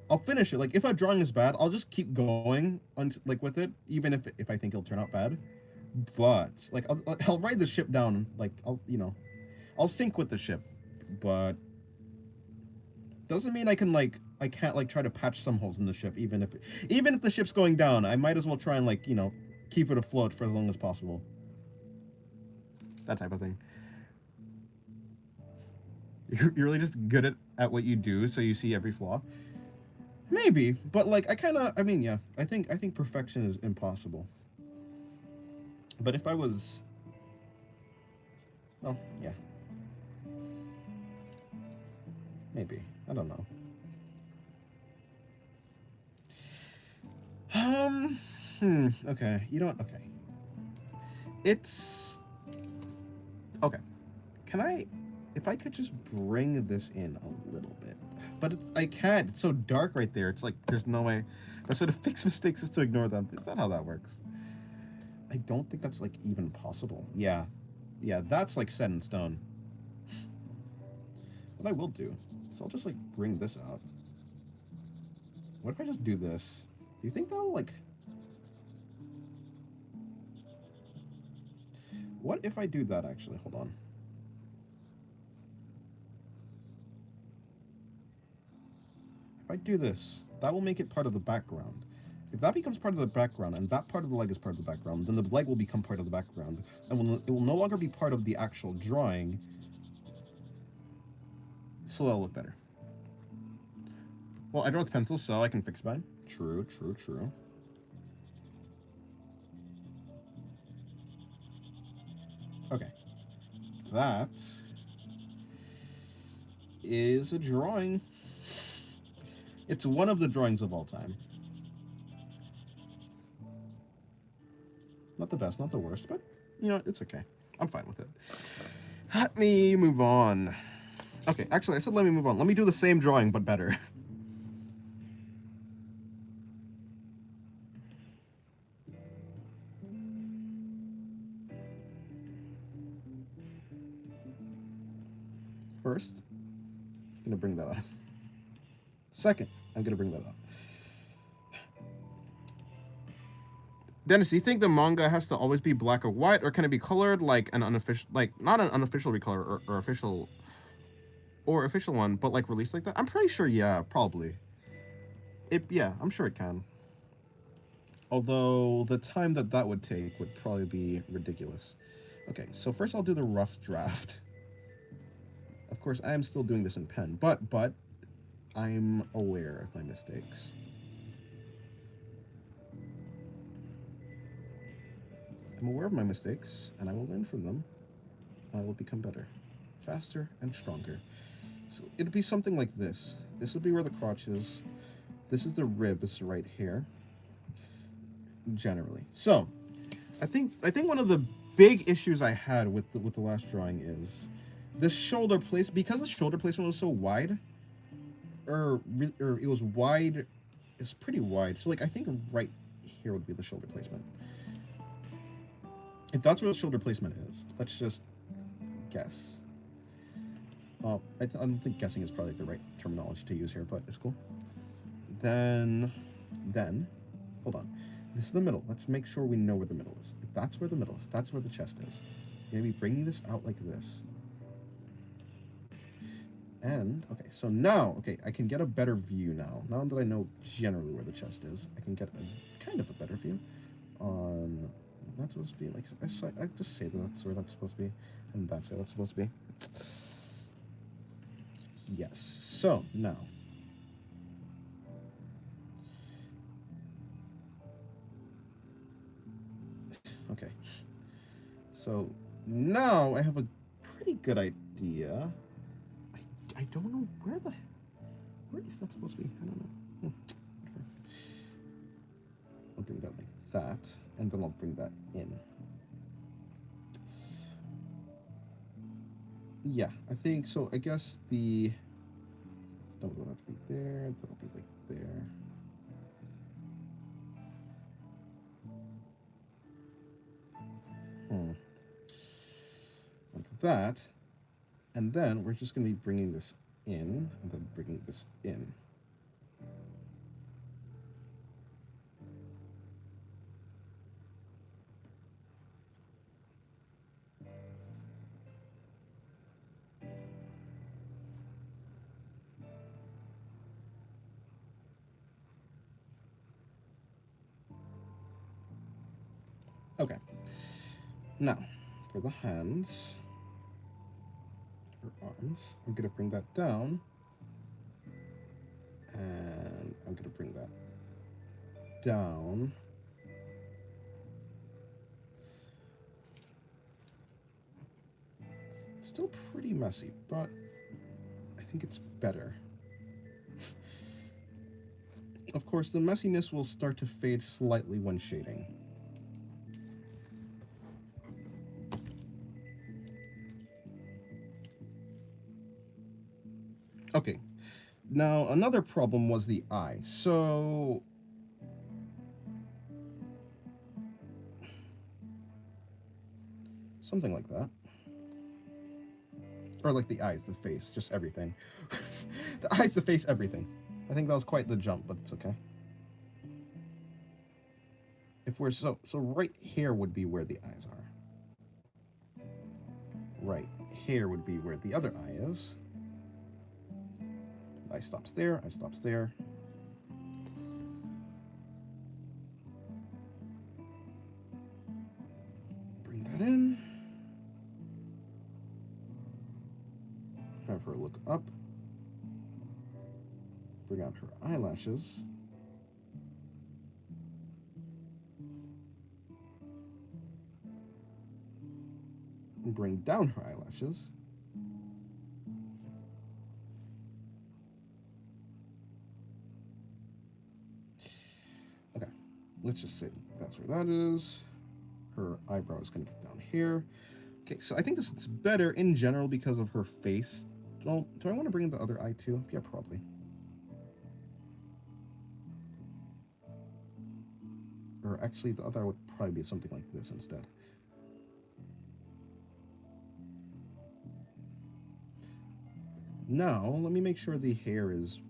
S1: I'll finish it. Like, if a drawing is bad, I'll just keep going like with it, even if I think it'll turn out bad. But like, I'll ride the ship down. Like, I'll sink with the ship, but doesn't mean I can't like try to patch some holes in the ship, even if the ship's going down. I might as well try and like keep it afloat for as long as possible. That type of thing. You're really just good at what you do, so you see every flaw. Maybe, but like yeah, I think perfection is impossible. But if I was, well, yeah, maybe, I don't know. Okay, you know what? Okay, it's okay. Can I, if I could just bring this in a little bit, but I can't. It's so dark right there. It's like there's no way. Best way to fix mistakes is to ignore them. Is that how that works? I don't think that's like even possible. Yeah, that's like set in stone. What I will do is I'll just like bring this out. What if I just do this? Do you think that'll like? What if I do that actually? Hold on. If I do this, that will make it part of the background. If that becomes part of the background, and that part of the leg is part of the background, then the leg will become part of the background, and it will no longer be part of the actual drawing, so that'll look better. Well, I draw with pencil, so I can fix mine. True. Okay. That is a drawing. It's one of the drawings of all time. Not the best, not the worst, but, you know, it's okay. I'm fine with it. Let me move on. Okay, actually, I said let me move on. Let me do the same drawing, but better. First, I'm going to bring that up. Second, I'm going to bring that up. Dennis, do you think the manga has to always be black or white, or can it be colored like an unofficial, like not an unofficial recolor or official, or official one, but like released like that? I'm pretty sure, yeah, probably. Yeah, I'm sure it can. Although the time that would take would probably be ridiculous. Okay, so first I'll do the rough draft. Of course, I am still doing this in pen, but I'm aware of my mistakes. I'm aware of my mistakes, and I will learn from them. I will become better, faster, and stronger. So it'd be something like this. This would be where the crotch is. This is the ribs right here. Generally, so I think one of the big issues I had with the last drawing is the shoulder place, because the shoulder placement was so wide, or it was wide. It's pretty wide. So like I think right here would be the shoulder placement. If that's where the shoulder placement is, let's just guess. I don't think guessing is probably the right terminology to use here, but it's cool. Then, hold on. This is the middle. Let's make sure we know where the middle is. If that's where the middle is, that's where the chest is. You're going to be bringing this out like this. And, okay, so now, okay, I can get a better view now. Now that I know generally where the chest is, I can get kind of a better view on... That's supposed to be, like, I just say that that's where that's supposed to be, and that's where that's supposed to be. Yes, so, now... Okay, so now I have a pretty good idea. I don't know where is that supposed to be? I don't know. I'll bring that like that, and then I'll bring that in. Yeah, I think so. I guess the stomach will have to be there. That'll be like there. Like that, and then we're just going to be bringing this in, and then bringing this in. Okay. Now, for the hands, or arms, I'm going to bring that down, and I'm going to bring that down. Still pretty messy, but I think it's better. Of course, the messiness will start to fade slightly when shading. Okay, now another problem was the eye. So something like that. Or like the eyes, the face, just everything. The eyes, the face, everything. I think that was quite the jump, but it's okay. If we're so right here would be where the eyes are. Right here would be where the other eye is. Eye stops there, eye stops there. Bring that in. Have her look up. Bring out her eyelashes. And bring down her eyelashes. let's just say that's where that is. Her eyebrow is going to go down here. Okay, so I think this looks better in general because of her face. Well, do I want to bring in the other eye too? Yeah, probably. Or actually, the other eye would probably be something like this instead. Now, let me make sure the hair is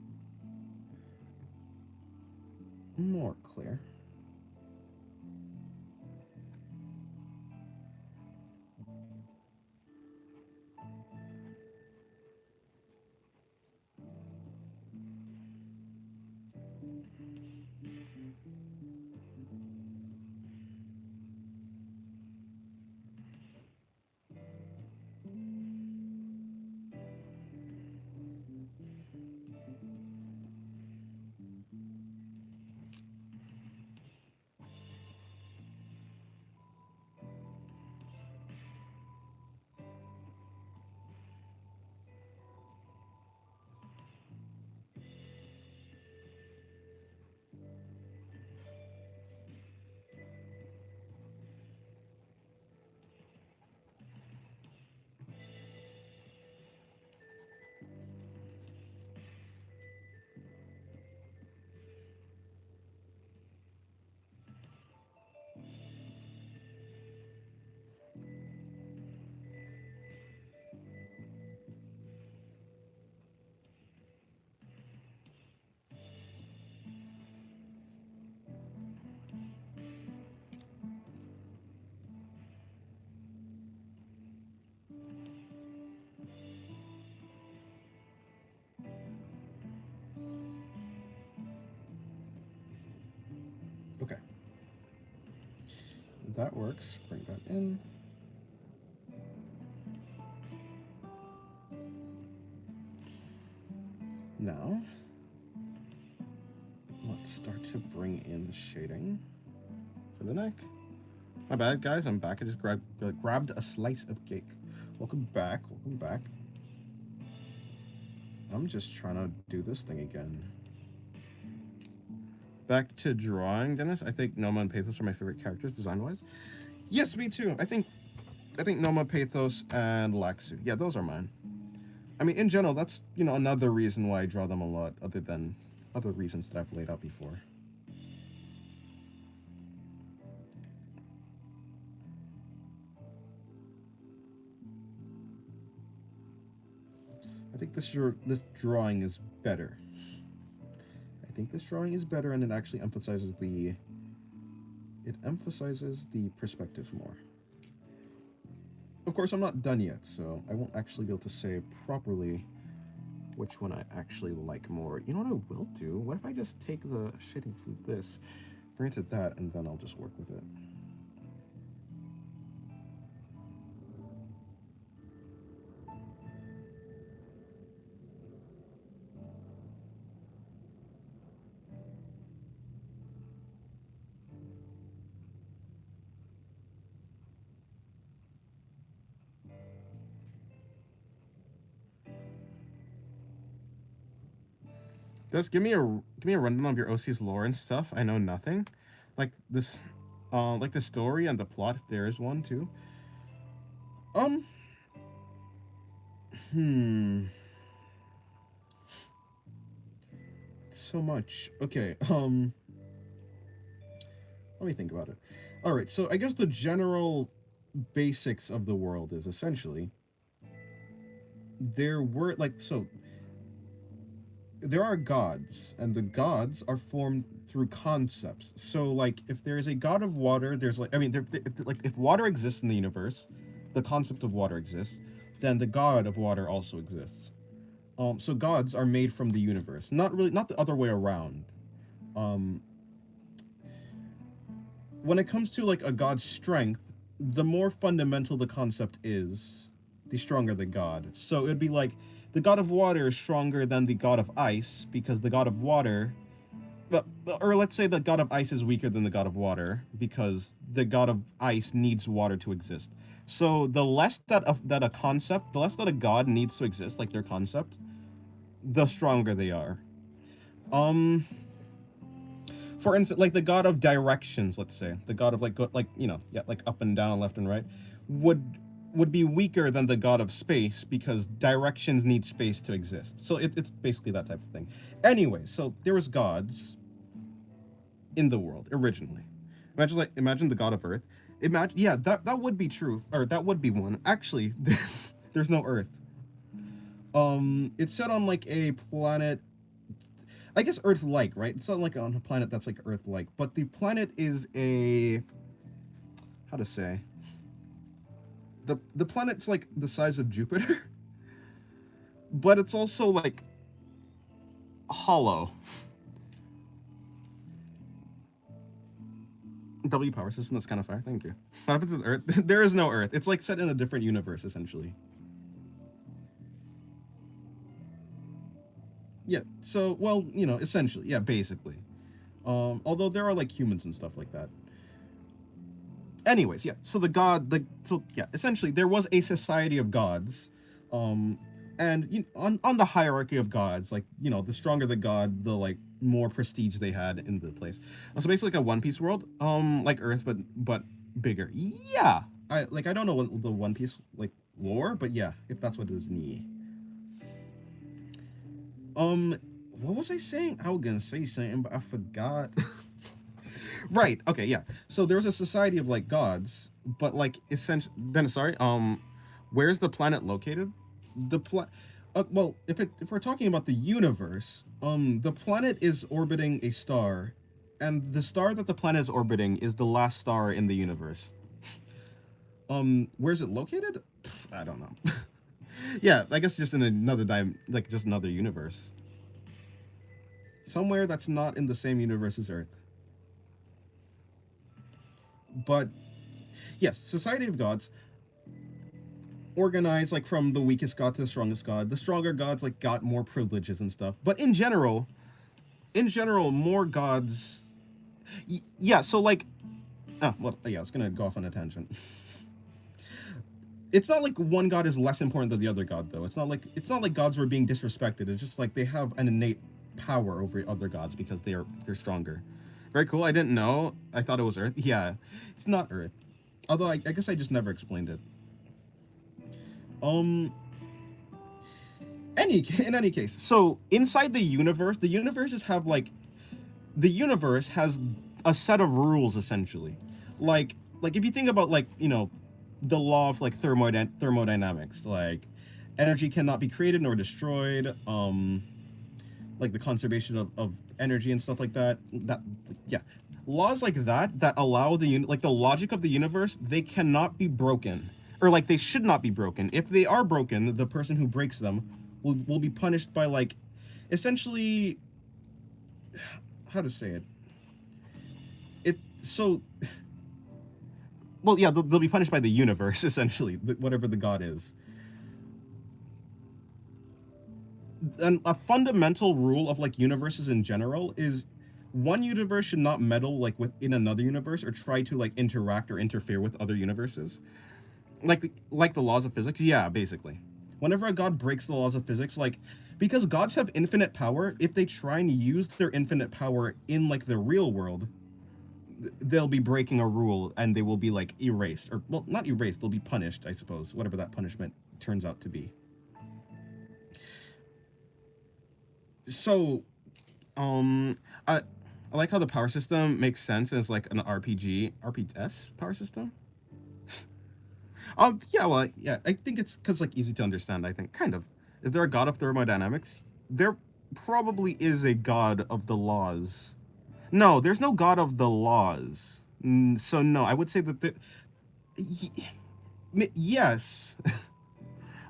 S1: more clear. Okay. That works. Bring that in. Now, let's start to bring in the shading for the neck. My bad, guys. I'm back. I just grabbed a slice of cake. Welcome back. Welcome back. I'm just trying to do this thing again. Back to drawing, Dennis. I think Noma and Pathos are my favorite characters, design-wise. Yes, me too. I think Noma, Pathos, and Laxu. Yeah, those are mine. I mean, in general, that's, another reason why I draw them a lot, other than other reasons that I've laid out before. I think this drawing is better. I think this drawing is better, and it actually emphasizes the perspective more. Of course, I'm not done yet, so I won't actually be able to say properly which one I actually like more. You know what I will do? What if I just take the shading from this, bring it to that, and then I'll just work with it. Just give me a rundown of your OC's lore and stuff. I know nothing. Like this, like the story and the plot, if there is one too. So much. Okay. Let me think about it. All right. So I guess the general basics of the world is essentially there are gods, and the gods are formed through concepts. So, like, if there is a god of water, there's if water exists in the universe, the concept of water exists, then the god of water also exists. So gods are made from the universe, not the other way around. When it comes to like a god's strength, the more fundamental the concept is, the stronger the god. So it'd be like the god of water is stronger than the god of ice because the god of water, or let's say the god of ice is weaker than the god of water because the god of ice needs water to exist. So the less that a god needs to exist, like their concept, the stronger they are. For instance, like the god of directions, let's say, the god of like like up and down, left and right, would would be weaker than the god of space because directions need space to exist. So it's basically that type of thing. Anyway, so there was gods in the world originally. Imagine the god of Earth. Imagine, yeah, that would be true, or that would be one. Actually, there's no Earth. It's set on like a planet, I guess Earth-like, right? It's not like on a planet that's like Earth-like, but the planet is a, how to say, the planet's like the size of Jupiter, but it's also like hollow. W power system, that's kind of fire. Thank you. What happens with Earth? There is no Earth. It's like set in a different universe, essentially. Yeah, so, well, you know, essentially, yeah, basically. Although there are like humans and stuff like that. Anyways, yeah, so yeah, essentially there was a society of gods. And on the hierarchy of gods, like, you know, the stronger the god, the like more prestige they had in the place. So basically like a One Piece world, like Earth, but bigger. Yeah, I don't know what the One Piece like lore, but yeah, if that's what it is, nee. What was I saying? I was gonna say something, but I forgot. Right. Okay. Yeah. So there was a society of like gods, but like essentially. Then sorry. Where's the planet located? The well, if we're talking about the universe, the planet is orbiting a star, and the star that the planet is orbiting is the last star in the universe. Where's it located? I don't know. Yeah, I guess just in another like just another universe. Somewhere that's not in the same universe as Earth. But yes, Society of Gods organized like from the weakest god to the strongest god. The stronger gods like got more privileges and stuff. But in general, more gods. Yeah, so like, well, yeah, I was gonna go off on a tangent. It's not like one god is less important than the other god, though. It's not like gods were being disrespected. It's just like they have an innate power over other gods because they're stronger. Very cool. I didn't know. I thought it was Earth. Yeah, it's not Earth. Although I guess I just never explained it. In any case, so inside the universe has a set of rules essentially. Like if you think about like, you know, the law of like thermodynamics, like energy cannot be created nor destroyed, like the conservation of energy and stuff like that. Yeah, laws like that allow the logic of the universe, they cannot be broken, or like they should not be broken. If they are broken, the person who breaks them will be punished by like, essentially, how to say it, so well, yeah, they'll be punished by the universe, essentially, whatever the god is. And a fundamental rule of like universes in general is one universe should not meddle like within another universe or try to like interact or interfere with other universes. Like the laws of physics, yeah, basically. Whenever a god breaks the laws of physics, like, because gods have infinite power, if they try and use their infinite power in like the real world, they'll be breaking a rule and they will be like erased, or well, not erased, they'll be punished, I suppose, whatever that punishment turns out to be. So, I like how the power system makes sense as like an RPGs power system. Yeah, well, yeah, I think it's because like easy to understand. I think kind of. Is there a god of thermodynamics? There probably is a god of the laws. No, there's no god of the laws. So no, I would say that yes.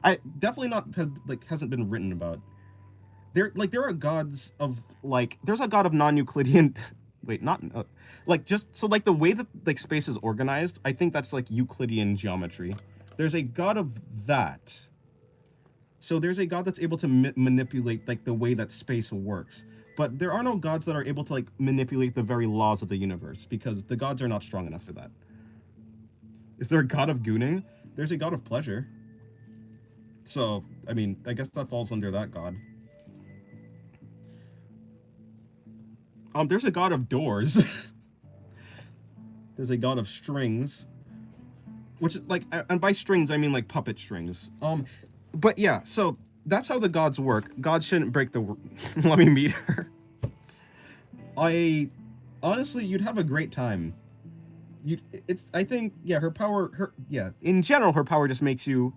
S1: I definitely not hasn't been written about. There are gods of like, there's a god of non-Euclidean. Wait, not like, just so like the way that like space is organized, I think that's like Euclidean geometry. There's a god of that. So there's a god that's able to manipulate like the way that space works. But there are no gods that are able to like manipulate the very laws of the universe, because the gods are not strong enough for that. Is there a god of gooning? There's a god of pleasure. So, I mean, I guess that falls under that god. There's a god of doors. There's a god of strings, which is like, and by strings I mean like puppet strings. But yeah, so that's how the gods work. Gods shouldn't break the. Let me meet her. I honestly, you'd have a great time. I think, yeah, her power, in general, her power just makes you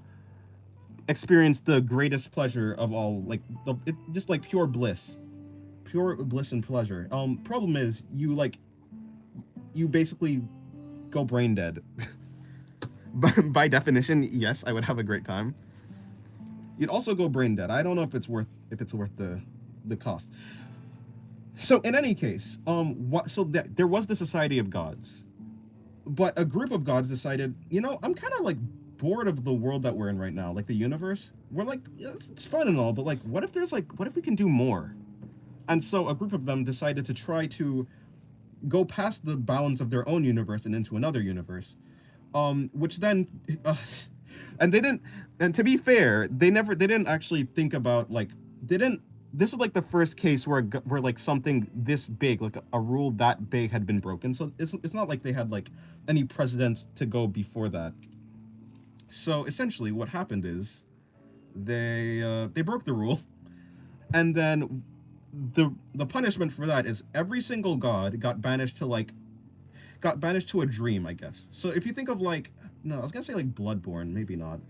S1: experience the greatest pleasure of all, like just like pure bliss and pleasure. Problem is, you basically go brain dead. By definition, yes, I would have a great time. You'd also go brain dead. I don't know if it's worth the cost. So in any case, there was the Society of Gods, but a group of gods decided, I'm kind of like bored of the world that we're in right now, like the universe. We're like, yeah, it's fun and all, but like, what if we can do more? And so a group of them decided to try to go past the bounds of their own universe and into another universe, which then, and they didn't. And to be fair, they didn't actually think about This is like the first case where like something this big, like a rule that big, had been broken. So it's not like they had like any precedents to go before that. So essentially, what happened is they broke the rule, and then the punishment for that is every single god got banished to a dream, I guess. So if you think of I was gonna say like Bloodborne, maybe not.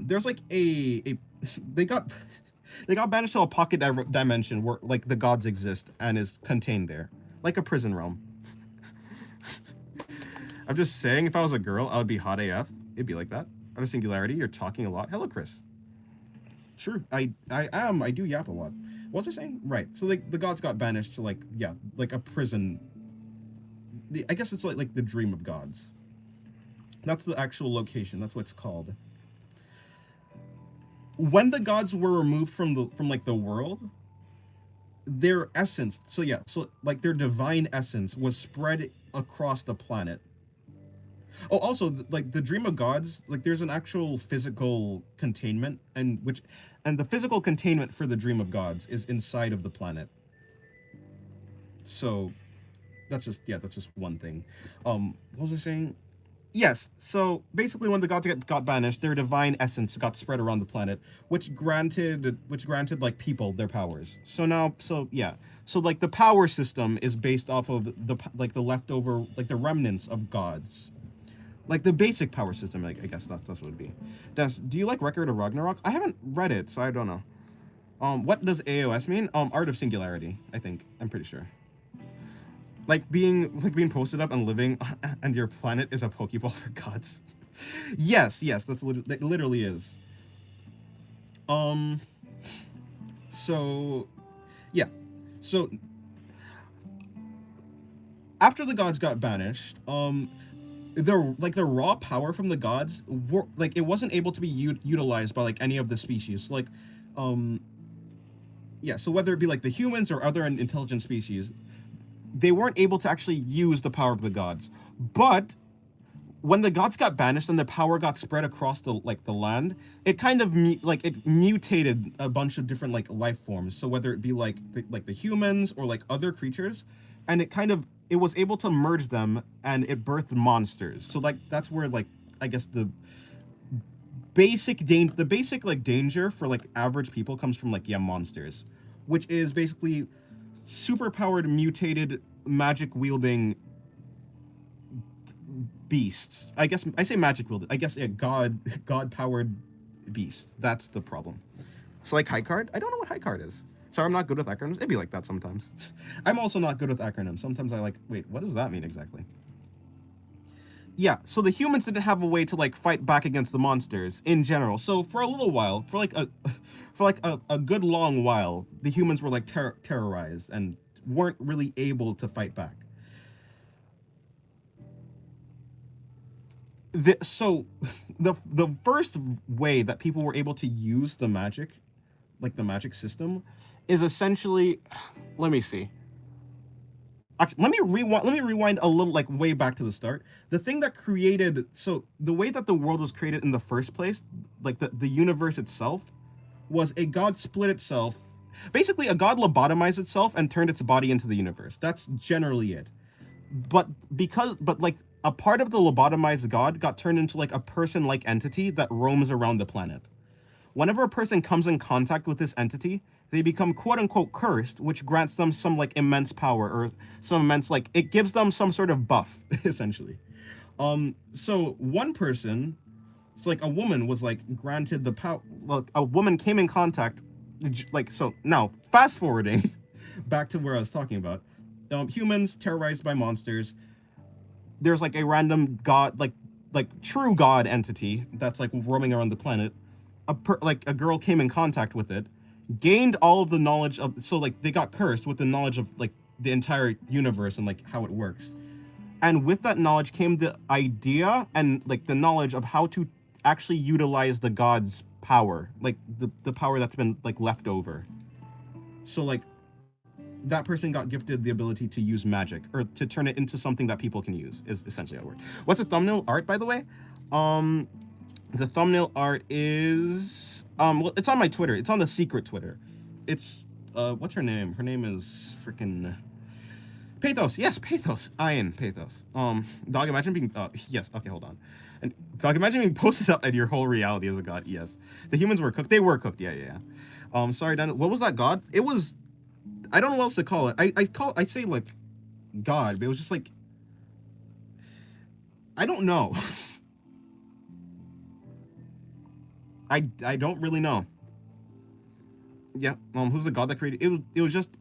S1: There's like they got banished to a pocket dimension where like the gods exist and is contained there, like a prison realm. I'm just saying, if I was a girl, I would be hot AF. It'd be like that. Out of Singularity, you're talking a lot. Hello, Chris. Sure, I do yap a lot. What was I saying? Right. So the gods got banished to like a prison. I guess it's like the dream of gods. That's the actual location. That's what it's called. When the gods were removed from the world, their essence, so their divine essence was spread across the planet. Oh, also, the dream of gods, there's an actual physical containment, and the physical containment for the dream of gods is inside of the planet. So that's just one thing. What was I saying? Yes, so basically when the gods got banished, their divine essence got spread around the planet, which granted like people their powers. So the power system is based off of the leftover, the remnants of gods. Like the basic power system, I guess that's what it'd be. Do you like Record of Ragnarok? I haven't read it, so I don't know. What does AOS mean? Art of Singularity, I think. I'm pretty sure. Like being posted up and living, and your planet is a Pokeball for gods. Yes, that literally is. So, yeah. So after the gods got banished, the raw power from the gods it wasn't able to be utilized by any of the species. So whether it be the humans or other intelligent species, they weren't able to actually use the power of the gods. But when the gods got banished and the power got spread across the land, it kind of it mutated a bunch of different life forms. So whether it be the humans or other creatures, and it was able to merge them, and it birthed monsters. So that's where I guess the basic danger for average people comes from monsters, which is basically super powered, mutated, magic wielding beasts. I guess I say magic wielding. I guess god powered beast. That's the problem. So high card. I don't know what high card is. Sorry, I'm not good with acronyms. It'd be like that sometimes. I'm also not good with acronyms. Sometimes I wait, what does that mean exactly? Yeah, so the humans didn't have a way to fight back against the monsters in general. So for a little while, for a good long while, the humans were terrorized and weren't really able to fight back. So the first way that people were able to use the magic, the magic system, is essentially, let me see. Actually, let me rewind a little, way back to the start. The thing that created, so the way that the world was created in the first place, the universe itself, was a god split itself basically a god lobotomized itself and turned its body into the universe. That's generally it. But like a part of the lobotomized god got turned into like a person-like entity that roams around the planet. Whenever a person comes in contact with this entity, they become quote-unquote cursed, which grants them some like immense power or some immense, like, it gives them some sort of buff, essentially. So one person, it's like a woman was like granted the power, like a woman came in contact, like, so now fast forwarding back to where I was talking about, humans terrorized by monsters. There's like a random god, like true god entity that's like roaming around the planet. Like a girl came in contact with it, gained all of the knowledge of, so like they got cursed with the knowledge of like the entire universe and like how it works. And with that knowledge came the idea and like the knowledge of how to actually utilize the god's power, like the power that's been like left over. So like that person got gifted the ability to use magic, or to turn it into something that people can use, is essentially how it works. What's the thumbnail art, by the way? The thumbnail art is well, it's on my Twitter. It's on the secret Twitter. It's what's her name? Her name is freaking Pathos. Yes, Pathos. Ian Pathos. Dog, imagine being yes, okay, hold on. And dog, imagine being posted up at your whole reality as a god. Yes. The humans were cooked. They were cooked. Yeah. Sorry, Dan. What was that god? It was, I don't know what else to call it. I say like god, but it was just like, I don't know. I don't really know. Yeah. Who's the god that created it? It was just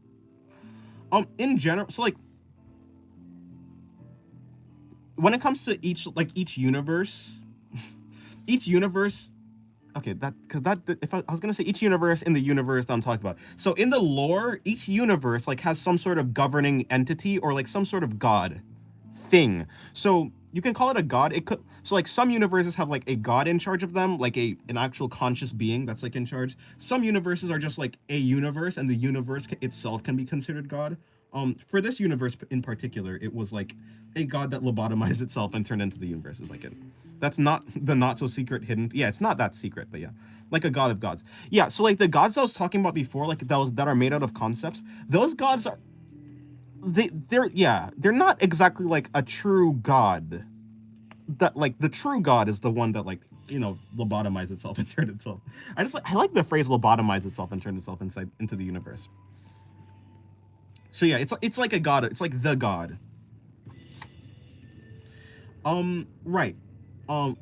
S1: in general. So like, when it comes to each universe, okay, if I was gonna say each universe in the universe that I'm talking about. So in the lore, each universe like has some sort of governing entity or like some sort of god thing. So you can call it a god. It could, so like some universes have like a god in charge of them, like an actual conscious being that's like in charge. Some universes are just like a universe, and the universe itself can be considered god. For this universe in particular, it was like a god that lobotomized itself and turned into the universe. Is like it. That's not the not so secret hidden. Yeah, it's not that secret, but yeah, like a god of gods. Yeah, so like the gods I was talking about before, like that are made out of concepts. Those gods are, they're not exactly like a true god. That like the true god is the one that like, you know, lobotomized itself and turned itself. I like the phrase lobotomized itself and turned itself into the universe. So yeah, it's like a god. It's like the god. Right.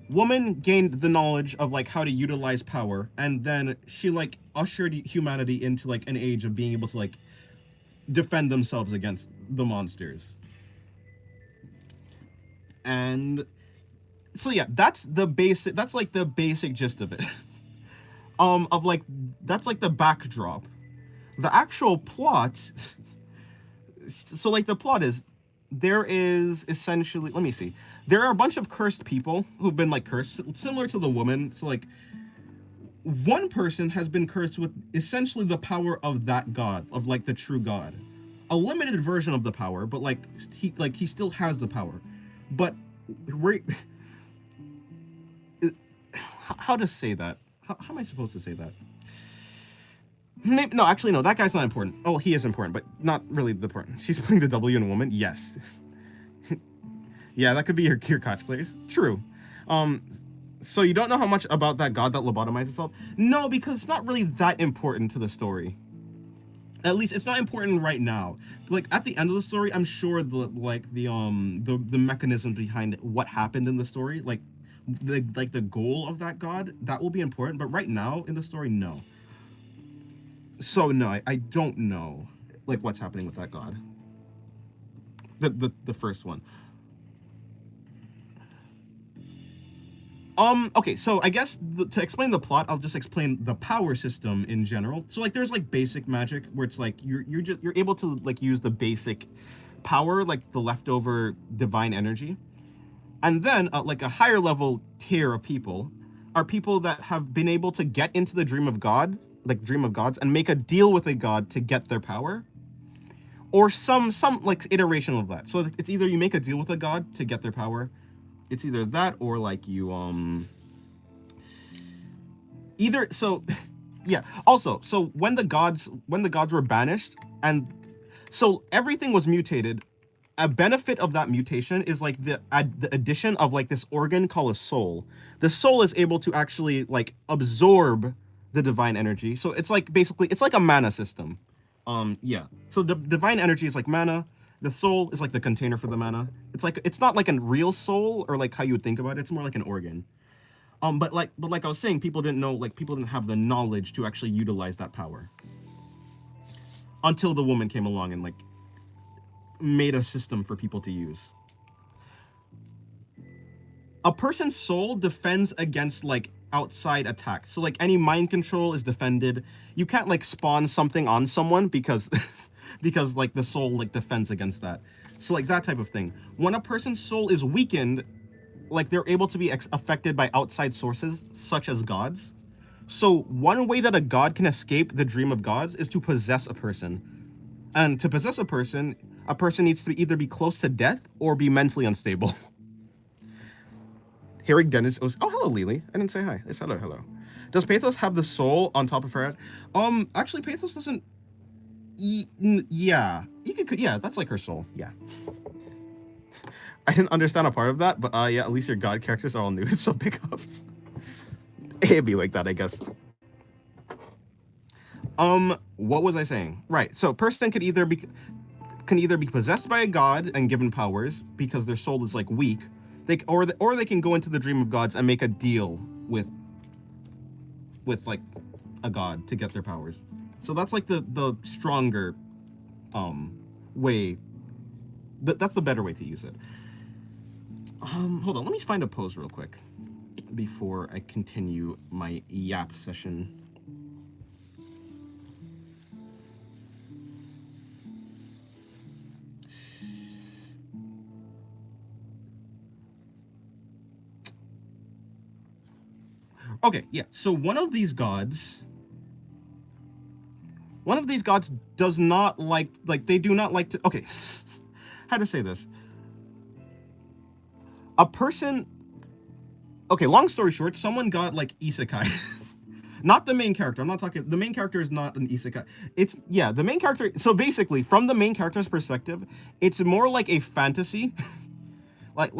S1: Woman gained the knowledge of like how to utilize power, and then she like ushered humanity into like an age of being able to like defend themselves against the monsters. And so yeah, that's like the basic gist of it. Of like, that's like the backdrop. The actual plot, so like the plot is, there is essentially, let me see, there are a bunch of cursed people who've been like cursed, similar to the woman. So like, one person has been cursed with essentially the power of that god, of like the true god, a limited version of the power, but like he still has the power. But how to say that? How am I supposed to say that? Maybe, no, actually, no, that guy's not important. Oh, he is important, but not really the important. She's putting the W in a woman. Yes. Yeah, that could be your catchphrase. True. So you don't know how much about that god that lobotomized itself? No, because it's not really that important to the story. At least it's not important right now. Like at the end of the story, I'm sure the mechanism behind what happened in the story, like the goal of that god, that will be important. But right now in the story, no. So no, I don't know like what's happening with that god. The first one. Okay, so I guess to explain the plot, I'll just explain the power system in general. So like there's like basic magic where it's like you're able to like use the basic power, like the leftover divine energy. And then like a higher level tier of people are people that have been able to get into the dream of God, like dream of gods, and make a deal with a god to get their power. Or some like iteration of that. So it's either you make a deal with a god to get their power. It's either that or like you either, so Yeah. Also, so when the gods were banished, and so everything was mutated. A benefit of that mutation is like the addition of like this organ called a soul. The soul is able to actually like absorb the divine energy. So it's like basically it's like a mana system. Yeah. So the divine energy is like mana. The soul is like the container for the mana. It's like it's not like a real soul or like how you would think about it. It's more like an organ. But like I was saying, people didn't know, like people didn't have the knowledge to actually utilize that power until the woman came along and like made a system for people to use. A person's soul defends against like outside attacks. So like any mind control is defended. You can't like spawn something on someone because because like the soul like defends against that. So like that type of thing. When a person's soul is weakened, like they're able to be affected by outside sources such as gods. So one way that a god can escape the dream of gods is to possess a person. And to possess a person needs to either be close to death or be mentally unstable. Hearing Dennis, oh hello Lily. I didn't say hi. It's hello. Does Pathos have the soul on top of her head? Actually Pathos doesn't. Yeah, you could. Yeah, that's like her soul. Yeah. I didn't understand a part of that, but yeah, at least your god characters are all new, so pickups. It'd be like that, I guess. What was I saying? Right. So person can either be possessed by a god and given powers because their soul is like weak. Or they can go into the dream of gods and make a deal with like a god to get their powers. So that's like the stronger way. That's the better way to use it. Hold on, let me find a pose real quick before I continue my yap session. Okay, yeah. So one of these gods does not like they do not like to. Okay, how to say this? A person. Okay, long story short, someone got like isekai. Not the main character. I'm not talking. The main character is not an isekai. The main character. So basically, from the main character's perspective, it's more like a fantasy. like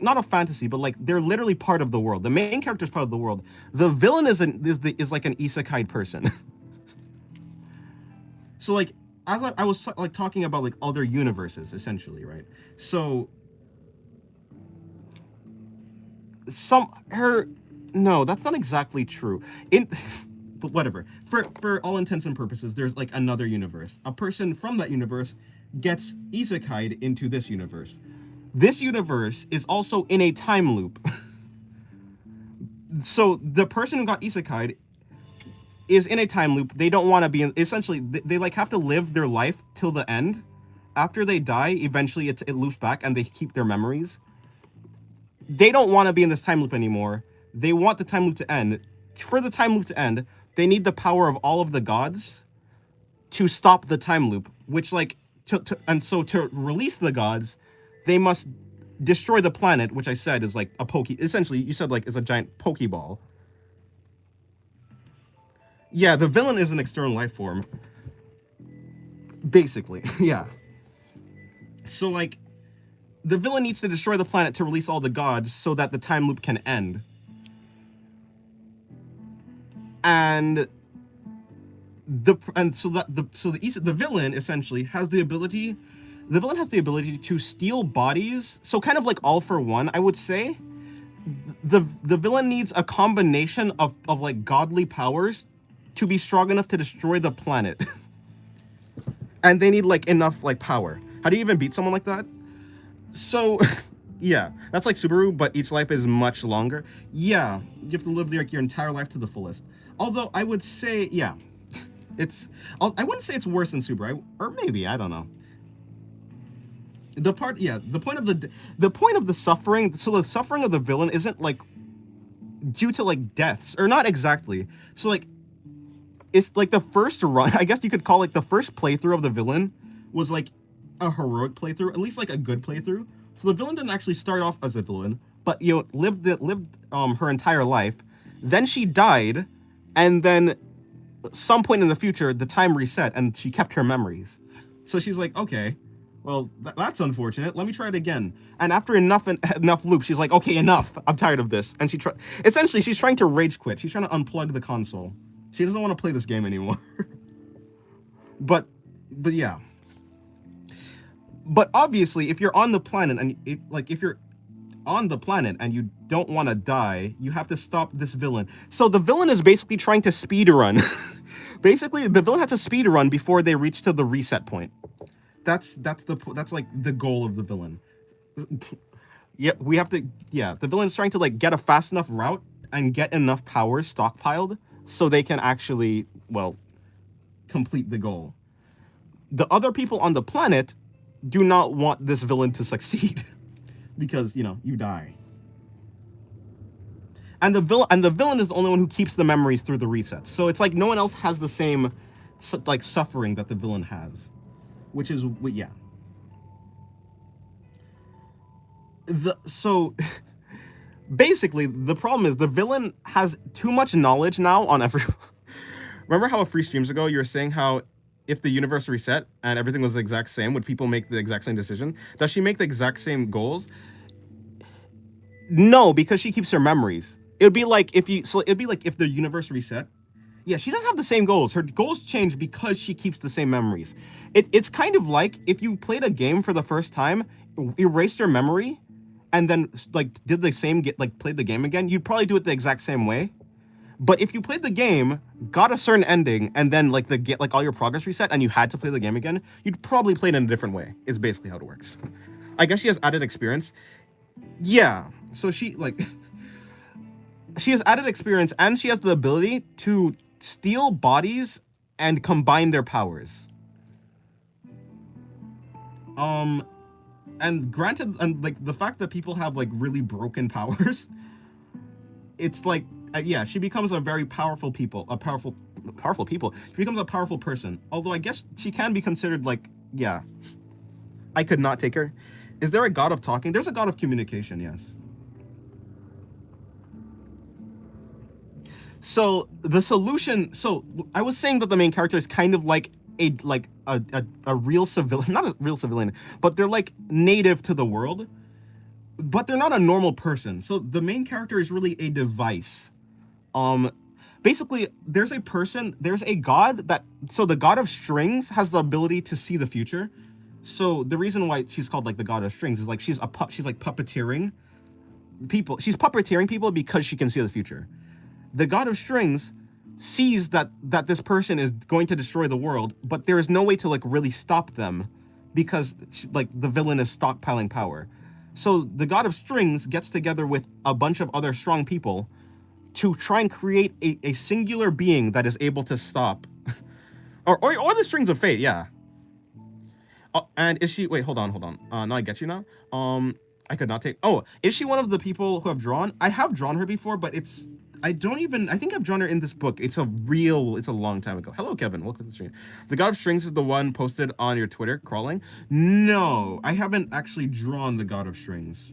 S1: not a fantasy, but like they're literally part of the world. The main character is part of the world. The villain is like an isekai person. So like as I was like talking about like other universes essentially, right? So no, that's not exactly true. But whatever. For all intents and purposes, there's like another universe. A person from that universe gets isekai'd into this universe. This universe is also in a time loop. So the person who got isekai'd is in a time loop. They don't want to be in. Essentially, they like have to live their life till the end. After they die, eventually it loops back and they keep their memories. They don't want to be in this time loop anymore. They want the time loop to end. For the time loop to end, they need the power of all of the gods to stop the time loop. Which like to release the gods, they must destroy the planet, which I said is like a essentially you said like is a giant pokeball. Yeah, the villain is an external life form. Basically, yeah. So like the villain needs to destroy the planet to release all the gods so that the time loop can end. And the villain essentially has the ability. The villain has the ability to steal bodies. So kind of like All for One, I would say. The villain needs a combination of like godly powers to be strong enough to destroy the planet. And they need like enough like power. How do you even beat someone like that? So, yeah, that's like Subaru, but each life is much longer. Yeah, you have to live like your entire life to the fullest. Although I would say, yeah, I wouldn't say it's worse than Subaru, or maybe, I don't know. The point of the suffering, so the suffering of the villain isn't like due to like deaths, or not exactly. So like, it's like the first run, I guess you could call like the first playthrough of the villain was like a heroic playthrough, at least like a good playthrough. So the villain didn't actually start off as a villain, but you know lived her entire life. Then she died, and then some point in the future, the time reset and she kept her memories. So she's like, okay, well, that's unfortunate. Let me try it again. And after enough loops, she's like, okay, enough. I'm tired of this. And essentially, she's trying to rage quit. She's trying to unplug the console. She doesn't want to play this game anymore. but yeah. But obviously, if you're on the planet and if you're on the planet and you don't want to die, you have to stop this villain. So the villain is basically trying to speed run. Basically, the villain has to speed run before they reach to the reset point. That's like the goal of the villain. Yeah, we have to. Yeah, the villain is trying to like get a fast enough route and get enough power stockpiled so they can actually, well, complete the goal. The other people on the planet do not want this villain to succeed because, you know, you die. And the villain is the only one who keeps the memories through the resets. So it's like no one else has the same like suffering that the villain has, which is, yeah. So basically the problem is the villain has too much knowledge now on everyone. Remember how a few streams ago you were saying how if the universe reset and everything was the exact same, would people make the exact same decision? Does she make the exact same goals? No, because she keeps her memories. It'd be like if the universe reset. Yeah, she doesn't have the same goals. Her goals change because she keeps the same memories. It's kind of like if you played a game for the first time, erased your memory, and then like did the same played the game again, you'd probably do it the exact same way. But if you played the game, got a certain ending, and then like all your progress reset, and you had to play the game again, you'd probably play it in a different way. Is basically how it works. I guess she has added experience. Yeah, so she has added experience, and she has the ability to steal bodies and combine their powers. And granted, and like the fact that people have like really broken powers, it's like, yeah, she becomes a very powerful people. She becomes a powerful person. Although I guess she can be considered like, yeah, I could not take her. Is there a god of talking? There's a god of communication, yes. So the solution, so I was saying that the main character is kind of like a real civilian, not a real civilian, but they're like native to the world, but they're not a normal person. So the main character is really a device. Basically there's a god so the god of strings has the ability to see the future. So the reason why she's called like the god of strings is like she's like puppeteering people. She's puppeteering people because she can see the future. The god of strings sees that this person is going to destroy the world, but there is no way to like really stop them because like the villain is stockpiling power. So the god of strings gets together with a bunch of other strong people to try and create a singular being that is able to stop or the strings of fate, yeah. And is she, wait, hold on. Now I get you now. I could not take, oh, is she one of the people who have drawn? I have drawn her before, but I think I've drawn her in this book. It's a long time ago. Hello, Kevin. Welcome to the stream. The God of Strings is the one posted on your Twitter, crawling. No, I haven't actually drawn the God of Strings.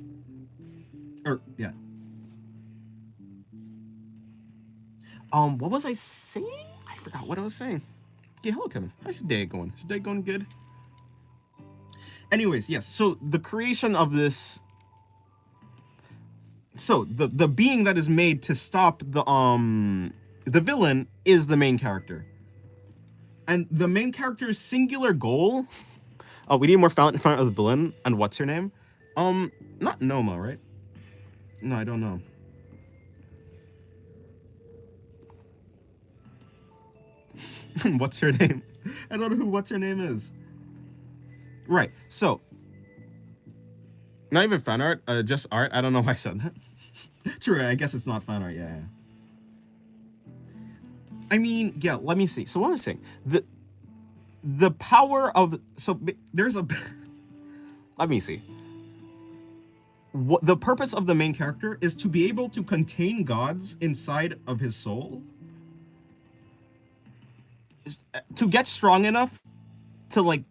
S1: Yeah. What was I saying? I forgot what I was saying. Yeah, hello, Kevin. How's your day going? Is your day going good? Anyways, yes. So the creation of this. So the being that is made to stop the villain is the main character, and the main character's singular goal. Oh, we need more font in front of the villain. And what's her name? Not Noma, right? No, I don't know. What's her name? I don't know who what's her name is. Right. So. Not even fan art, just art. I don't know why I said that. True, I guess it's not fan art, yeah. I mean, yeah, let me see. So what was I saying? The power of, so there's a, let me see. What the purpose of the main character is to be able to contain gods inside of his soul. To get strong enough to like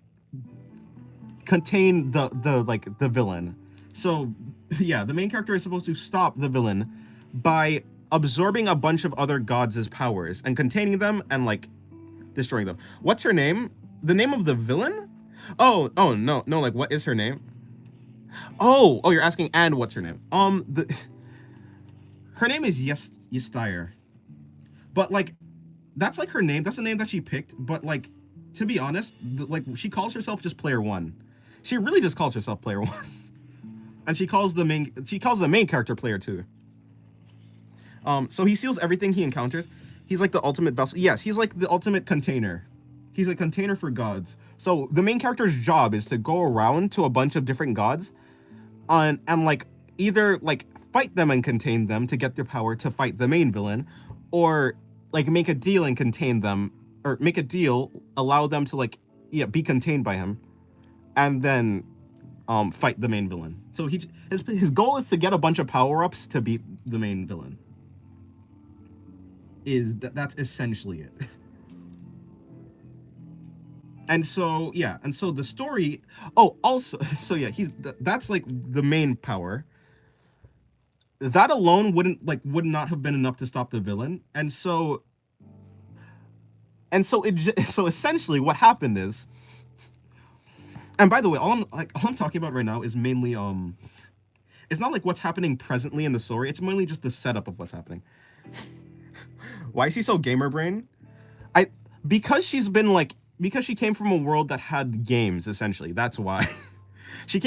S1: contain the villain. So, yeah, the main character is supposed to stop the villain by absorbing a bunch of other gods' powers and containing them and like destroying them. What's her name? The name of the villain? Oh, no, like what is her name? Oh, you're asking, and what's her name? Her name is Yestire. But like that's like her name. That's the name that she picked, but like to be honest, like she calls herself just Player 1. She really just calls herself Player 1. And she calls the main character Player 2. So he seals everything he encounters. He's like the ultimate vessel. Yes, he's like the ultimate container. He's a container for gods. So the main character's job is to go around to a bunch of different gods and like either like fight them and contain them to get their power to fight the main villain, or like make a deal and contain them, or make a deal, allow them to like be contained by him, and then fight the main villain. So his goal is to get a bunch of power-ups to beat the main villain. That's essentially it. And so the story, that's like the main power. That alone would not have been enough to stop the villain. And so essentially what happened is, and by the way, all I'm talking about right now is mainly it's not like what's happening presently in the story. It's mainly just the setup of what's happening. Why is he so gamer brain? Because she came from a world that had games, essentially. That's why. She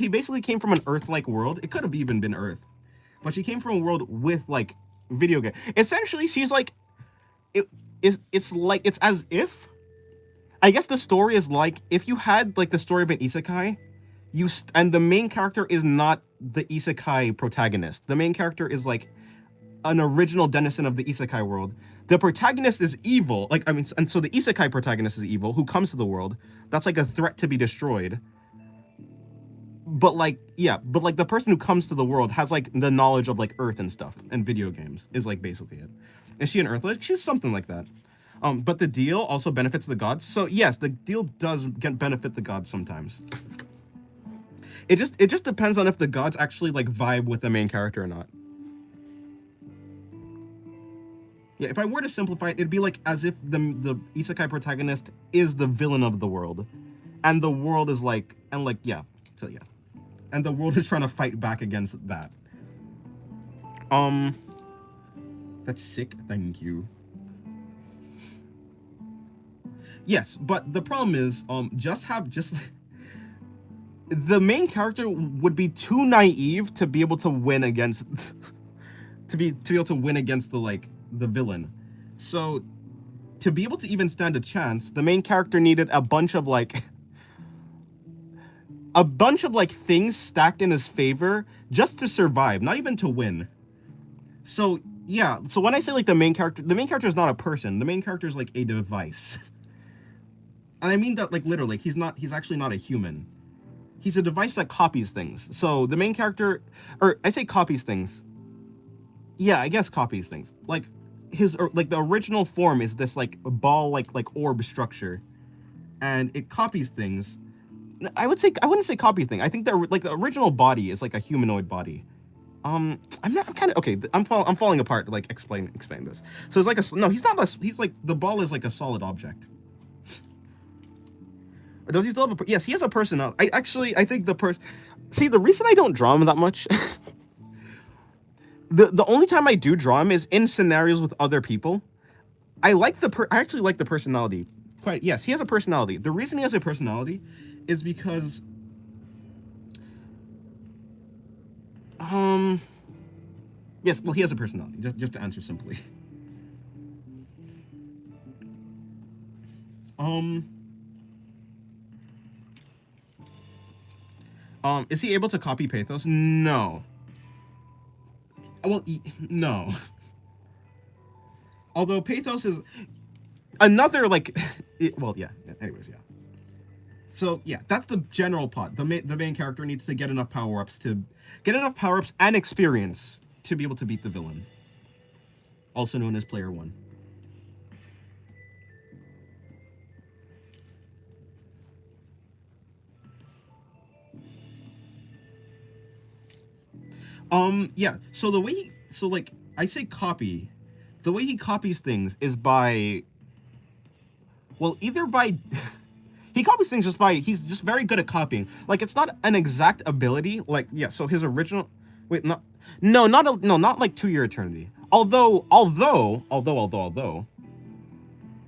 S1: basically came from an Earth-like world. It could have even been Earth. But she came from a world with like video game. Essentially, she's like it's as if, I guess the story is like if you had like the story of an isekai, and the main character is not the isekai protagonist. The main character is like an original denizen of the isekai world. The protagonist is evil, and so the isekai protagonist is evil, who comes to the world. That's like a threat to be destroyed. But the person who comes to the world has like the knowledge of like Earth and stuff, and video games is like basically it. Is she an Earthling? She's something like that. But the deal also benefits the gods. So yes, the deal does benefit the gods sometimes. It just depends on if the gods actually like vibe with the main character or not. Yeah, if I were to simplify it, it'd be like as if the isekai protagonist is the villain of the world, and the world is like, and the world is trying to fight back against that. That's sick. Thank you. Yes, but the problem is, the main character would be too naive to be able to win against, to be able to win against the villain. So to be able to even stand a chance, the main character needed a bunch of things stacked in his favor just to survive, not even to win. So yeah, so when I say like the main character is not a person. The main character is like a device. And I mean that like literally, he's actually not a human. He's a device that copies things. So the main character, or I say copies things. Yeah, I guess copies things. Like the original form is this like ball like orb structure, and it copies things. I wouldn't say copy thing. I think the original body is like a humanoid body. I'm falling apart to like explain this. So it's like he's like, the ball is like a solid object. Does he still have yes, he has a personality. I think the reason I don't draw him that much the only time I do draw him is in scenarios with other people. I actually like the personality. Quite, yes, he has a personality. The reason he has a personality is because yes, well, he has a personality, just to answer simply. Is he able to copy pathos? No. Well, no. Although pathos is another anyways, yeah. So yeah, that's the general plot. The main character needs to get enough power-ups and experience to be able to beat the villain, also known as Player 1. Yeah. So I say copy. The way he copies things is by, well, either by he copies things just by, he's just very good at copying. Like, it's not an exact ability. Like, yeah, so his original, wait, not, no, not like 2 Year Eternity. Although,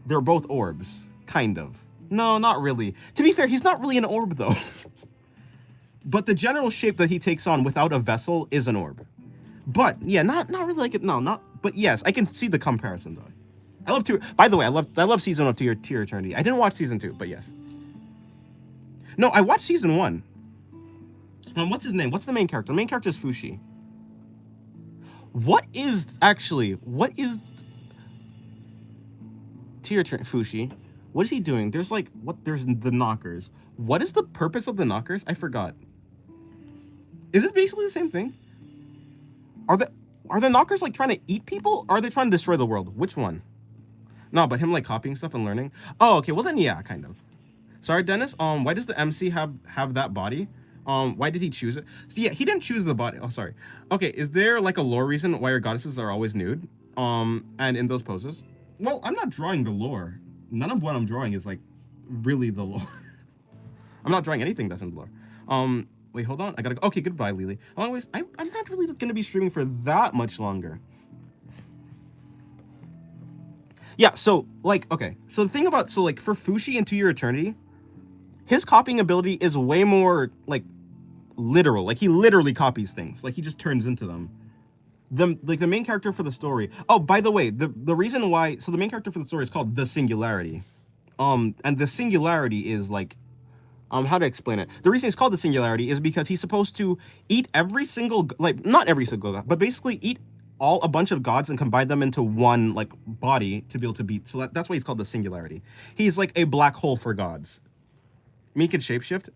S1: they're both orbs, kind of. No, not really. To be fair, he's not really an orb, though. But the general shape that he takes on without a vessel is an orb. But, yeah, not really like it, no, not, but yes, I can see the comparison, though. I love by the way, I love season 1 of 2 Year Eternity. I didn't watch season 2, but yes. No, I watched season 1. What's his name? What's the main character? The main character is Fushi. What is 2 Year Eternity, Fushi? What is he doing? There's like, there's the knockers. What is the purpose of the knockers? I forgot. Is it basically the same thing? Are the knockers like trying to eat people? Or are they trying to destroy the world? Which one? No, but him like copying stuff and learning. Oh, okay. Well then, yeah, kind of. Sorry, Dennis. Why does the MC have that body? Why did he choose it? So yeah, he didn't choose the body. Oh, sorry. Okay, is there like a lore reason why your goddesses are always nude? And in those poses? Well, I'm not drawing the lore. None of what I'm drawing is like really the lore. I'm not drawing anything that's in the lore. Wait, hold on. I gotta go. Okay, goodbye, Lily. Anyways, I'm not really gonna be streaming for that much longer. Yeah, so, like, okay. So the thing about, so, like, for Fushi in 2 Year Eternity, his copying ability is way more, like, literal. Like, he literally copies things. Like, he just turns into them. The main character for the story. Oh, by the way, the reason why, so the main character for the story is called the Singularity. And the Singularity is, like, how to explain it? The reason it's called the Singularity is because he's supposed to eat every single, like, not every single god, but basically eat a bunch of gods and combine them into one, like, body to be able to beat. So that's why he's called the Singularity. He's like a black hole for gods. I mean, he could shapeshift.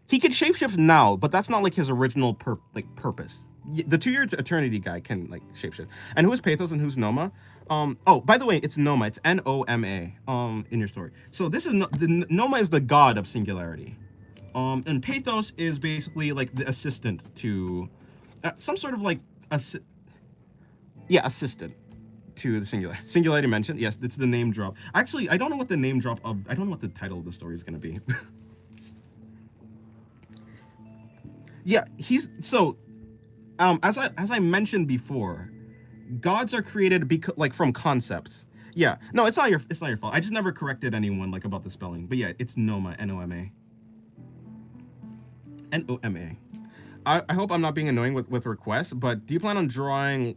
S1: He could shapeshift now, but that's not like his original purpose. The 2 Year Eternity guy can like shapeshift. And who's Pathos and who's Noma? Oh, by the way, it's Noma. It's Noma. In your story. So this is Noma is the god of Singularity. And Pathos is basically like the assistant to some sort of like assistant to the Singularity mentioned. Yes, it's the name drop. Actually, I don't know what the name drop of. I don't know what the title of the story is gonna be. Yeah, he's so. As I mentioned before, gods are created like from concepts. Yeah, no, it's not your fault. I just never corrected anyone like about the spelling. But yeah, it's Noma, Noma. Noma. I hope I'm not being annoying with requests, but do you plan on drawing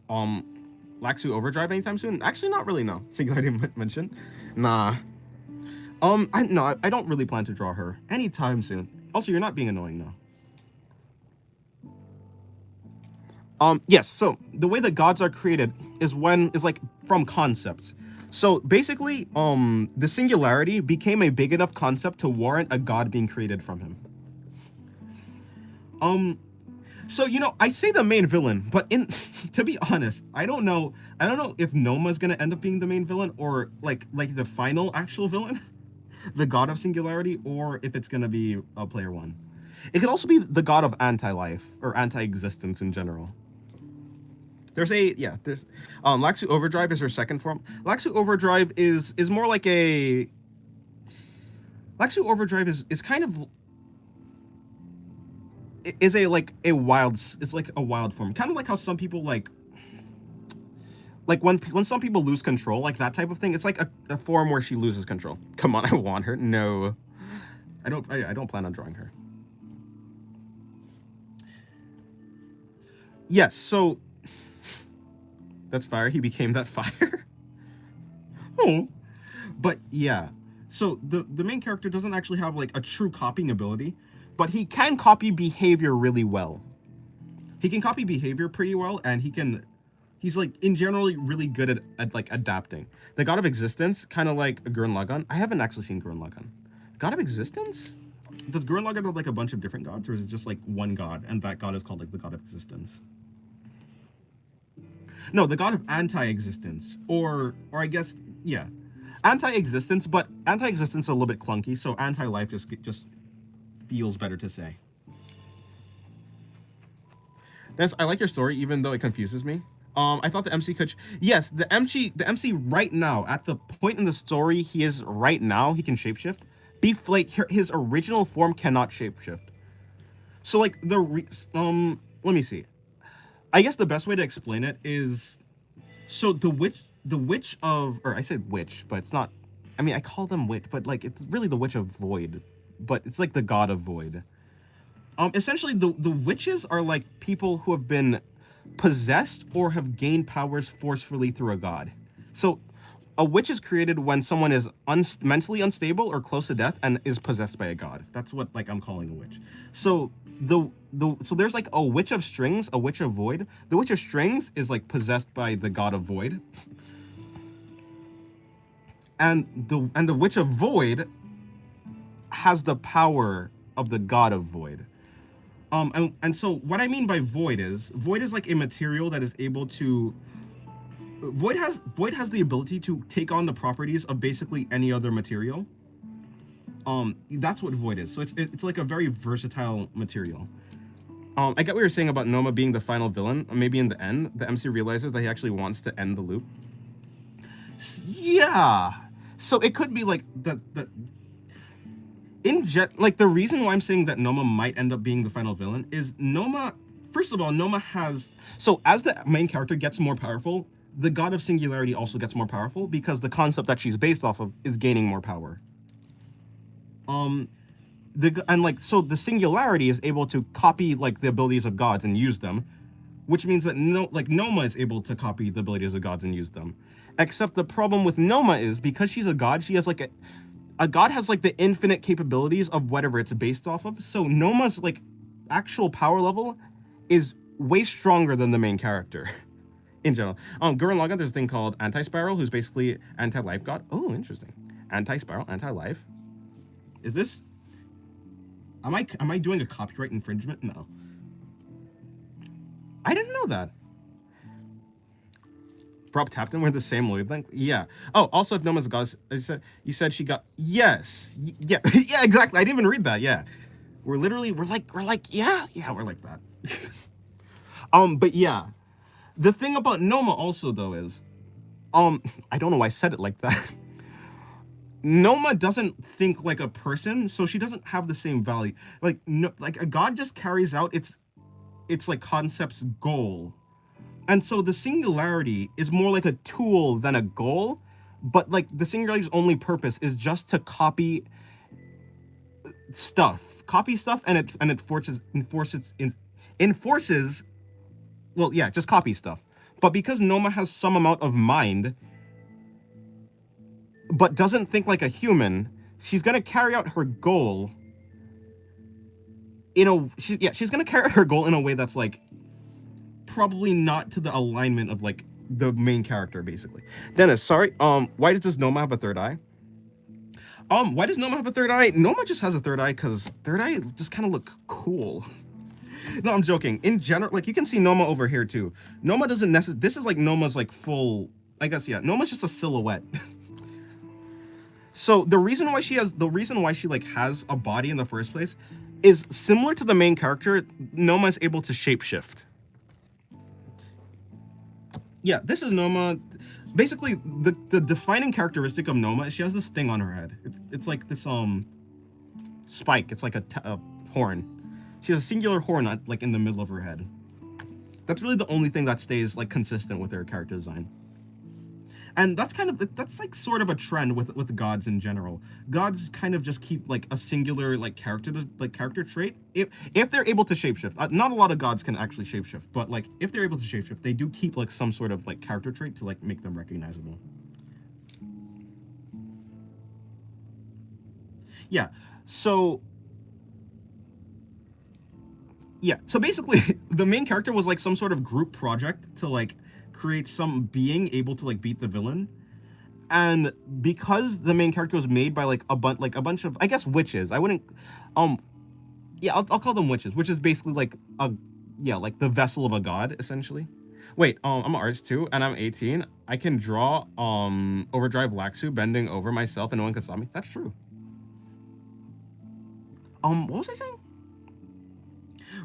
S1: Laxu Overdrive anytime soon? Actually, not really, no. Singularity mentioned. Nah. I don't really plan to draw her anytime soon. Also, you're not being annoying, no. Yes, so the way that gods are created is like from concepts. So basically, the Singularity became a big enough concept to warrant a god being created from him. So, you know, I say the main villain, but to be honest, I don't know if Noma's gonna end up being the main villain or like the final actual villain, the god of Singularity, or if it's gonna be a player 1. It could also be the god of anti-life or anti-existence in general. There's Laxu Overdrive is her second form. Laxu Overdrive is more like a Laxu Overdrive is kind of is a wild form, kind of like how some people like when some people lose control, like that type of thing. It's like a form where she loses control. Come on, I want her. No, I don't plan on drawing her. Yes, so that's fire. He became that fire. Oh, but yeah. So the main character doesn't actually have like a true copying ability, but he can copy behavior really well. He can copy behavior pretty well, and he's like in generally really good at like adapting. The God of Existence, kind of like Gurren Lagann. I haven't actually seen Gurren Lagann. God of Existence? Does Gurren Lagann have like a bunch of different gods, or is it just like one god, and that god is called like the God of Existence? No, the god of anti-existence, or I guess, yeah, anti-existence, but anti-existence is a little bit clunky, so anti-life just feels better to say. Dennis, I like your story, even though it confuses me. I thought the MC could. Yes, the MC right now at the point in the story he is right now, he can shapeshift. Like his original form cannot shapeshift. So like let me see. I guess the best way to explain it is, so the witch of, or I said witch, but it's not. I mean, I call them witch, but like it's really the witch of void, but it's like the god of void. Essentially, the witches are like people who have been possessed or have gained powers forcefully through a god. So, a witch is created when someone is mentally unstable or close to death and is possessed by a god. That's what like I'm calling a witch. So so there's like a witch of strings, a witch of void. The witch of strings is like possessed by the god of void, and the witch of void has the power of the god of void. And so what I mean by void is like a material that is able to, void has the ability to take on the properties of basically any other material. That's what void is. So it's like a very versatile material. I get what you're saying about Noma being the final villain. Maybe in the end, the MC realizes that he actually wants to end the loop. Yeah. So it could be like that. Like the reason why I'm saying that Noma might end up being the final villain is Noma. First of all, Noma has, so as the main character gets more powerful, the god of singularity also gets more powerful because the concept that she's based off of is gaining more power. So the singularity is able to copy like the abilities of gods and use them, which means that Noma is able to copy the abilities of gods and use them. Except the problem with Noma is because she's a god, she has like a god has like the infinite capabilities of whatever it's based off of. So Noma's like actual power level is way stronger than the main character in general. Gurren Lagann, there's a thing called Anti-Spiral, who's basically anti-life god. Oh, interesting. Anti-Spiral, anti-life. Is this? Am I doing a copyright infringement? No. I didn't know that. Rob Tapton, we're the same wavelength. Yeah. Oh, also, if Noma's a god, you said she got. Yes. Yeah. Yeah. Exactly. I didn't even read that. Yeah. We're like yeah, we're like that. But yeah, the thing about Noma also though is, I don't know why I said it like that. Noma doesn't think like a person, so she doesn't have the same value. Like like a god just carries out its like concept's goal. And so the singularity is more like a tool than a goal, but like the singularity's only purpose is just to copy stuff, and it enforces. Well, yeah, just copy stuff. But because Noma has some amount of mind, but doesn't think like a human, she's gonna carry out her goal. She's gonna carry out her goal in a way that's like probably not to the alignment of like the main character, basically. Dennis, sorry. Why does Noma have a third eye? Why does Noma have a third eye? Noma just has a third eye because third eye just kind of look cool. No, I'm joking. In general, like you can see Noma over here too. Noma doesn't necessarily. This is like Noma's like full. I guess yeah. Noma's just a silhouette. So the reason why she like has a body in the first place is similar to the main character. Noma is able to shapeshift. Yeah, this is Noma. Basically, the defining characteristic of Noma is she has this thing on her head. It's like this spike. It's like a horn. She has a singular horn like in the middle of her head. That's really the only thing that stays like consistent with her character design. And that's like sort of a trend with gods in general. Gods kind of just keep like a singular like character trait if they're able to shapeshift. Not a lot of gods can actually shapeshift, but like if they're able to shapeshift, they do keep like some sort of like character trait to like make them recognizable. Yeah. So basically the main character was like some sort of group project to like create some being able to like beat the villain. And because the main character was made by like a bunch of, I guess, witches. I wouldn't I'll call them witches, which is basically like like the vessel of a god essentially. Wait, I'm an artist too, and I'm 18. I can draw Overdrive Laxu bending over myself and no one can stop me. That's true. What was I saying?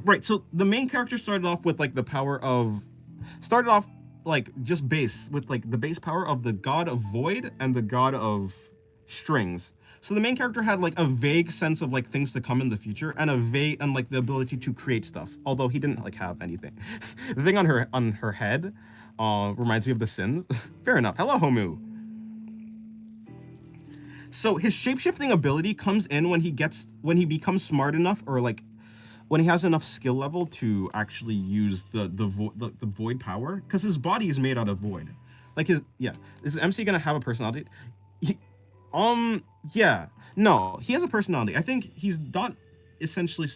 S1: Right, so the main character started off with like the power of like just base with like the base power of the god of void and the god of strings. So the main character had like a vague sense of like things to come in the future and a vague and like the ability to create stuff, although he didn't like have anything. The thing on her head reminds me of the Sins. Fair enough. Hello, Homu. So his shapeshifting ability comes in when he becomes smart enough, or like when he has enough skill level to actually use the void power, because his body is made out of void. Like is MC gonna have a personality? He, yeah, no, he has a personality. I think he's not essentially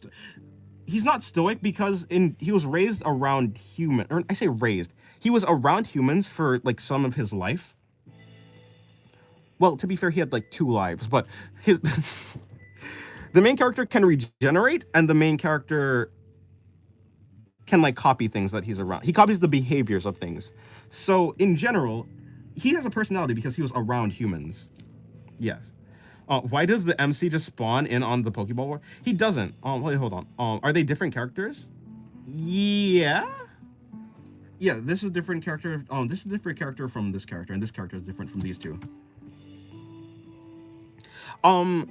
S1: he's not stoic because he was raised around human, or I say raised, he was around humans for like some of his life. Well, to be fair, he had like 2 lives, but his the main character can regenerate, and the main character can like copy things that he's around. He copies the behaviors of things. So in general, he has a personality because he was around humans. Yes. Why does the MC just spawn in on the Pokeball War? He doesn't. Wait, hold on. Are they different characters? Yeah. Yeah, this is a different character. This is a different character from this character, and this character is different from these two. Oh,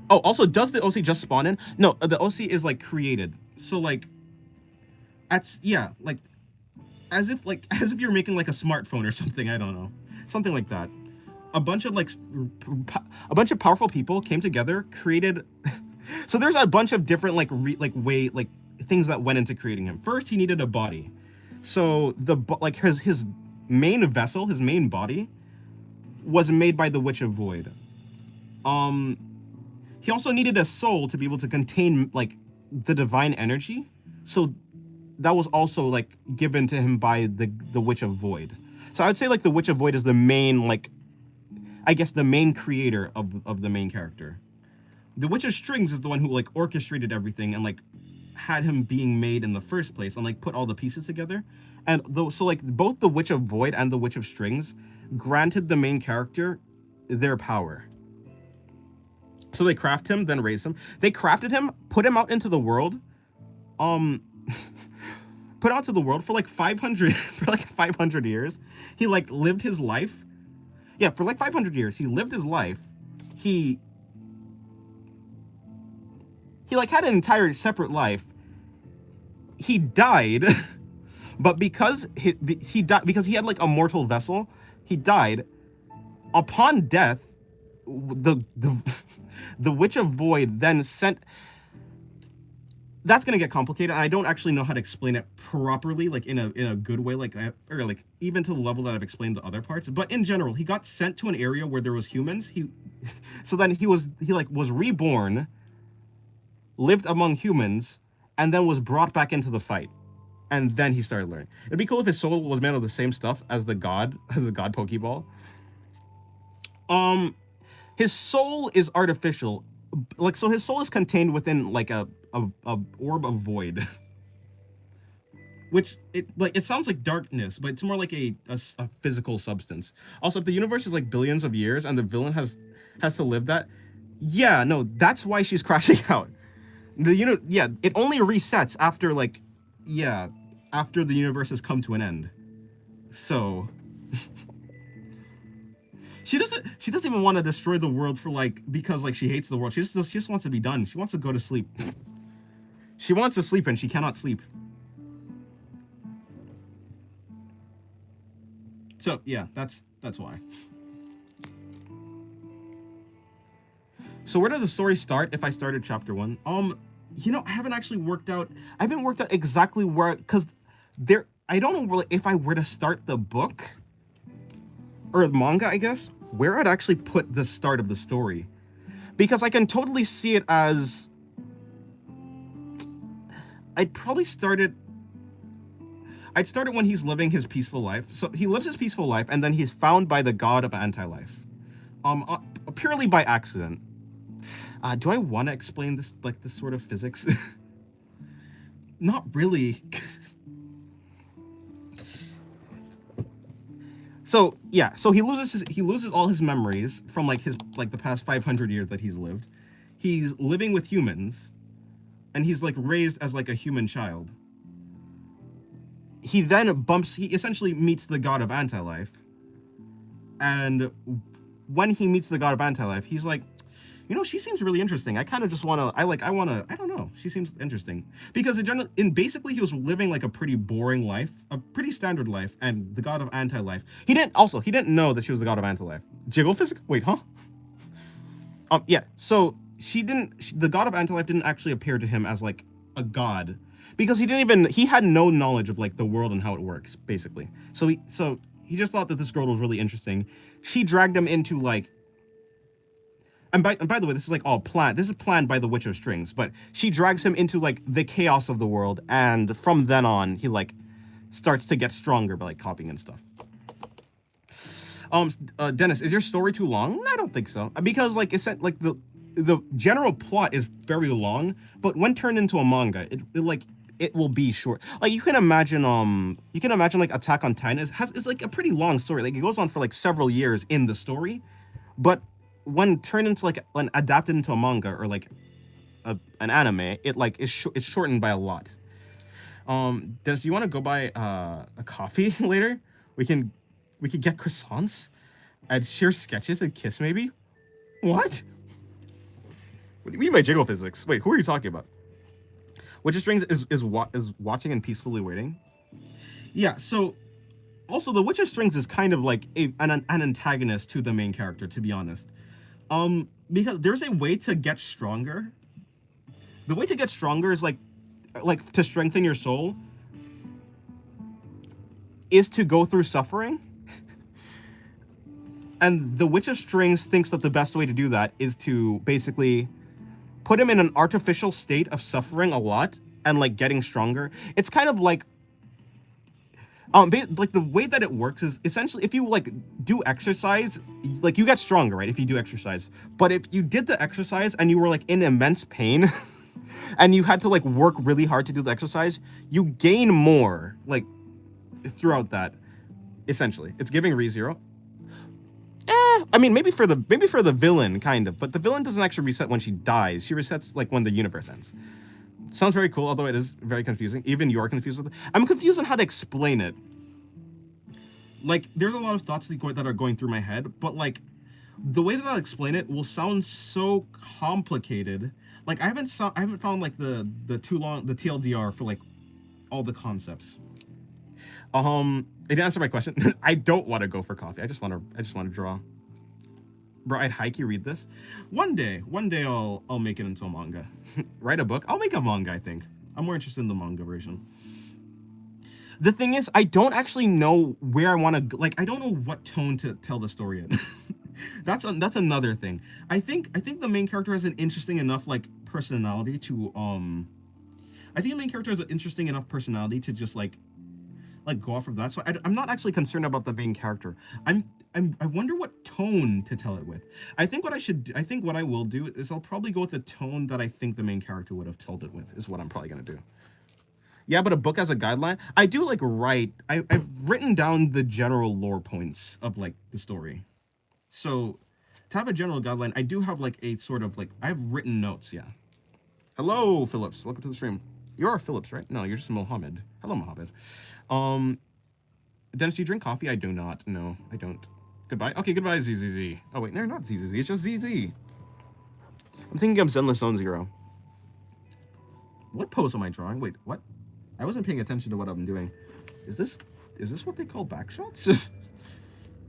S1: also, does the OC just spawn in? No, the OC is like created. So like, like, as if you're making like a smartphone or something. I don't know, something like that. A bunch of powerful people came together, created. So there's a bunch of different things that went into creating him. First, he needed a body. So his main vessel, his main body, was made by the Witch of Void. He also needed a soul to be able to contain like the divine energy. So that was also like given to him by the Witch of Void. So I would say like the Witch of Void is the main, like, I guess the main creator of the main character. The Witch of Strings is the one who like orchestrated everything and like had him being made in the first place and like put all the pieces together. And so like both the Witch of Void and the Witch of Strings granted the main character their power. So they craft him, then raise him. They crafted him, put him out into the world. Put out to the world for like 500 years. He like lived his life. Yeah, for like 500 years, he lived his life. He like had an entire separate life. He died, but because he died because he had like a mortal vessel, he died. Upon death, the Witch of Void then sent. That's gonna get complicated. I don't actually know how to explain it properly, like in a good way, or like even to the level that I've explained the other parts. But in general, he got sent to an area where there was humans. So then he was reborn, lived among humans, and then was brought back into the fight, and then he started learning. It'd be cool if his soul was made of the same stuff as the god Pokeball. His soul is artificial. Like, so his soul is contained within like a orb of void, which it sounds like darkness, but it's more like a physical substance. Also, if the universe is like billions of years and the villain has to live that, yeah, no, that's why she's crashing out. It only resets after after the universe has come to an end. So She doesn't even want to destroy the world because she hates the world. She just wants to be done. She wants to go to sleep. She wants to sleep and she cannot sleep. So yeah, that's why. So where does the story start if I started chapter 1? I haven't actually worked out. I haven't worked out exactly where, because I don't know really if I were to start the book or the manga, I guess, where I'd actually put the start of the story. Because I can totally see it as, I'd start it when he's living his peaceful life. So he lives his peaceful life, and then he's found by the god of anti-life. Purely by accident. Do I want to explain this sort of physics? Not really. So yeah, so he loses all his memories from the past 500 years that he's lived. He's living with humans, and he's raised as a human child. he essentially meets the god of anti-life, and when he meets the god of anti-life, he's like, she seems really interesting. I kind of just want to, I don't know. She seems interesting. Because basically he was living like a pretty boring life, a pretty standard life, and the god of anti-life, he didn't know that she was the god of anti-life. Jiggle physics? Wait, huh? Yeah, so the god of anti-life didn't actually appear to him as like a god, because he had no knowledge of like the world and how it works, basically. So he just thought that this girl was really interesting. She dragged him into like, and by the way, this is like all planned. This is planned by the Witch of Strings, but she drags him into like the chaos of the world, and from then on, he like starts to get stronger by like copying and stuff. Dennis, is your story too long? I don't think so, because like it's like the general plot is very long, but when turned into a manga, it will be short. Like you can imagine like Attack on Titan is like a pretty long story. Like it goes on for like several years in the story, but when turned into like adapted into a manga or like an anime, it's shortened by a lot. Dennis, do you want to go buy a coffee later? We could get croissants and share sketches and kiss maybe. What do you mean by jiggle physics? Wait, who are you talking about? Witch of Strings is watching and peacefully waiting. Yeah, so also the Witch of Strings is kind of like an antagonist to the main character, to be honest. Because there's a way to get stronger. The way to get stronger is like to strengthen your soul is to go through suffering. And the Witch of Strings thinks that the best way to do that is to basically put him in an artificial state of suffering a lot and like getting stronger. It's kind of like like the way that it works is essentially if you like do exercise, like you get stronger, right? If you do exercise. But if you did the exercise and you were like in immense pain and you had to like work really hard to do the exercise, you gain more like throughout that. Essentially, it's giving ReZero. I mean, maybe for the villain, kind of, but the villain doesn't actually reset when she dies. She resets like when the universe ends. Sounds very cool, although it is very confusing. Even you're confused with it. I'm confused on how to explain it. Like, there's a lot of thoughts that are going through my head, but like, the way that I'll explain it will sound so complicated. Like, I haven't found like the TLDR for like all the concepts. It didn't answer my question. I don't want to go for coffee. I just want to draw. Bro, I'd hike you read this. One day I'll make it into a manga. Write a book. I'll make a manga, I think. I'm more interested in the manga version. The thing is, I don't actually know where I want to, like, I don't know what tone to tell the story in. That's another thing. I think the main character has an interesting enough, like, personality to, I think the main character has an interesting enough personality to just, like go off of that. So I'm not actually concerned about the main character. I wonder what tone to tell it with. I think what I will do is I'll probably go with the tone that I think the main character would have told it with, is what I'm probably going to do. Yeah, but a book as a guideline, I do like write, I've written down the general lore points of like the story. So to have a general guideline, I do have like a sort of like, I've written notes, yeah. Hello, Phillips, welcome to the stream. You're Phillips, right? No, you're just Mohammed. Hello, Mohammed. Dennis, do you drink coffee? I do not. No, I don't. Goodbye. Okay, goodbye, ZZZ. Oh, wait, no, not ZZZ. It's just ZZ. I'm thinking of Zenless Zone Zero. What pose am I drawing? Wait, what? I wasn't paying attention to what I'm doing. Is this what they call back shots?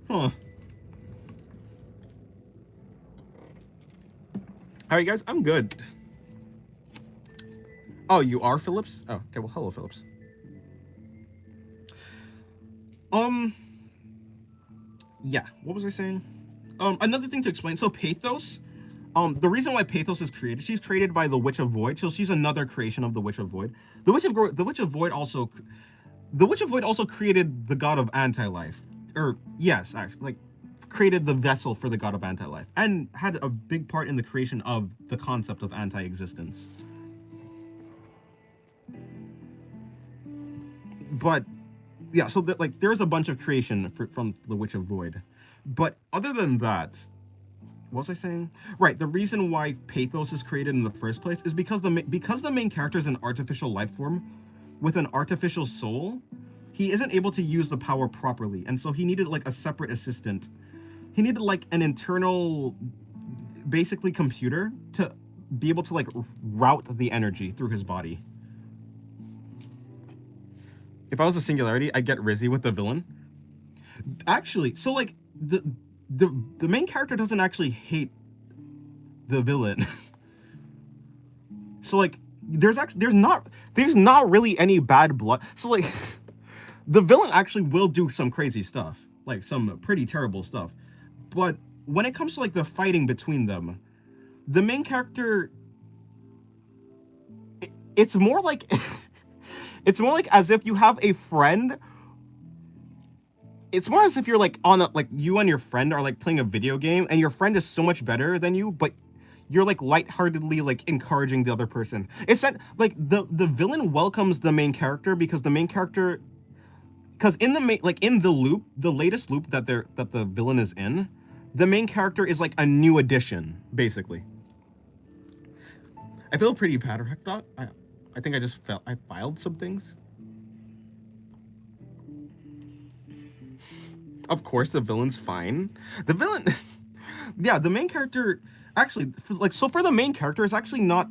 S1: Huh. How are you guys? I'm good. Oh, you are Phillips? Oh, okay, well, hello, Phillips. Yeah, what was I saying? Another thing to explain, so Pathos, the reason why Pathos is created, she's created by the Witch of Void, so she's another creation of the Witch of Void. The Witch of Void also created the god of anti-life, or yes, actually, like, created the vessel for the god of anti-life, and had a big part in the creation of the concept of anti-existence. But yeah, so like there's a bunch of creation from the Witch of Void, but other than that, what was I saying? Right, the reason why Pathos is created in the first place is because the main character is an artificial life form with an artificial soul. he isn't able to use the power properly, and so he needed like a separate assistant. He needed like an internal, basically, computer to be able to like route the energy through his body. If I was a Singularity, I'd get Rizzy with the villain. Actually, so like the main character doesn't actually hate the villain. So like there's not really any bad blood. So like the villain actually will do some crazy stuff, like some pretty terrible stuff. But when it comes to like the fighting between them, the main character, it's more like it's more like as if you have a friend. It's more as if you're like on a, like you and your friend are like playing a video game, and your friend is so much better than you, but you're like lightheartedly like encouraging the other person. It's that like the villain welcomes the main character because the main character, because in the in the loop, the latest loop that the villain is in, the main character is like a new addition, basically. I feel pretty bad, Recdot. I think I filed some things. Of course, the villain's fine. The villain, yeah, the main character actually like for the main character is actually not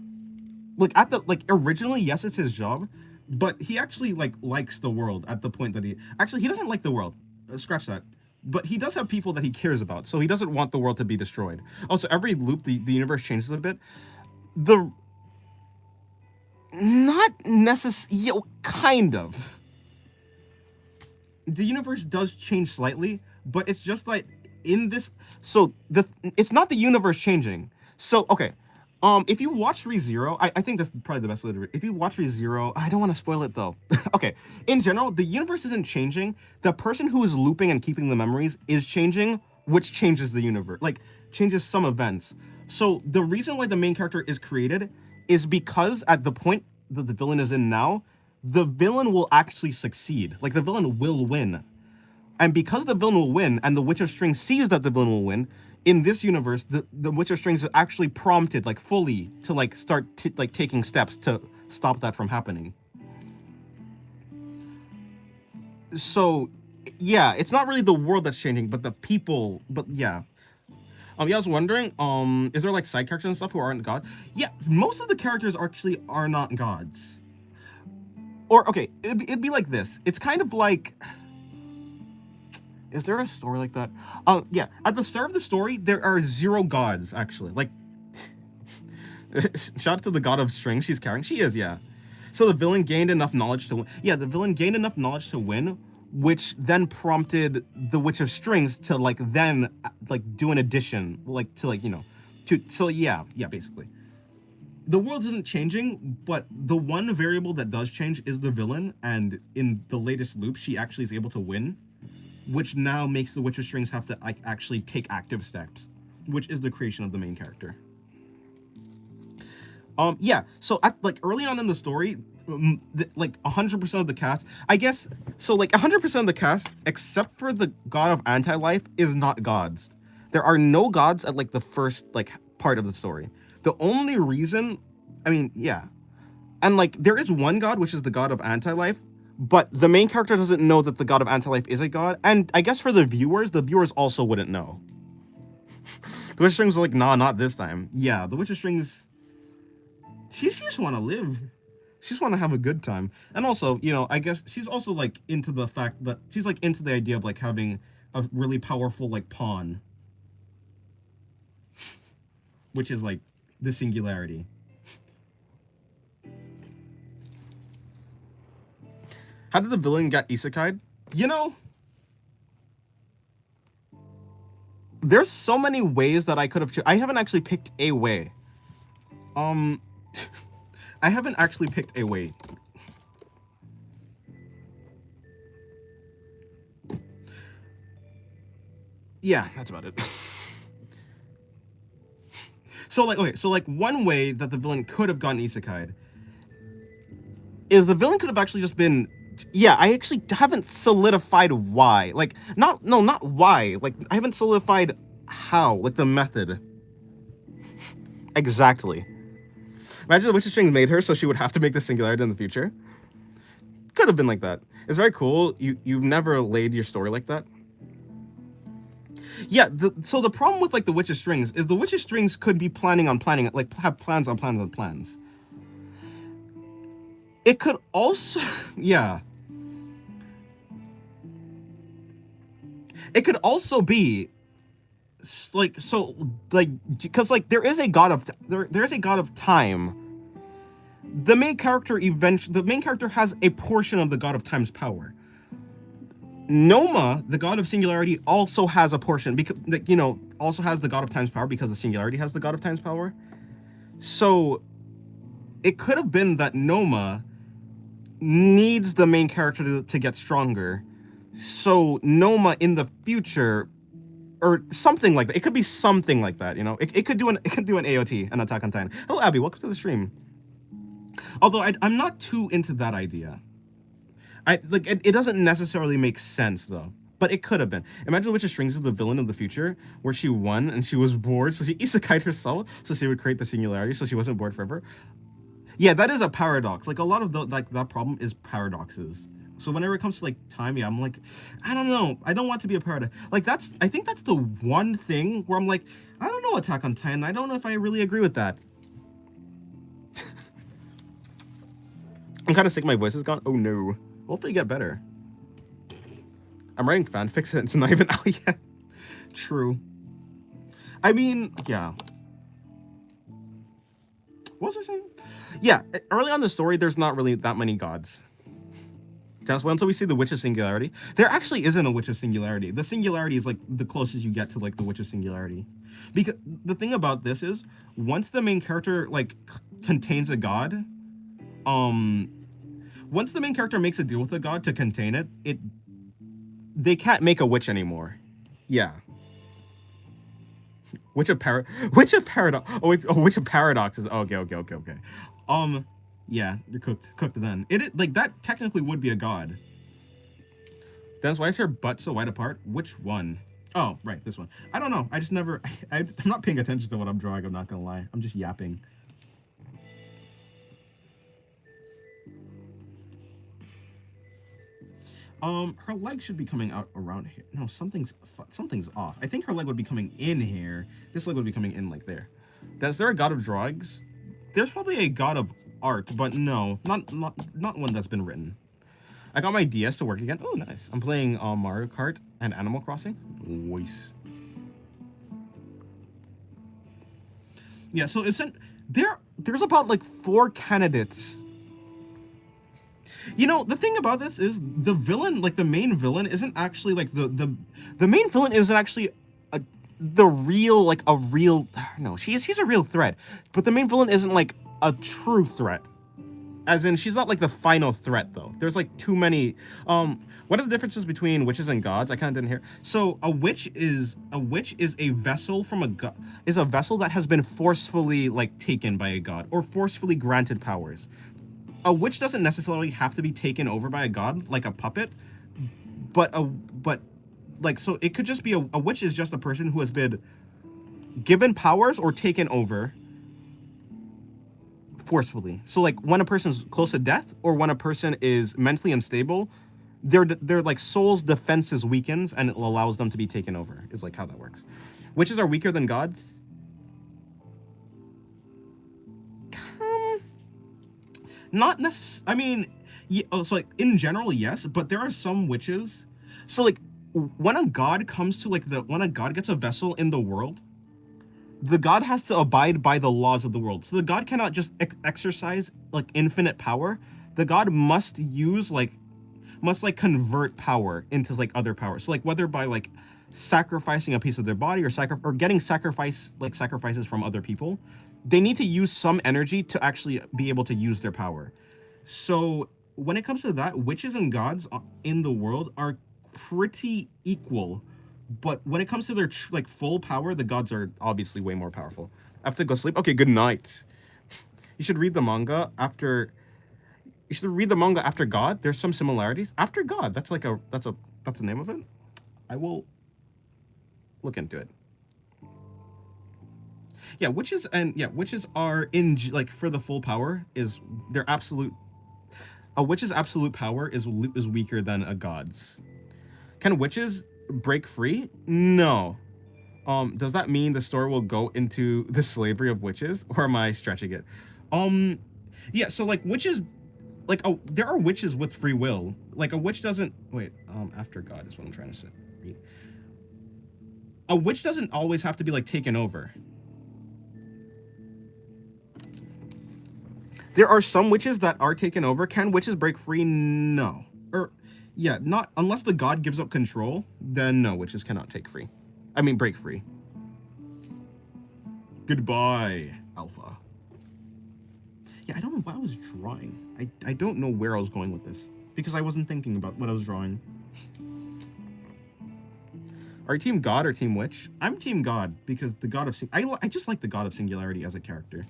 S1: like originally, yes, it's his job, but he actually like likes the world at the point that he doesn't like the world. Scratch that. But he does have people that he cares about, so he doesn't want the world to be destroyed. Also, every loop, the universe changes a bit. Not necessarily, kind of. The universe does change slightly, but it's just like in this. So it's not the universe changing. So okay, if you watch ReZero, I think that's probably the best way to read. If you watch ReZero, I don't want to spoil it though. Okay, in general, the universe isn't changing. The person who is looping and keeping the memories is changing, which changes the universe, like changes some events. So the reason why the main character is created is because at the point that the villain is in now, the villain will actually succeed. Like the villain will win. And because the villain will win, and the Witch of Strings sees that the villain will win, in this universe, the Witch of Strings is actually prompted, like, fully to, like, start, taking steps to stop that from happening. So, yeah, it's not really the world that's changing, but the people, but yeah. Yeah, I was wondering, is there, like, side characters and stuff who aren't gods? Yeah, most of the characters actually are not gods. Or, okay, it'd be like this. It's kind of like... Is there a story like that? Yeah. At the start of the story, there are 0 gods, actually. Like, shout out to the god of strings she's carrying. She is, yeah. So the villain gained enough knowledge to win. Yeah, the villain gained enough knowledge to win, which then prompted the Witch of Strings to, like, then, like, do an addition. Like, to, like, you know, so yeah, basically. The world isn't changing, but the one variable that does change is the villain, and in the latest loop, she actually is able to win, which now makes the Witch of Strings have to, like, actually take active steps, which is the creation of the main character. Yeah, so like early on in the story, like 100% of the cast, I guess, so like 100% of the cast, except for the god of anti-life, is not gods. There are no gods at like the first like part of the story. The only reason, I mean, yeah, and like there is one god, which is the god of anti-life, but the main character doesn't know that the god of anti-life is a god, and I guess for the viewers also wouldn't know. The Witch of Strings are like, nah, not this time. Yeah, the Witch of Strings, she just want to live. She just want to have a good time. And also, you know, I guess she's also like into the fact that she's like into the idea of like having a really powerful like pawn, which is like the Singularity. How did the villain get isekai'd? You know, there's so many ways that I could have. I haven't actually picked a way. I haven't actually picked a way. Yeah, that's about it. So like, okay, so like one way that the villain could have gotten isekai'd is the villain could have actually just been, yeah, I actually haven't solidified why. Like, not why. Like, I haven't solidified how, like the method. Exactly. Imagine the Witch of Strings made her so she would have to make the Singularity in the future. could have been like that. It's very cool. You've never laid your story like that. Yeah, so the problem with like the Witch's Strings is the Witch's Strings could be planning, like have plans on plans on plans. It could also, yeah. It could also be like, so like, because like there is a god of time. The main character has a portion of the god of time's power. Noma, the god of singularity, also has a portion, because also has the god of time's power, because the singularity has the god of time's power. So it could have been that Noma needs the main character to get stronger. So Noma in the future, or something like that. It could be something like that, It could do an AOT, an Attack on Titan. Hello, Abby. Welcome to the stream. Although I'm not too into that idea. It doesn't necessarily make sense though. But it could have been. Imagine the Witch of Strings is the villain of the future, where she won and she was bored, so she isekai'd herself, so she would create the singularity, so she wasn't bored forever. Yeah, that is a paradox. Like, a lot of that problem is paradoxes. So whenever it comes to like time, yeah, I'm like, I don't know. I don't want to be a paradox. Like, I think that's the one thing where I'm like, I don't know, Attack on Titan. I don't know if I really agree with that. I'm kind of sick. My voice is gone. Oh no. Hopefully get better. I'm writing fanfics and it's not even out yet. True. I mean, yeah. What was I saying? Yeah, early on in the story, there's not really that many gods. Just wait until we see the Witch of Singularity. There actually isn't a Witch of Singularity. The Singularity is like the closest you get to like the Witch of Singularity. Because the thing about this is, once the main character like contains a god, once the main character makes a deal with a god to contain it, they can't make a witch anymore. Yeah. Witch of paradoxes. Okay. Yeah, you're cooked then. It like that technically would be a god. Dennis, why is her butt so wide apart? Which one? Oh, right, this one. I don't know. I just never. I'm not paying attention to what I'm drawing. I'm not gonna lie. I'm just yapping. Her leg should be coming out around here. No, something's off. I think her leg would be coming in here. This leg would be coming in like there. Is there a god of drawings? There's probably a god of art, but no, not one that's been written. I got my DS to work again. Oh, nice. I'm playing Mario Kart and Animal Crossing. Nice. Yeah, so there's about like 4 candidates. The thing about this is the villain, like the main villain, isn't actually like the main villain isn't actually she's a real threat, but the main villain isn't like a true threat. As in, she's not like the final threat though. There's like too many. What are the differences between witches and gods? I kind of didn't hear. So a witch is a vessel from a god, is a vessel that has been forcefully like taken by a god or forcefully granted powers. A witch doesn't necessarily have to be taken over by a god, like a puppet, but so it could just be a witch is just a person who has been given powers or taken over forcefully. So like when a person's close to death or when a person is mentally unstable, their like soul's defenses weakens and it allows them to be taken over, is like how that works. Witches are weaker than gods. Not necessarily. I mean, yeah, so like in general, yes, but there are some witches. So like when a god comes to like when a god gets a vessel in the world, the god has to abide by the laws of the world. So the god cannot just exercise like infinite power. The god must convert power into like other power. So like whether by like sacrificing a piece of their body or getting sacrifices from other people, they need to use some energy to actually be able to use their power. So when it comes to that, witches and gods in the world are pretty equal. But when it comes to their like full power, the gods are obviously way more powerful. I have to go sleep. Okay, good night. You should read the manga after. You should read the manga after God. There's some similarities. After God, that's the name of it. I will look into it. Yeah, witches are in like for the full power is their absolute. A witch's absolute power is weaker than a god's. Can witches break free? No. Does that mean the story will go into the slavery of witches, or am I stretching it? Yeah. So like witches, like there are witches with free will. Like a witch doesn't wait. After God is what I'm trying to say. A witch doesn't always have to be like taken over. There are some witches that are taken over. Can witches break free? No. Yeah, not unless the god gives up control, then no, witches cannot break free. Goodbye, Alpha. Yeah, I don't know what I was drawing. I don't know where I was going with this, because I wasn't thinking about what I was drawing. Are you team god or team witch? I'm team god, because the god of I just like the god of singularity as a character.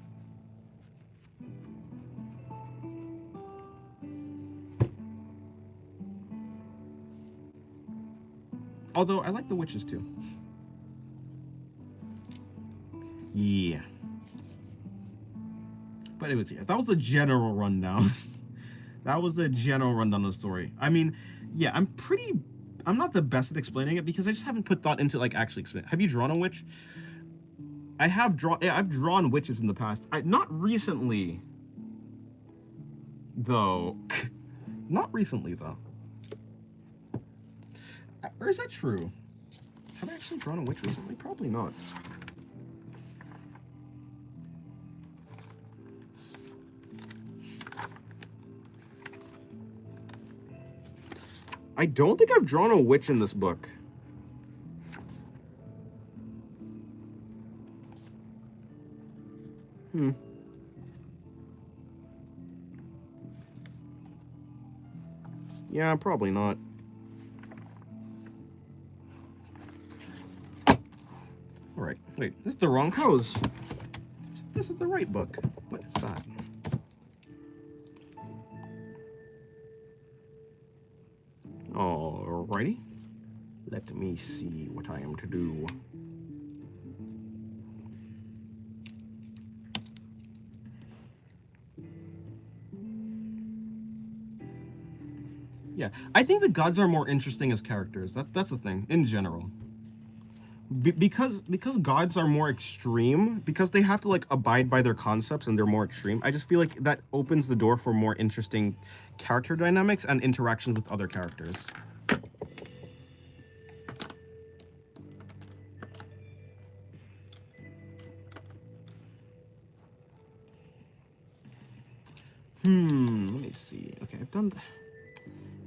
S1: Although I like the witches too. Yeah. But anyways, yeah, that was the general rundown. That was the general rundown of the story. I mean, yeah, I'm not the best at explaining it because I just haven't put thought into like actually explaining. Have you drawn a witch? I've drawn witches in the past. Not recently, though. Not recently, though. Or is that true? Have I actually drawn a witch recently? Probably not. I don't think I've drawn a witch in this book. Yeah, probably not. Alright, wait, this is the wrong pose. This is the right book. What is that? Alrighty. Let me see what I am to do. Yeah, I think the gods are more interesting as characters. That's the thing, in general. Because gods are more extreme, because they have to like abide by their concepts and they're more extreme, I just feel like that opens the door for more interesting character dynamics and interactions with other characters. Let me see. Okay, I've done that.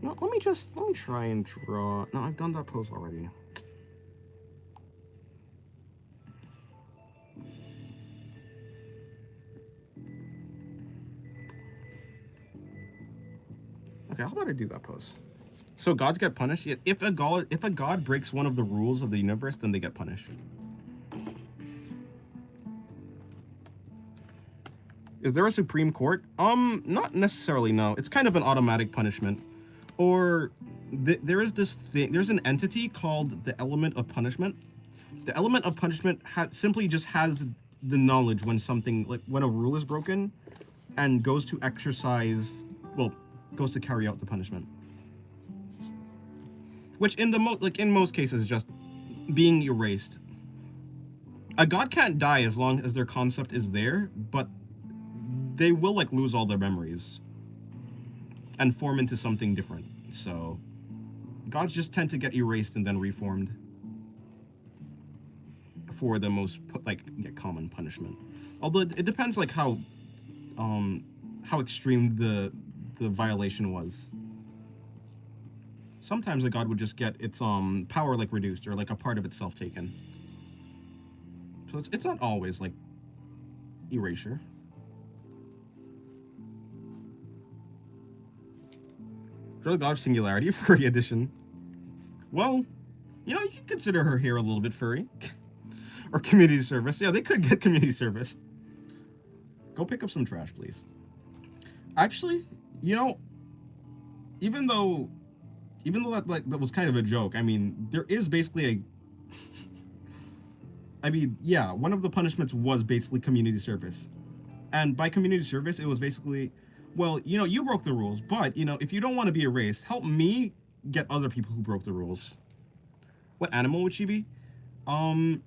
S1: No, let me try and draw. No, I've done that pose already. Okay, how about I do that pose? So gods get punished. If a god breaks one of the rules of the universe, then they get punished. Is there a Supreme Court? Not necessarily, no. It's kind of an automatic punishment. Or there is this thing, there's an entity called the element of punishment. The element of punishment simply just has the knowledge when something, like when a rule is broken, and goes to goes to carry out the punishment. Which in most cases is just being erased. A god can't die as long as their concept is there, but they will like lose all their memories and form into something different. So gods just tend to get erased and then reformed for the most common punishment. Although it depends like how extreme the violation was. Sometimes a god would just get its power like reduced or like a part of itself taken. So it's not always like erasure. Draw the god of singularity, furry edition. Well, you could consider her hair a little bit furry. Or community service. Yeah, they could get community service. Go pick up some trash, please. Actually, even though that was kind of a joke, I mean, there is basically one of the punishments was basically community service. And by community service, it was basically Well, you know, you broke the rules, but, you know, if you don't want to be erased, help me get other people who broke the rules. What animal would she be? Um,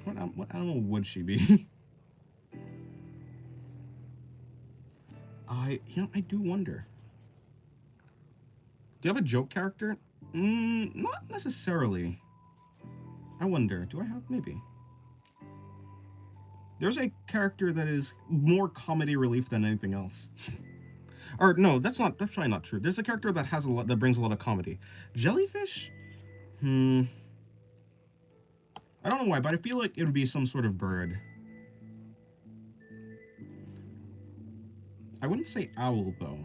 S1: what animal would she be? I do wonder. Do you have a joke character? Not necessarily. I wonder, do I have? Maybe. There's a character that is more comedy relief than anything else. Or no, that's probably not true. There's a character that has a lot that brings a lot of comedy. Jellyfish? I don't know why, but I feel like it would be some sort of bird. I wouldn't say owl though.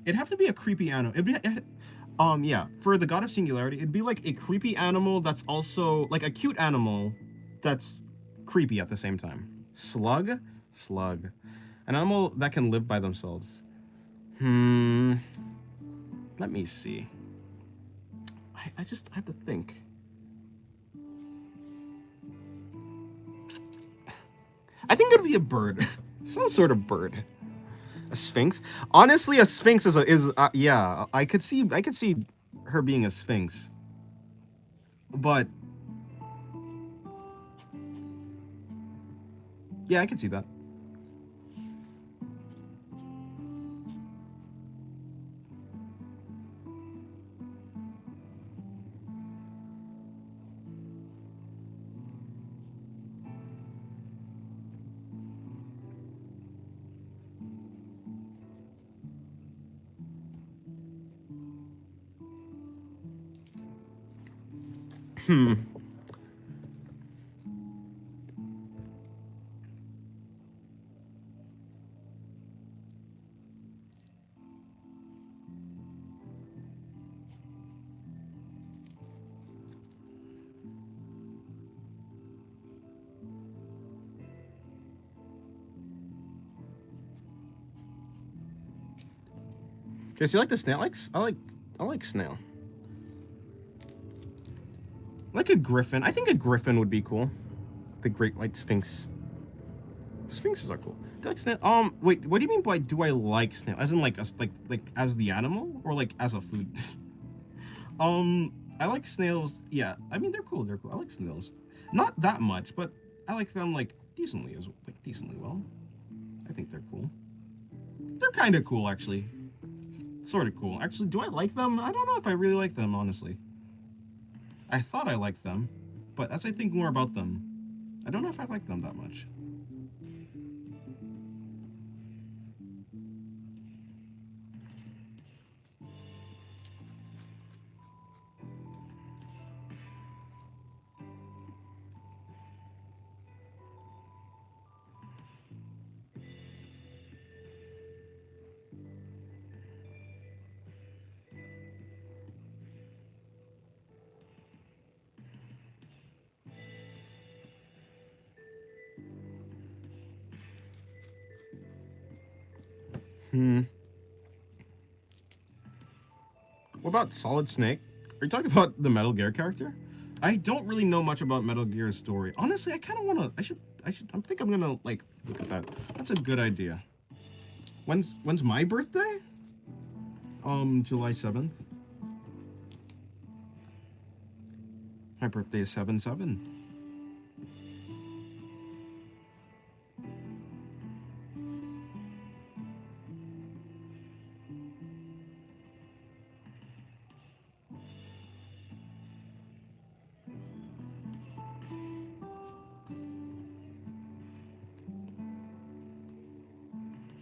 S1: It'd have to be a creepy animal. Yeah, for the God of Singularity, it'd be like a creepy animal that's also like a cute animal that's creepy at the same time. Slug? Slug. An animal that can live by themselves. Let me see. I have to think. I think it would be a bird. Some sort of bird. A sphinx? Honestly, a sphinx is yeah, I could see her being a sphinx. But yeah, I could see that. Jesse, you like the snail? I like snail. Like a griffin. I think a griffin would be cool. The Great White Sphinx. Sphinxes are cool. Do you like snail? Wait, what do you mean by do I like snail? As in like as the animal or like as a food? I like snails. Yeah, I mean they're cool. They're cool. I like snails. Not that much, but I like them like decently well. I think they're cool. They're kind of cool actually. Sort of cool. Actually, do I like them? I don't know if I really like them, honestly. I thought I liked them, but as I think more about them, I don't know if I like them that much. What about Solid Snake? Are you talking about the Metal Gear character? I don't really know much about Metal Gear's story. Honestly, I kind of want to. I think I'm gonna like look at that. That's a good idea. When's my birthday? July 7th. My birthday is 7/7.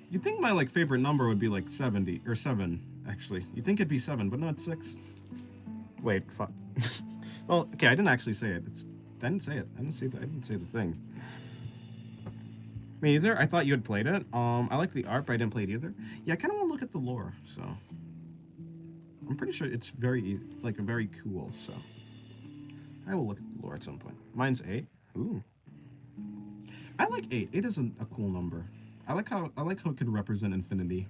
S1: You'd think my like favorite number would be like 70 or 7 actually. You'd think it'd be 7, but no, it's 6. Wait, fuck. Well, okay, I didn't actually say it. I didn't say it. I didn't say the thing. Me either. I thought you had played it. I like the art, but I didn't play it either. Yeah, I kind of want to look at the lore. So I'm pretty sure it's very easy, like very cool. So I will look at the lore at some point. Mine's 8. Ooh. I like 8. 8 is a cool number. I like how it could represent infinity.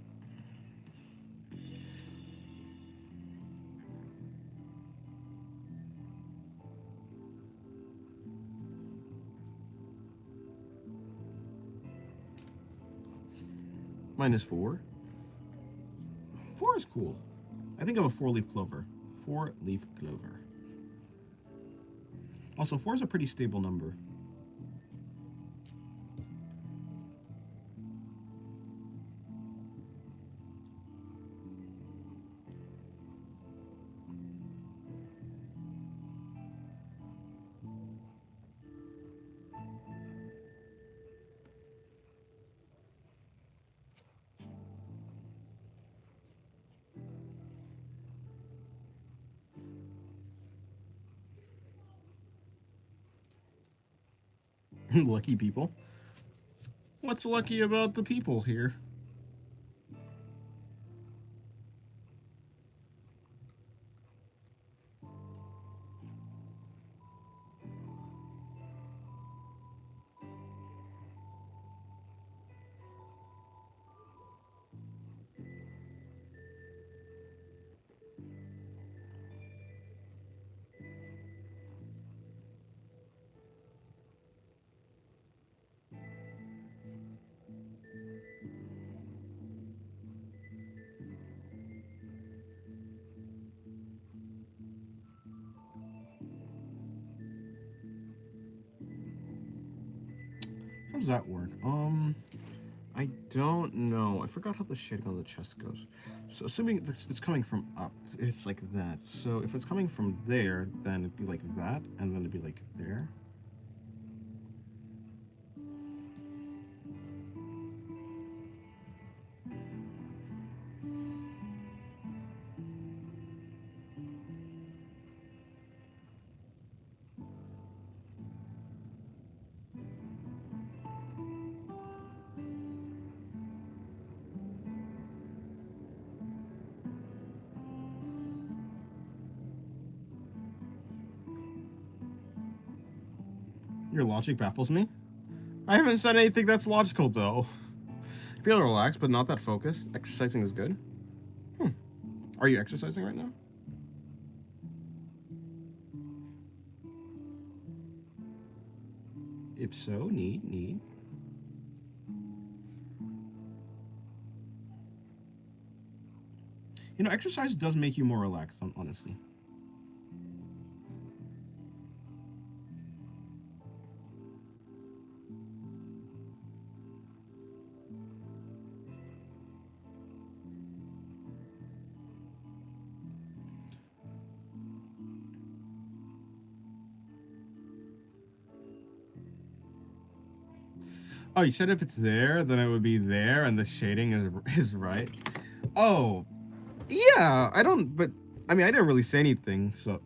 S1: mine is 4. 4 is cool. I think I'm a 4-leaf clover. 4-leaf clover. Also, 4 is a pretty stable number. Lucky people. What's lucky about the people here? How does that work? I don't know. I forgot how the shading on the chest goes. So assuming it's coming from up, it's like that. So if it's coming from there, then it'd be like that, and then it'd be like there. Your logic baffles me. I haven't said anything that's logical, though. I feel relaxed, but not that focused. Exercising is good. Are you exercising right now? If so, need. You know, exercise does make you more relaxed, honestly. Oh, you said if it's there, then it would be there, and the shading is right. Oh, yeah. I mean, I didn't really say anything, so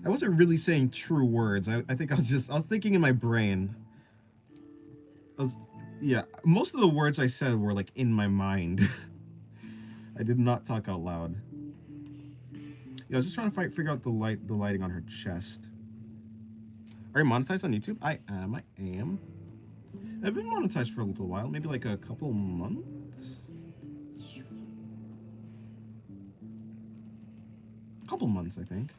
S1: I wasn't really saying true words. I think I was thinking in my brain. Yeah, most of the words I said were like in my mind. I did not talk out loud. Yeah, I was just trying to figure out the lighting on her chest. Are you monetized on YouTube? I am. I've been monetized for a little while, maybe like a couple months. Couple months, I think.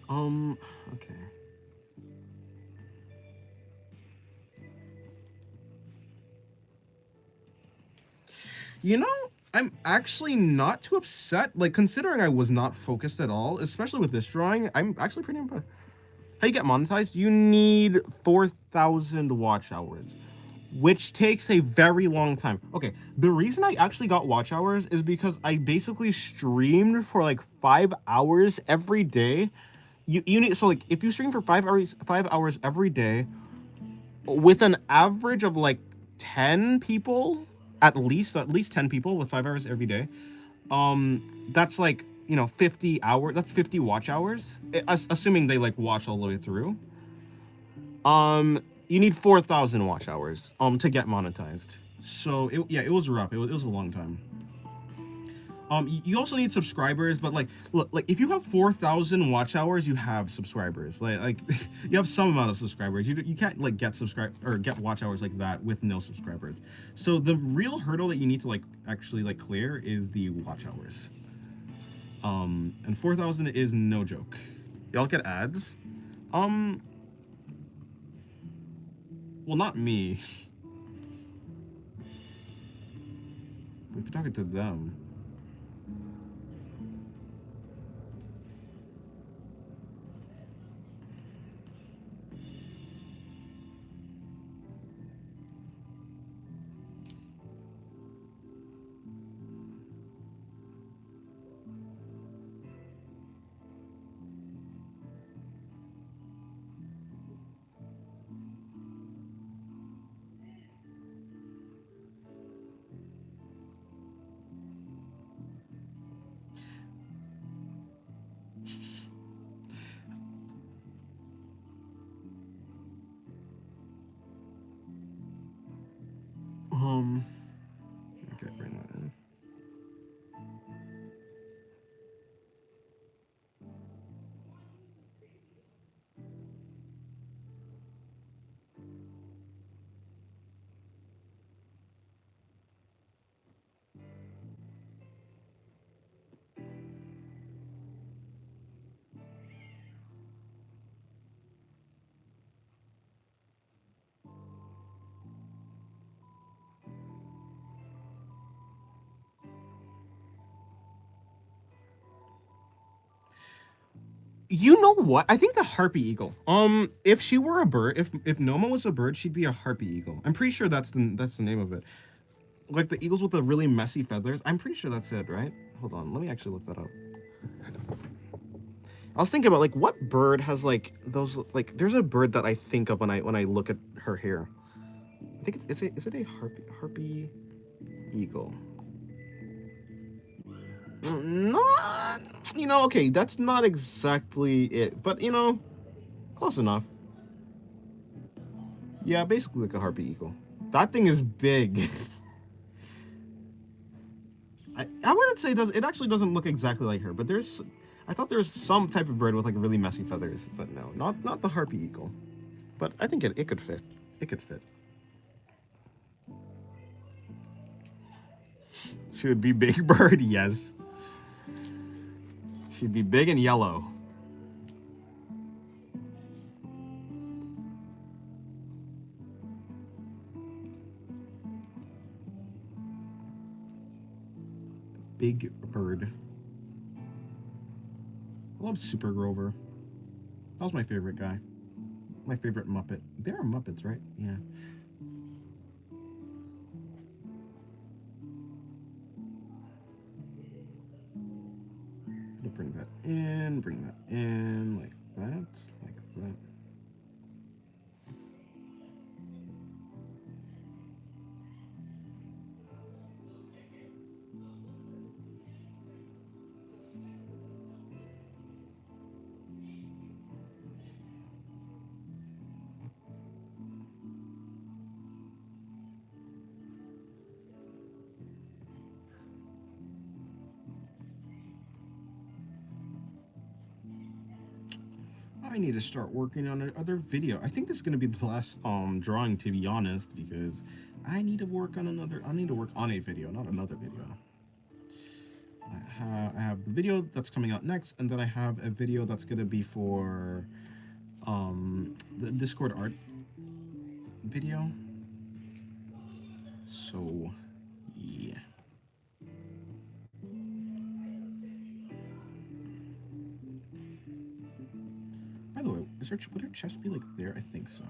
S1: Okay. You know, I'm actually not too upset. Like, considering I was not focused at all, especially with this drawing, I'm actually pretty impressed. How you get monetized? You need 4,000 watch hours, which takes a very long time. Okay, the reason I actually got watch hours is because I basically streamed for like 5 hours every day. You need, so like if you stream for 5 hours every day with an average of like 10 people, at least 10 people with 5 hours every day, that's like, you know, 50 hours. That's 50 watch hours, assuming they like watch all the way through. You need 4,000 watch hours to get monetized. So it was rough. It was a long time. You also need subscribers, but like, look, like if you have 4,000 watch hours, you have subscribers. Like you have some amount of subscribers. You can't like get watch hours like that with no subscribers. So the real hurdle that you need to like actually like clear is the watch hours. And 4,000 is no joke. Y'all get ads? Well, not me. If you're talking to them. Okay, bring that in. You know what? I think the harpy eagle. If she were a bird, if Noma was a bird, she'd be a harpy eagle. I'm pretty sure that's the name of it. Like the eagles with the really messy feathers. I'm pretty sure that's it, right? Hold on, let me actually look that up. I was thinking about like what bird has like those like. There's a bird that I think of when I look at her hair. I think is it a harpy eagle? Not, okay, that's not exactly it, but close enough. Yeah, basically like a harpy eagle. That thing is big. I wouldn't say it actually doesn't look exactly like her, but I thought there was some type of bird with like really messy feathers, but no, not the harpy eagle. But I think it could fit. It could fit. She would be big bird, yes. She'd be big and yellow. Big bird. I love Super Grover. That was my favorite guy. My favorite Muppet. They are Muppets, right? Yeah. Bring that in, like that, like that. I need to start working on another video. I think this is gonna be the last drawing, to be honest, because I need to work on a video, not another video. I have the video that's coming out next, and then I have a video that's gonna be for the Discord art video. So yeah. By the way, would her chest be like there? I think so.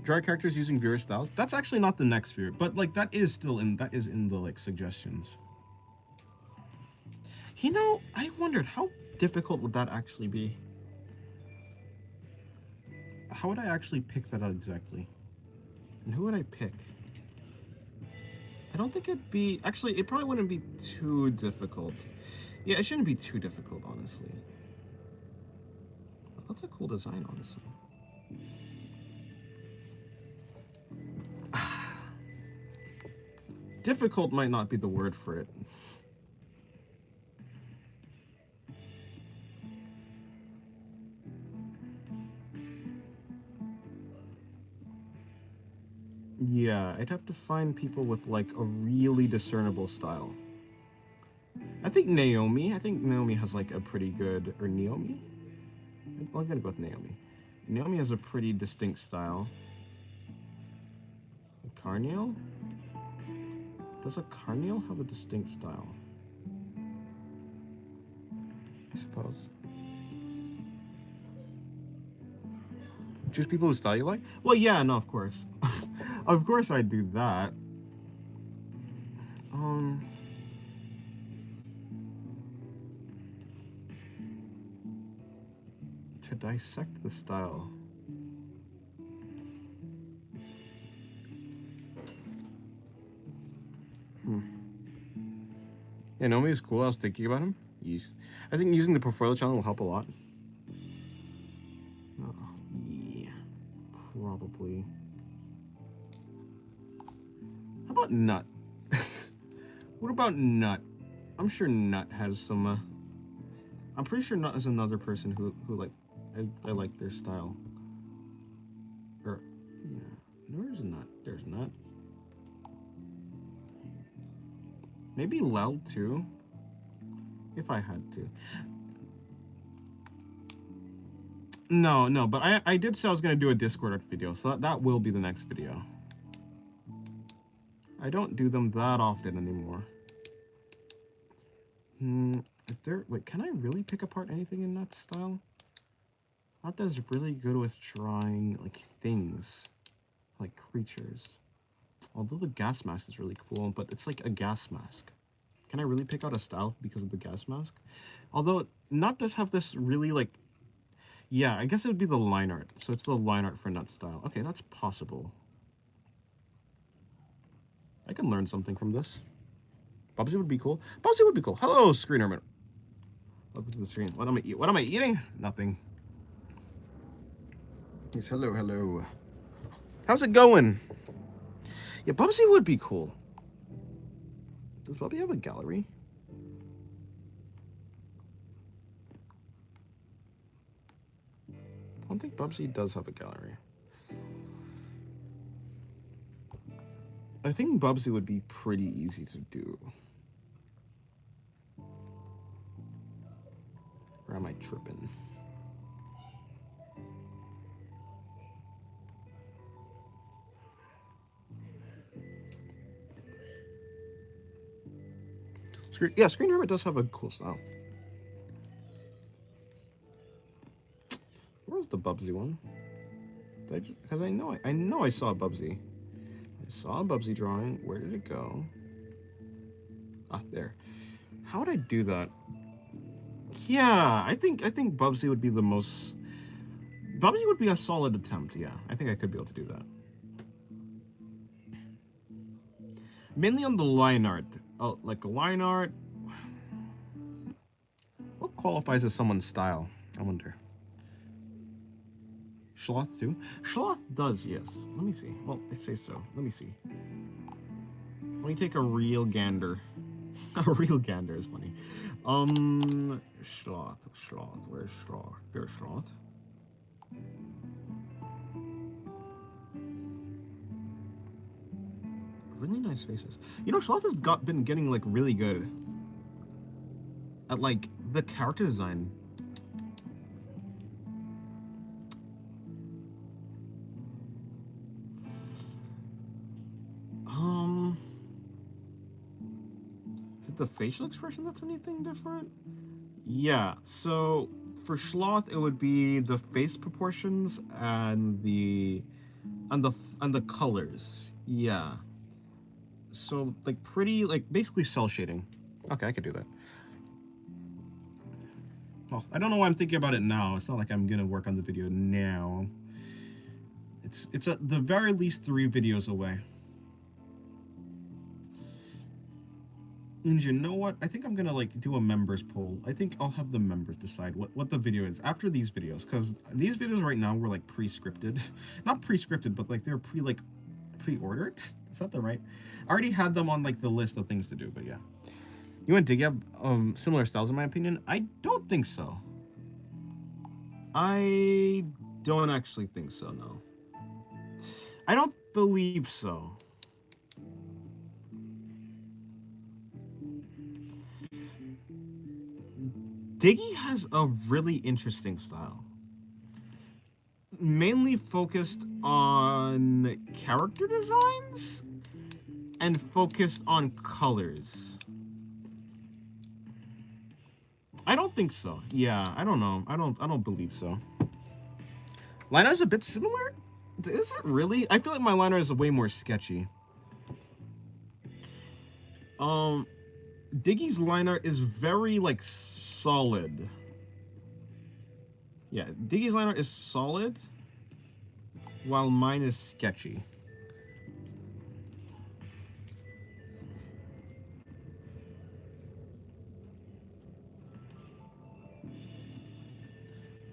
S1: Draw characters using viewer styles. That's actually not the next viewer, but like that is in the like suggestions. I wondered how difficult would that actually be? How would I actually pick that out exactly? And who would I pick? I don't think it'd be... Actually, it probably wouldn't be too difficult. Yeah, it shouldn't be too difficult, honestly. That's a cool design, honestly. Difficult might not be the word for it. Yeah, I'd have to find people with like a really discernible style. I think Naomi has like a pretty good, or Naomi? I'm gonna go with Naomi. Naomi has a pretty distinct style. Carniel? Does a Carniel have a distinct style? I suppose. Choose people whose style you like? Well, yeah, no, of course. Of course I'd do that. To dissect the style. Yeah, Naomi is cool. I was thinking about him. Yes. I think using the portfolio channel will help a lot. Yeah. Probably. How about Nut? What about Nut? I'm sure Nut has some. I'm pretty sure Nut is another person who like. I like their style. Or, yeah. Where's Nut? There's Nut. Maybe Lel too. If I had to. No, but I did say I was gonna do a Discord art video, so that will be the next video. I don't do them that often anymore. Is there, wait, can I really pick apart anything in that style? That does really good with drawing like things, like creatures. Although the gas mask is really cool, but it's like a gas mask. Can I really pick out a style because of the gas mask? Although Nut does have this really like, yeah, I guess it would be the line art. So it's the line art for Nut style. Okay, that's possible. I can learn something from this. Bubsy would be cool. Bubsy would be cool. Hello, Screen Hermit. Welcome to the screen. What am I eating? Nothing. Yes, hello. How's it going? Yeah, Bubsy would be cool. Does Bubsy have a gallery? I don't think Bubsy does have a gallery. I think Bubsy would be pretty easy to do. Or am I tripping? Yeah, Screen Hermit does have a cool style. Where's the Bubsy one? Because I know I saw a Bubsy. I saw a Bubsy drawing. Where did it go? Ah, there. How would I do that? Yeah, I think Bubsy would be the most. Bubsy would be a solid attempt. Yeah, I think I could be able to do that. Mainly on the line art. Oh, like a line art. What qualifies as someone's style? I wonder. Schloth too? Schloth does, yes. Let me see. Well, I say so. Let me see. Let me take a real gander. A real gander is funny. Schloth. Where's Schloth? There's Schloth. Really nice faces. You know, Schloth has been getting like really good at like the character design. Is it the facial expression that's anything different? Yeah, so for Schloth it would be the face proportions and the colors. Yeah. So like pretty, like basically cell shading. Okay, I could do that. Well, I don't know why I'm thinking about it now. It's not like I'm gonna work on the video now. It's at the very least 3 videos away. And you know what? I think I'm gonna like do a members poll. I think I'll have the members decide what the video is after these videos, because these videos right now were like pre-scripted. Not pre-scripted, but like they're pre-ordered. Is that the right? I already had them on like the list of things to do, but yeah. You and Diggy have similar styles in my opinion? I don't think so. I don't actually think so, no. I don't believe so. Diggy has a really interesting style. Mainly focused on character designs and focused on colors. I don't think so. Yeah, I don't know. I don't believe so. Liner is a bit similar? Is it really? I feel like my liner is way more sketchy. Diggy's liner is very like solid. Yeah, Diggy's liner is solid, while mine is sketchy.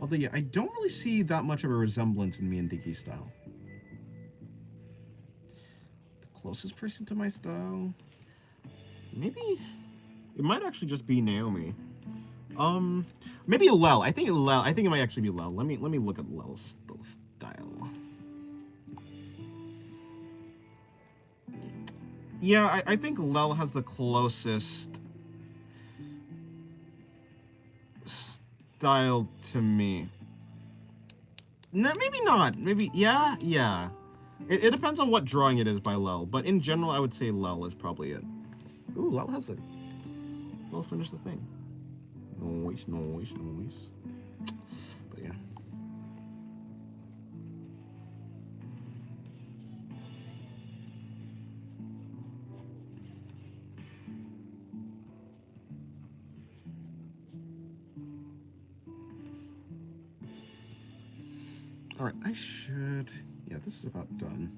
S1: Although, yeah, I don't really see that much of a resemblance in me and Diggy's style. The closest person to my style, maybe it might actually just be Naomi. Maybe Lel. I think it might actually be Lel. Let me look at Lel's style. Yeah, I think Lel has the closest style to me. No, maybe not. Maybe, yeah. It depends on what drawing it is by Lel, but in general, I would say Lel is probably it. Ooh, Lel has it. Lel finished the thing. Noise. But yeah. Alright, I should... Yeah, this is about done.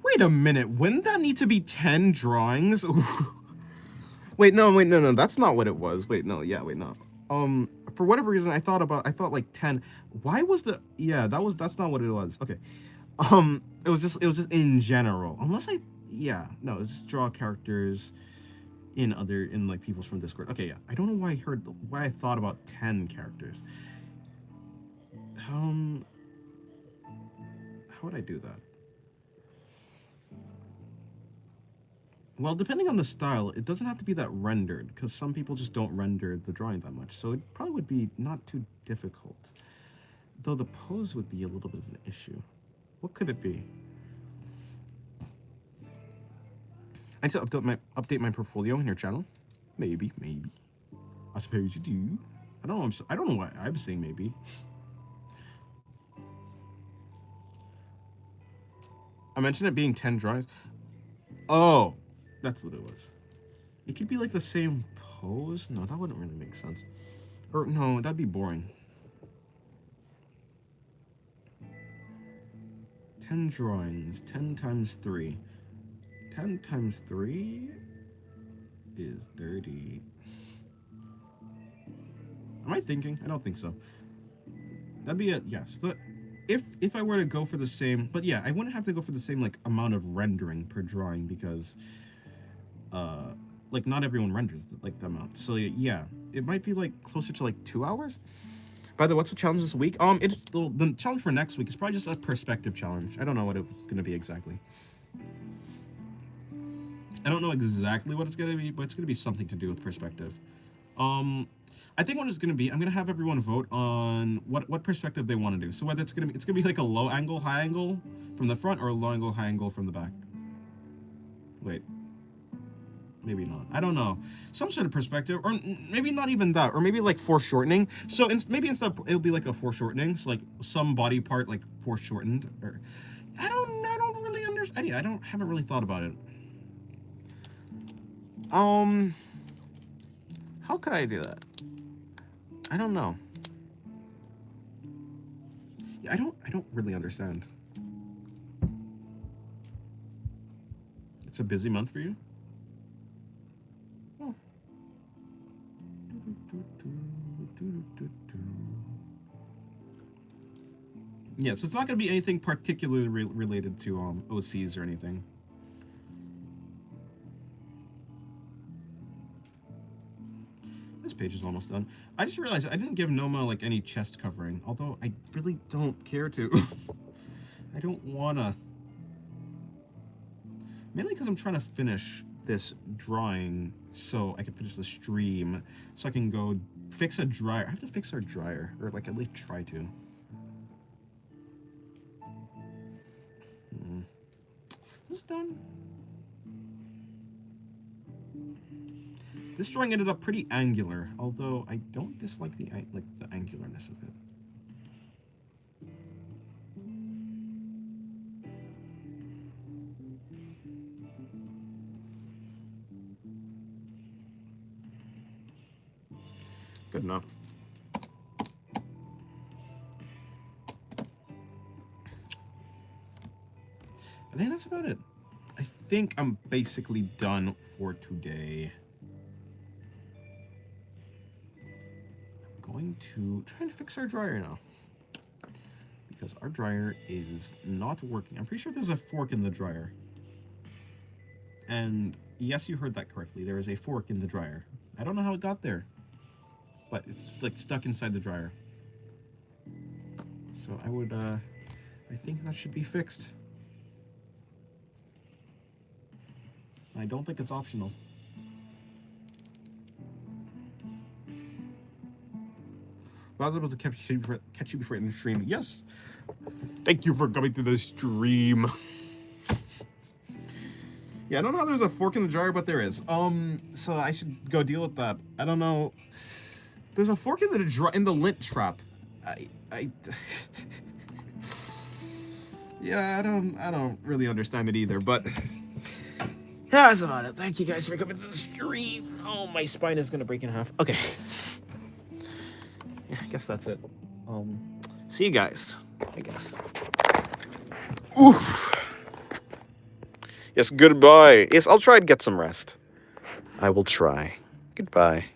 S1: Wait a minute, wouldn't that need to be 10 drawings? Wait, no, that's not what it was. Wait, no, for whatever reason, I thought like 10. Why was the... Yeah, that's not what it was. Okay. It was just in general. Unless yeah, no, it's just draw characters in like people's from Discord. Okay, yeah. I don't know why I thought about 10 characters. How would I do that? Well, depending on the style, it doesn't have to be that rendered, because some people just don't render the drawing that much, so it probably would be not too difficult. Though the pose would be a little bit of an issue. What could it be? I need to update my portfolio in your channel. Maybe. I suppose you do. I don't know why I'm saying maybe. I mentioned it being 10 drawings. Oh, that's what it was. It could be like the same pose. No, that wouldn't really make sense. Or no, that'd be boring. 10 drawings, 10 times 3. 10 times 3 is 30. Am I thinking? I don't think so. That'd be it, yes. If I were to go for the same, but yeah, I wouldn't have to go for the same like amount of rendering per drawing because like not everyone renders like the amount. So yeah, it might be like closer to like 2 hours. By the way, what's the challenge this week? It's the challenge for next week is probably just a perspective challenge. I don't know what it's gonna be exactly. I don't know exactly what it's gonna be, but it's gonna be something to do with perspective. I think what it's gonna be, I'm gonna have everyone vote on what perspective they want to do. So whether it's gonna be like a low angle, high angle from the front, or a low angle, high angle from the back. Wait, maybe not. I don't know. Some sort of perspective, or maybe not even that, or maybe like foreshortening. So maybe instead it'll be like a foreshortening, so like some body part like foreshortened. Or I don't really understand. I haven't really thought about it. How could I do that? I don't know. Yeah, I don't really understand. It's a busy month for you? Oh. Yeah, so it's not going to be anything particularly related to OCs or anything. This page is almost done. I just realized I didn't give Noma like any chest covering, although I really don't care to. I don't wanna. Mainly because I'm trying to finish this drawing so I can finish the stream, so I can go fix a dryer. I have to fix our dryer, or like at least try to. Is this done? This drawing ended up pretty angular, although I don't dislike the angularness of it. Good enough. I think that's about it. I think I'm basically done for today. I'm going to try and fix our dryer now, because our dryer is not working. I'm pretty sure there's a fork in the dryer. And yes, you heard that correctly. There is a fork in the dryer. I don't know how it got there, but it's like stuck inside the dryer. So I think that should be fixed. I don't think it's optional. Well, I was able to catch you before in the stream. Yes. Thank you for coming to the stream. Yeah, I don't know how there's a fork in the dryer, but there is. So I should go deal with that. I don't know. There's a fork in the lint trap. Yeah, I don't really understand it either, but yeah, that's about it. Thank you guys for coming to the stream. Oh, my spine is gonna break in half. Okay. Yeah, I guess that's it. See you guys, I guess. Oof. Yes, goodbye. Yes, I'll try and get some rest. I will try. Goodbye.